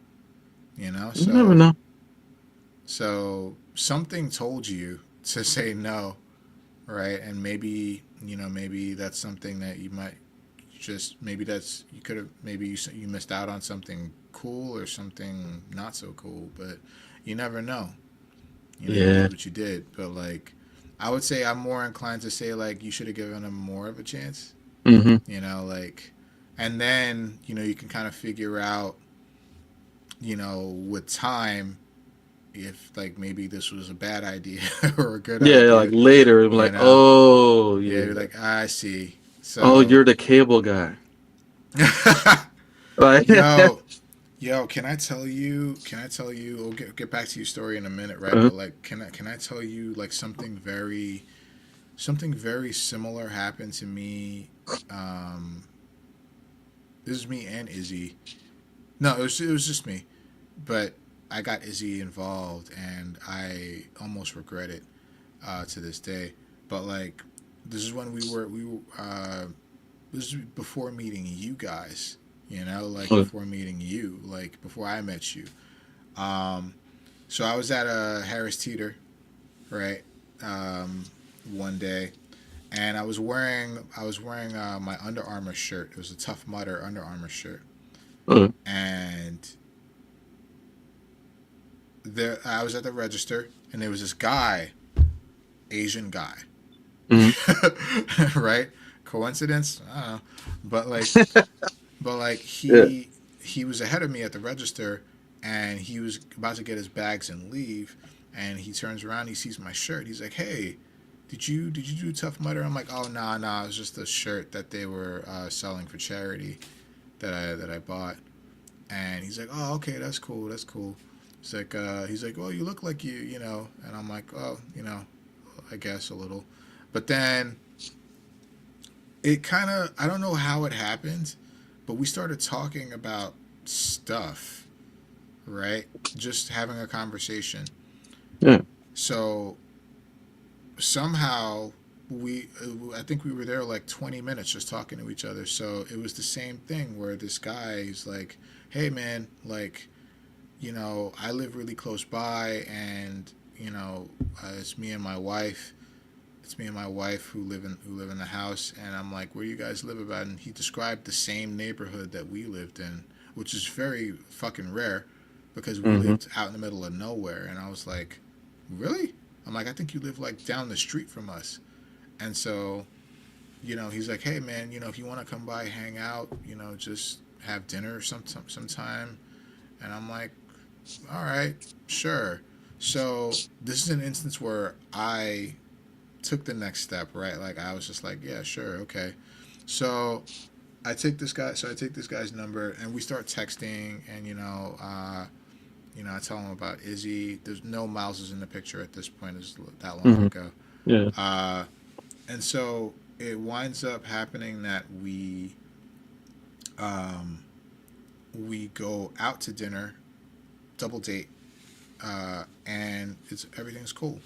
you never know. So something told you to say no, right? And maybe that's something that you might just maybe that's you could have maybe you missed out on something cool or something not so cool, but you never know. You Yeah. did what you did, but like I would say I'm more inclined to say like you should have given him more of a chance. hmm Like and then you can kind of figure out with time if like maybe this was a bad idea or a good Yeah. Like idea. later, I'm You like, know, oh yeah, you're yeah. like I see. Oh, So, you're the cable guy. Like, yo, yo, can I tell you? Can I tell you? We'll get back to your story in a minute, right? uh, But like, can I tell you like something very similar happened to me. Um, this is me and Izzy. No, it was just me, but I got Izzy involved, and I almost regret it to this day. But like, this is when we were this is before meeting you guys. Like before meeting you, like before I met you. Um, so I was at a Harris Teeter, right? One day, and I was wearing my Under Armour shirt. It was a Tough Mudder Under Armour shirt, Uh, and there I was at the register, and there was this guy, Asian guy, mm-hmm. right? Coincidence? I don't know, but like, but like Yeah. he was ahead of me at the register, and he was about to get his bags and leave, and he turns around, he sees my shirt, he's like, "Hey, did you do Tough Mudder?" I'm like, "Oh, nah, it was just a shirt that they were selling for charity that I bought." And he's like, "Oh, okay, that's cool, that's cool." He's like, "Oh, you look like you know," and I'm like, "Oh, I guess a little," but then it kind of, I don't know how it happened, but we started talking about stuff, right? Just having a conversation. Yeah. So somehow I think we were there like 20 minutes just talking to each other. So it was the same thing where this guy is like, "Hey man, like, I live really close by, and it's me and my wife. It's me and my wife who live in the house." And I'm like, "Where do you guys live about?" And he described the same neighborhood that we lived in, which is very fucking rare because we Mm-hmm. lived out in the middle of nowhere. And I was like, "Really?" I'm like, "I think you live like down the street from us." And so, he's like, "Hey man, if you want to come by, hang out, just have dinner sometime." And I'm like, "All right, sure." So this is an instance where I took the next step, right? Like I was just like, "Yeah, sure, okay." So I take this guy's number, and we start texting, and I tell him about Izzy. There's no Miles in the picture at this point. It's that long Mm-hmm. ago. Yeah. Uh, and so it winds up happening that um, we go out to dinner, double date, and everything's cool.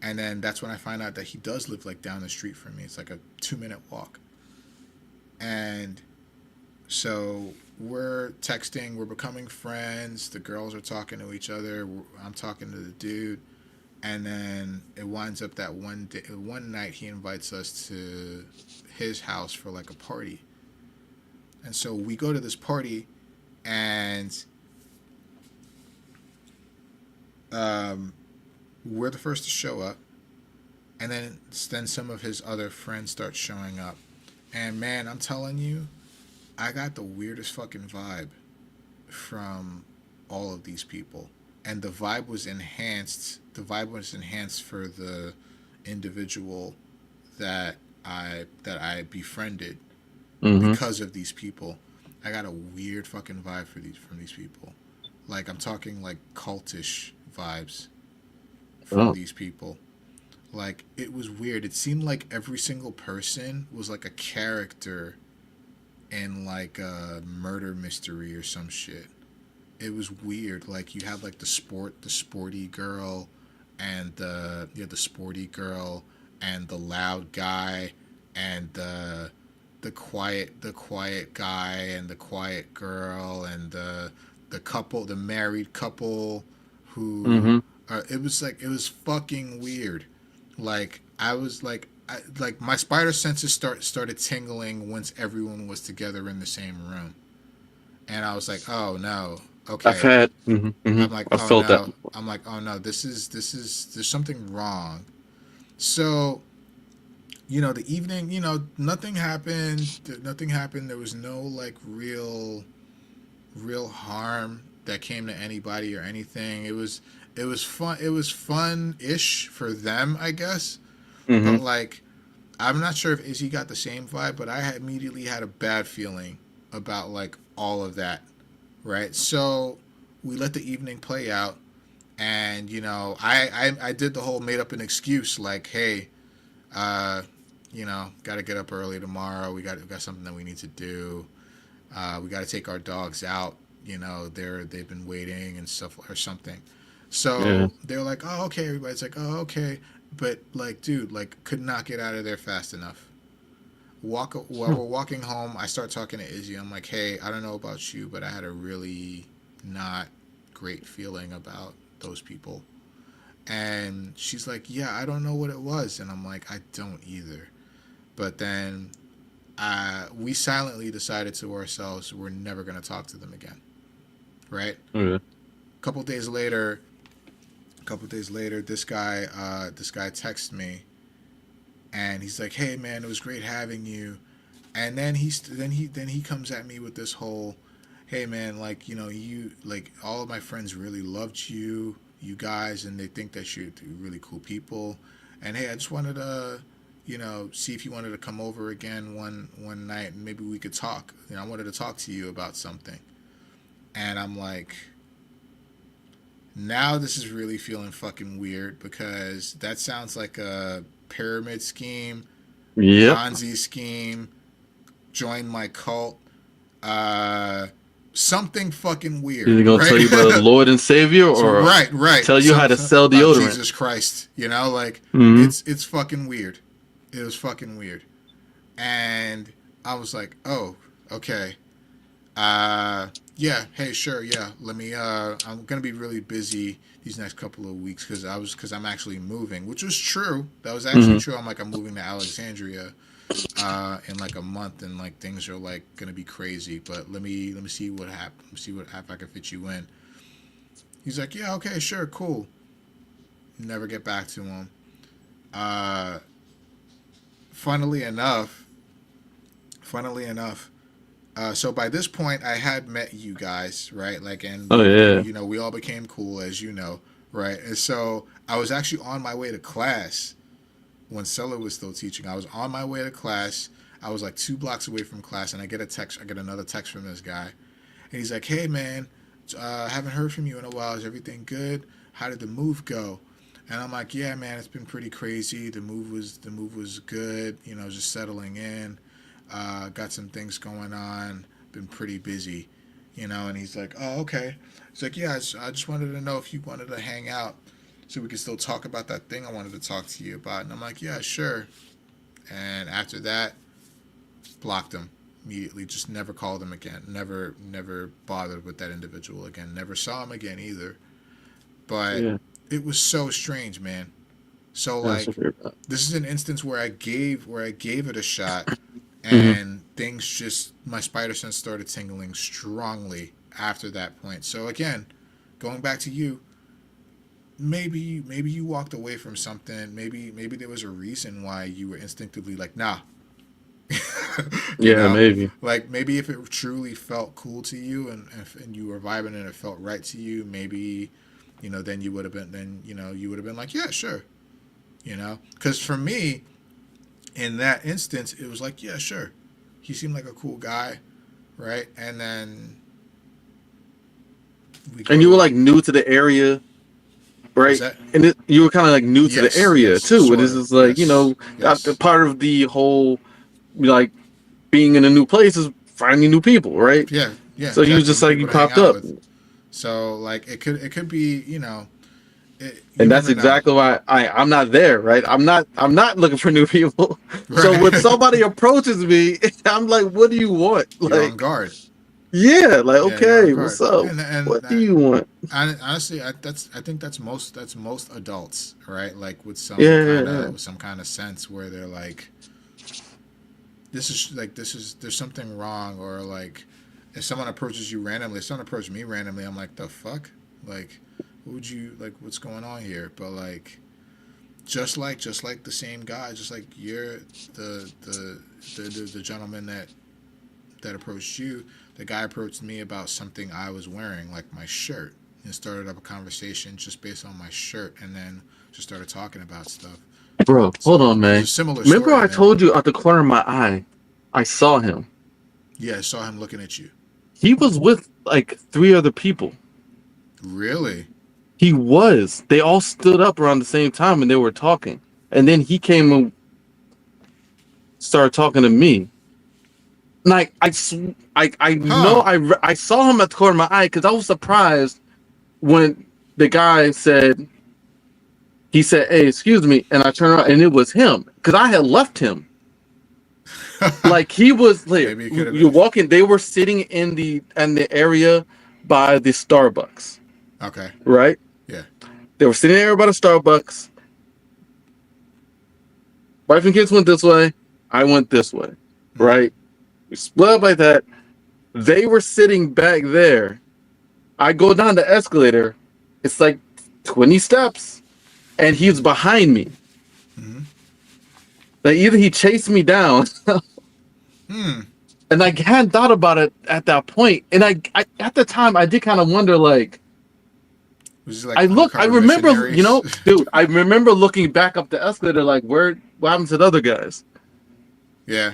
And then that's when I find out that he does live like down the street from me. It's like a 2 minute walk. And so we're texting, we're becoming friends. The girls are talking to each other. I'm talking to the dude. And then it winds up that one night he invites us to his house for like a party. And so we go to this party, and um, we're the first to show up. And then some of his other friends start showing up. And man, I'm telling you, I got the weirdest fucking vibe from all of these people. And the vibe was enhanced for the individual that I befriended Mm-hmm. because of these people. I got a weird fucking vibe from these people. Like I'm talking like cultish vibes from Oh. these people. Like it was weird. It seemed like every single person was like a character in like a murder mystery or some shit. It was weird. Like you had like the sporty girl, and the sporty girl, and the loud guy, and the quiet guy, and the quiet girl, and the married couple, who Mm-hmm. it was fucking weird. Like I was like my spider senses started tingling once everyone was together in the same room, and I was like, "Oh no, I've okay." had. Mm-hmm. Mm-hmm. I'm like, I "Oh felt that. no." I'm like, "Oh no, this is there's something wrong." So the evening, nothing happened. Nothing happened. There was no like real harm that came to anybody or anything. It was fun. It was fun-ish for them, I guess. Mm-hmm. But like, I'm not sure if Izzy got the same vibe, but I immediately had a bad feeling about like all of that, right? So we let the evening play out, and I did the whole made up an excuse like, "Hey, uh, got to get up early tomorrow. We got something that we need to do. We got to take our dogs out. They've been waiting and stuff or something." Yeah. So they're like, "Oh, okay." Everybody's like, "Oh, okay." But like, dude, like, could not get out of there fast enough. While we're walking home, I start talking to Izzy. I'm like, "Hey, I don't know about you, but I had a really not great feeling about those people." And she's like, "Yeah, I don't know what it was." And I'm like, "I don't either." But then we silently decided to ourselves we're never going to talk to them again. Right? Okay. A couple days later, this guy texts me, and he's like, "Hey man, it was great having you." And then he comes at me with this whole, "Hey man, like, you know, you, like, all of my friends really loved you guys, and they think that you're really cool people. And hey, I just wanted to, you know, see if you wanted to come over again one night, and maybe we could talk. You know, I wanted to talk to you about something." And I'm like, now this is really feeling fucking weird, because that sounds like a pyramid scheme, Yep. Ponzi scheme, join my cult, something fucking weird. Either gonna tell you about the Lord and Savior, or right. tell you how to sell about deodorant. Jesus Christ, you know, like, Mhm. it's fucking weird. It was fucking weird, and I was like, oh, okay, yeah, hey, sure, yeah. Let me. I'm gonna be really busy these next couple of weeks because I'm actually moving, which was true. That was actually true. I'm moving to Alexandria in like a month, and like things are like gonna be crazy. But let me see what happens. See what if I can fit you in. He's like, yeah, okay, sure, cool. Never get back to him. Funnily enough. So by this point, I had met you guys, right? Like, and you know, we all became cool, as you know, right? And so I was actually on my way to class when Sella was still teaching. I was on my way to class. I was like 2 blocks away from class, and I get another text from this guy, and he's like, "Hey man, haven't heard from you in a while. Is everything good? How did the move go?" And I'm like, "Yeah, man, it's been pretty crazy. The move was good. You know, just settling in. Got some things going on. Been pretty busy, you know." And he's like, "Oh, okay." He's like, "Yeah, I just wanted to know if you wanted to hang out so we could still talk about that thing I wanted to talk to you about." And I'm like, "Yeah, sure." And after that, blocked him immediately. Just never called him again. Never bothered with that individual again. Never saw him again either. But it was so strange, man. So like, this is an instance where I gave it a shot. And things just, my spider sense started tingling strongly after that point. So again, going back to you, maybe you walked away from something. Maybe there was a reason why you were instinctively like, nah. Yeah, know? maybe. Like, maybe if it truly felt cool to you, and you were vibing and it felt right to you, maybe, you know, then you would have been like, yeah, sure. You know, because for me, in that instance, it was like, yeah, sure. He seemed like a cool guy, right? And then you were like new to the area, right? And you were kind of like new to the area too. And this is like, you know, part of the whole, like, being in a new place is finding new people, right? Yeah. So you was just like, you popped up. So like, it could be, you know. And that's exactly why I'm not there, right? I'm not looking for new people. Right. So when somebody approaches me, I'm like, what do you want? Like, you're on guard. Yeah, like, okay, what's up? And what do you want? Honestly, I think that's most adults, right? Like with some kind of sense where they're like, there's something wrong, or like, if someone approaches you randomly, if someone approached me randomly, I'm like, the fuck, like, what would you like? What's going on here? But like, just like the same guy, just like you're the gentleman that approached you, the guy approached me about something I was wearing, like my shirt, and started up a conversation just based on my shirt, and then just started talking about stuff. Bro, hold on, man. Similar Remember story, I told you at the corner of my eye, I saw him. Yeah, I saw him looking at you. He was with like 3 other people. Really? He was. They all stood up around the same time and they were talking. And then he came and started talking to me. Like, I know I saw him at the corner of my eye, because I was surprised when the guy said, he said, "Hey, excuse me," and I turned around and it was him, because I had left him. Like, he was like, you're walking. They were sitting in the area by the Starbucks. Okay. Right. Yeah. They were sitting there by the Starbucks. Wife and kids went this way. I went this way, right? We split up like that. They were sitting back there. I go down the escalator. It's like 20 steps, and he's behind me. Mhm. Like either he chased me down, and I hadn't thought about it at that point. And I at the time I did kind of wonder, like, Was it like I undercover remember, missionaries? dude, I remember looking back up the escalator, like, what happened to the other guys? Yeah.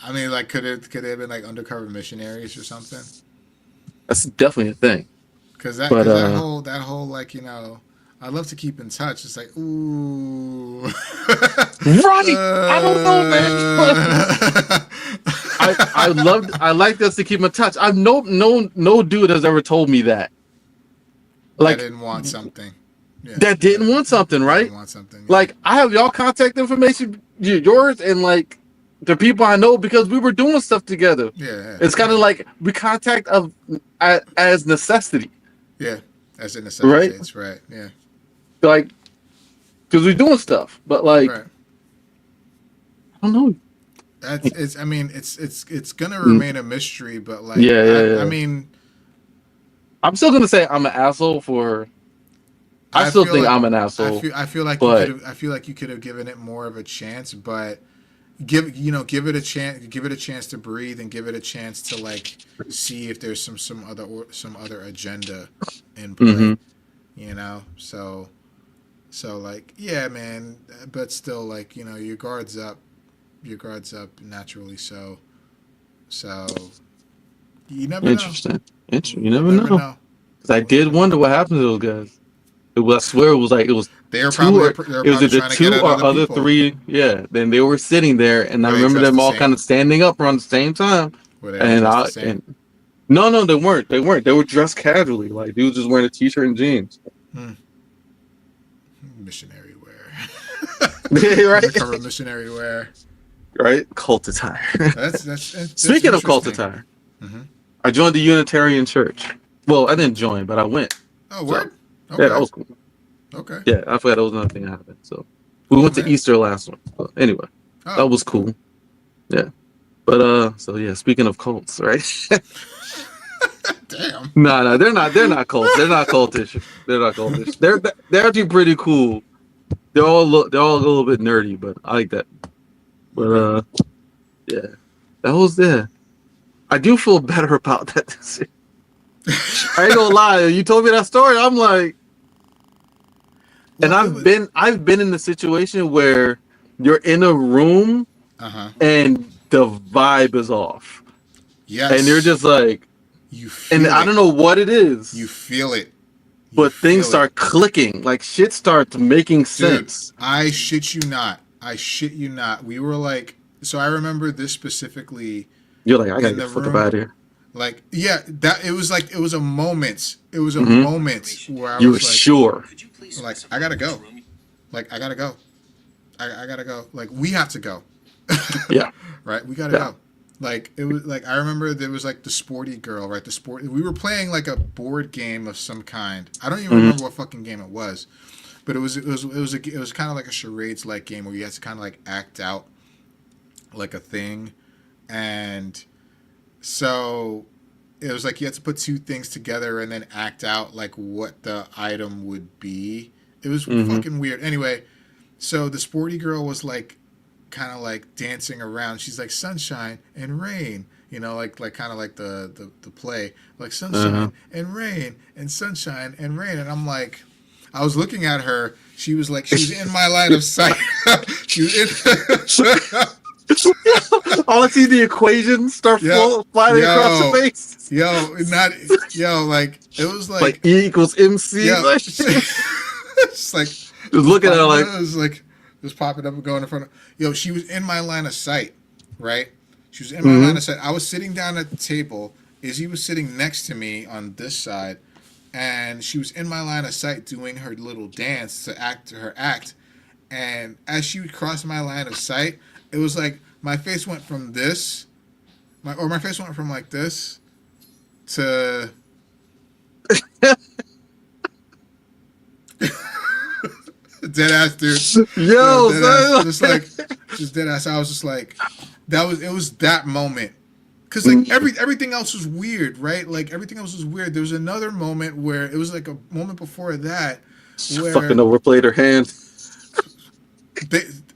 I mean, like, could they have been like undercover missionaries or something? That's definitely a thing. Because But that whole like, you know, I love to keep in touch. It's like, ooh, right? I don't know, man. I like us to keep in touch. I've no dude has ever told me that. Like, I didn't want something. Yeah, that didn't want something, right? Didn't want something. Yeah. Like, I have y'all contact information, yours, and like the people I know because we were doing stuff together. Yeah. It's kind of like we contact as necessity. Yeah, as it necessitates, right? Yeah. Like, because we're doing stuff, but like, Right. I don't know. I mean, it's gonna remain a mystery, but like, Yeah. I mean, I'm still gonna say I'm an asshole for. I still think I'm an asshole. I feel like but you could have given it more of a chance, but give it a chance to breathe and give it a chance to like see if there's some other agenda in play. Mm-hmm. You know, so like, yeah, man, but still, like, you know, your guard's up naturally. So you never Interesting. know. You never know. Because I did wonder what happened to those guys. I swear it was they were two probably it was either trying to two get at or other people. three. Yeah. Then they were sitting there, and Were I they remember dressed them the all same? kind of standing up around the same time. Were they all dressed the same? No, they weren't. They were dressed casually. Like, dude was just wearing a t-shirt and jeans. Missionary wear. Right? Undercover missionary wear. Right? Cult attire. That's Speaking of cult attire, I joined the Unitarian Church. Well, I didn't join, but I went. Oh, word? Okay. Yeah, that was cool. Okay. Yeah, I forgot that was another thing that happened. So we went to Easter last one. But anyway, that was cool. Yeah. But so yeah, speaking of cults, right? Damn. No, they're not cults. They're not cultish. They're actually pretty cool. They're all a little bit nerdy, but I like that. But yeah, that was there. I do feel better about that this year. I ain't gonna lie. You told me that story. I'm like, and I've been in the situation where you're in a room and the vibe is off. Yes. And you're just like, I don't know what it is. You feel it. But things start clicking. Like, shit starts making sense. Dude, I shit you not. We were like, so I remember this specifically. You're like, I gotta get the fuck out of here. Like, yeah, it was a moment. It was a moment where I was like, sure. Like, I gotta go. I gotta go. Like, we have to go. Yeah. Right? We gotta go. Like, it was like, I remember there was like the sporty girl, right? We were playing like a board game of some kind. I don't even remember what fucking game it was, but it was kind of like a charades like game where you had to kind of like act out like a thing, and so it was like you had to put two things together and then act out like what the item would be. It was fucking weird. Anyway, so the sporty girl was like kind of like dancing around. She's like sunshine and rain, you know, like kind of like the play, like sunshine and rain and sunshine and rain. And I'm like, I was looking at her. She was in my line of sight. She was in. All I see the equations start flying across the face. Like it was like E equals MC. It's like just looking at her like it was like just popping up and going in front of. She was in my line of sight, right? She was in my line of sight. I was sitting down at the table. Izzy was sitting next to me on this side, and she was in my line of sight doing her little dance to her act. And as she would cross my line of sight, it was like my face went from this, my face went from like this to. Dead ass, dude. Yo, dead ass. Just like Just dead ass. I was just like, it was that moment. Because like everything else was weird, right? Like everything else was weird. There was another moment where it was like a moment before that where fucking overplayed her hand.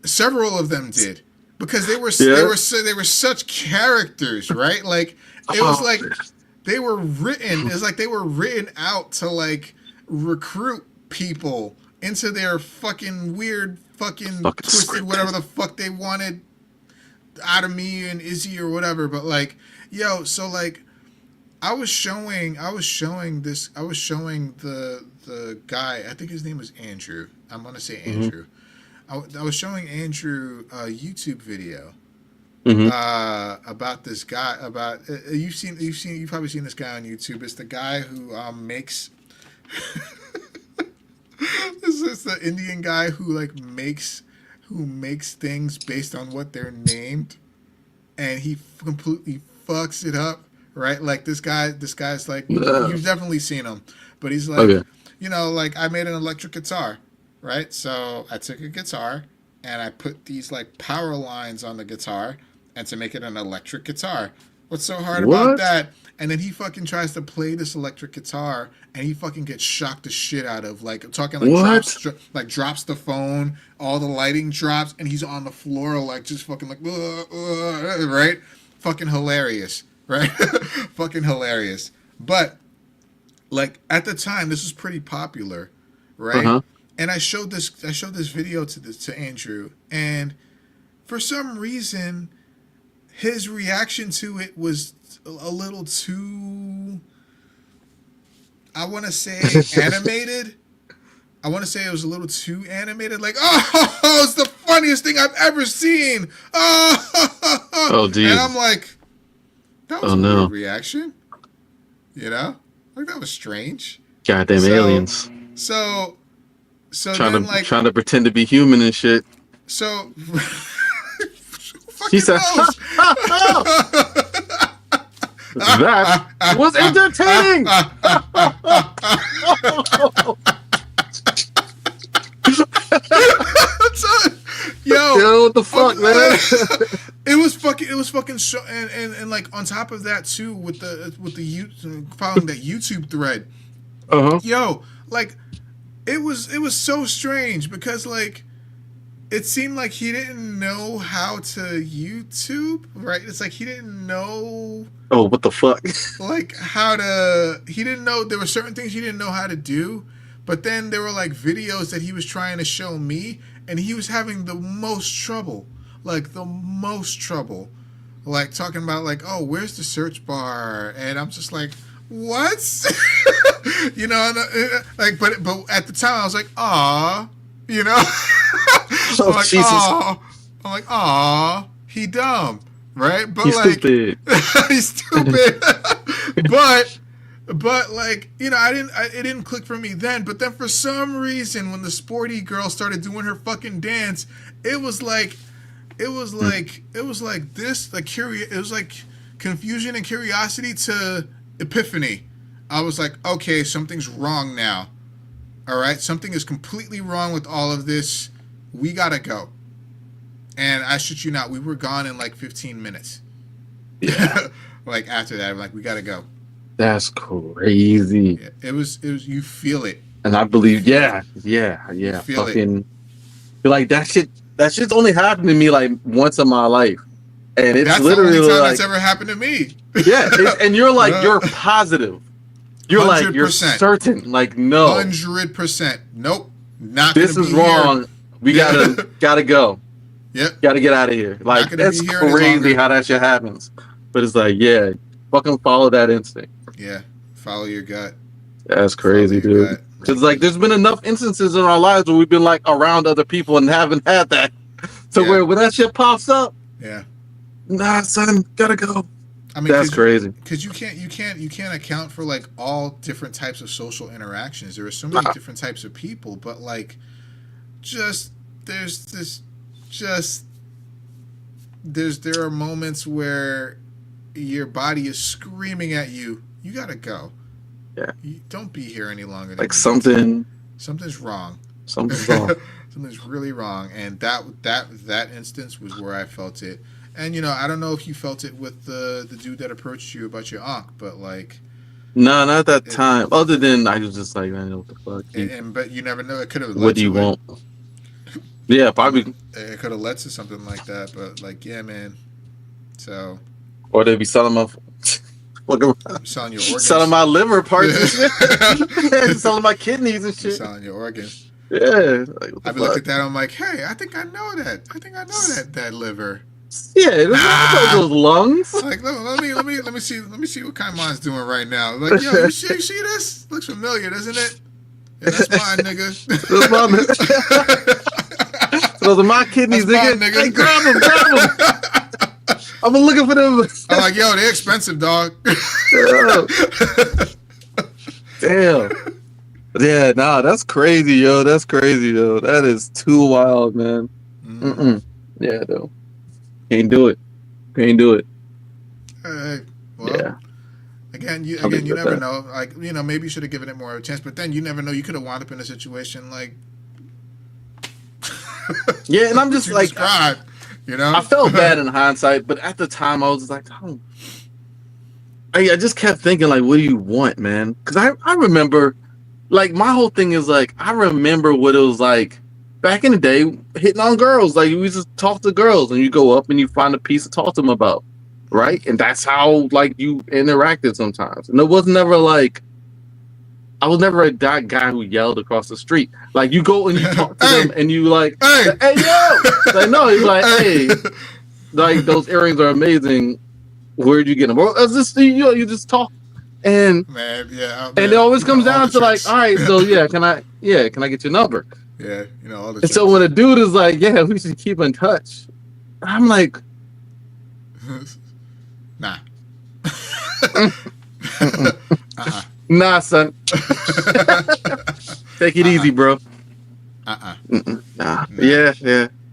Several of them did, because they were such characters, right? Like it was like they were written. It's like they were written out to like recruit people into their fucking weird, fucking twisted, whatever the fuck they wanted out of me and Izzy or whatever. But like, yo, so like, I was showing the guy. I think his name was Andrew. I'm gonna say Andrew. I was showing Andrew a YouTube video about this guy. About you've probably seen this guy on YouTube. It's the guy who makes. This is the Indian guy who like makes things based on what they're named, and he completely fucks it up. Right, like this guy's like you've definitely seen him, but he's like, like I made an electric guitar. Right, so I took a guitar and I put these like power lines on the guitar and to make it an electric guitar. What's so hard about that? And then he fucking tries to play this electric guitar and he fucking gets shocked the shit out of. Like I'm talking like drops the phone, all the lighting drops, and he's on the floor like just fucking like right? Fucking hilarious, right? Fucking hilarious. But like at the time, this was pretty popular, right? And I showed this video to Andrew, and for some reason, his reaction to it was a little too, I want to say, animated. I want to say it was a little too animated. Like, oh, it's the funniest thing I've ever seen. Oh, geez. And I'm like, that was a weird reaction. Like that was strange. Goddamn aliens. So trying to pretend to be human and shit. So she said, that was entertaining. Yo, what the fuck, man? It was fucking so, and like on top of that too, with the following that YouTube thread. Yo, like. It was so strange because like it seemed like he didn't know how to YouTube, right? It's like he didn't know. Oh, what the fuck? Like he didn't know, there were certain things he didn't know how to do, but then there were like videos that he was trying to show me, and he was having the most trouble, like talking about like, oh, where's the search bar? And I'm just like, what? Like, but at the time I was like, aw, Oh, Jesus. I'm like, aw, he dumb, right? But he's like, stupid. he's stupid. but like, it didn't click for me then. But then for some reason, when the sporty girl started doing her fucking dance, it was like confusion and curiosity to epiphany. I was like, okay, something's wrong now. All right, something is completely wrong with all of this. We gotta go. And I shit you not, we were gone in like 15 minutes. Yeah. Like after that, I'm like, we gotta go. That's crazy. Yeah, it was. You feel it. And I believe, yeah. Fucking feel like that shit's only happened to me like once in my life. And it's that's literally the only time like, that's ever happened to me. Yeah, and you're like, you're positive. You're 100%. Like, you're certain. Like, no. 100%. Nope. Not this is wrong. Here. We gotta go. Yep. Gotta get out of here. Like, that's crazy how that shit happens. But it's like, yeah, fucking follow that instinct. Yeah. Follow your gut. That's crazy, dude. Because like, there's been enough instances in our lives where we've been like around other people and haven't had that. So where when that shit pops up, nah, son, gotta go. I mean, that's crazy. Because you can't account for like all different types of social interactions. There are so many different types of people, but like, there are moments where your body is screaming at you. You gotta go. Yeah. You don't be here any longer. Like something's wrong. Something's wrong. Something's really wrong. And that instance was where I felt it. And I don't know if you felt it with the dude that approached you about your ankh, but like, No, not that it, time. Other than I was just like, man, what the fuck? but you never know. It could have What led do you to it. want? Yeah, probably. It could have led to something like that. But like, yeah, man. So. Or they'd be selling my Selling your organs. selling my liver parts and shit. Selling my kidneys and shit. Selling your organs. Yeah. Like, I'd be looking at that. I'm like, hey, I think I know that. I think I know that liver. Yeah, those lungs. Like, let me see what kind mine's doing right now. Like, yo, you see this? Looks familiar, doesn't it? Yeah, that's mine, nigga. That's my nigga. Those are my kidneys, that's nigga. Mine, nigga. Hey, grab them. I've been looking for them. I'm like, yo, they're expensive, dog. Damn. Yeah, nah, that's crazy, yo. That's crazy, yo. That is too wild, man. Yeah, though. Can't do it. Well, yeah. Again, you never know. Like, maybe you should have given it more of a chance, but then you never know. You could have wound up in a situation like. Yeah, and I'm just like, I felt bad in hindsight, but at the time I was like, oh. I just kept thinking, like, what do you want, man? Because I remember, like, my whole thing is like, I remember what it was like back in the day, hitting on girls. Like, you just talk to girls, and you go up and you find a piece to talk to them about, right? And that's how, like, you interacted sometimes. And it was never like, I was never that guy who yelled across the street. Like, you go and you talk to them, and you like, hey, yo! Like, no, you're like, hey, like, those earrings are amazing. Where'd you get them? Well, it's just, you just talk. And man, yeah, and it always comes down to like, all right, so can I get your number? Yeah, all the and tricks. So when a dude is like, yeah, we should keep in touch, I'm like, nah. Nah, son. Take it easy, bro. Nah. Yeah.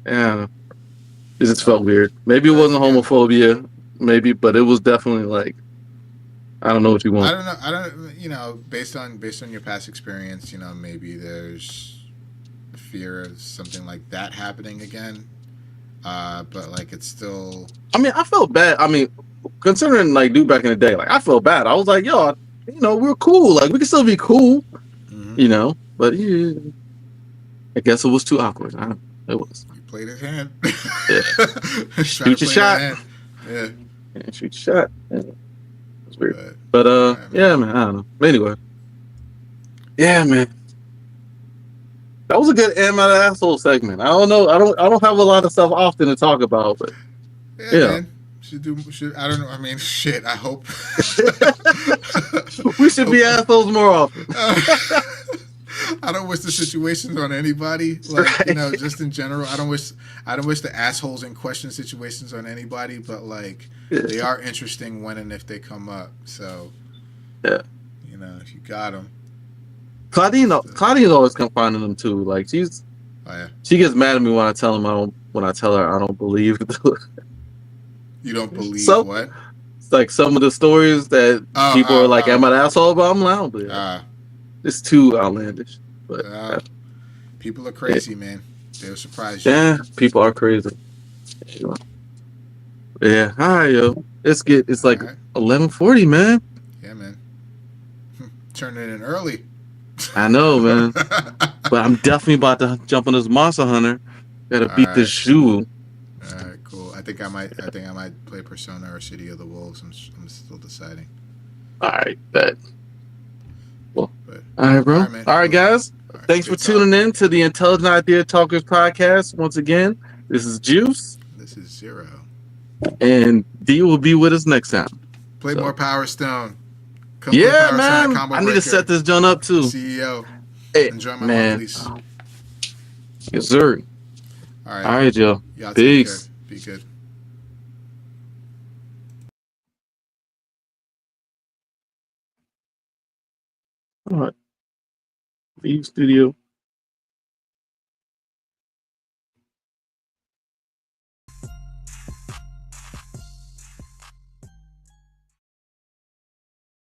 It just felt weird. Maybe it wasn't homophobia, maybe, but it was definitely like, I don't know what you want. I don't. Based on your past experience, maybe there's fear of something like that happening again. But like, it's still. I mean, I felt bad. I mean, considering like dude back in the day, like I felt bad. I was like, yo, we're cool. Like we can still be cool, But I guess it was too awkward. It was. You played his hand. Yeah. Shoot your shot. Yeah. Shoot your shot. Yeah. It's weird. But yeah, man. I don't know. But anyway. Yeah, man. That was a good AM.I.T.A asshole segment. I don't know. I don't have a lot of stuff often to talk about, but yeah. Man. I don't know. I mean, shit. I hope we should be assholes more often. I don't wish the situations on anybody. Like just in general. I don't wish the assholes in question situations on anybody. But like, they are interesting when and if they come up. So yeah, if you got them. Claudia's always confining them too. Like she gets mad at me when I tell her I don't believe. You don't believe what? It's like some of the stories that people are like, "Am I an asshole?" But I'm like, I don't believe it. It's too outlandish. But people are crazy, man. They'll surprise you. Yeah, people are crazy. Yeah, all right, yo. It's like 11:40, man. Yeah, man. Turning in early. I know, man. But I'm definitely about to jump on this Monster Hunter. Gotta beat this shoe. All right, cool. I think I might play Persona or City of the Wolves. I'm still deciding. All right, bet. Well, all right, bro. All right, guys. Thanks for tuning in to the Intelligent Idea Talkers podcast. Once again, this is Juice. This is Xero. And D will be with us next time. Play more PowerStone. Yeah, man. I need to set this joint up too. CEO. Hey, enjoy my monthlies. Yes, sir. All right, Joe. Peace. Be good. All right. Leave studio.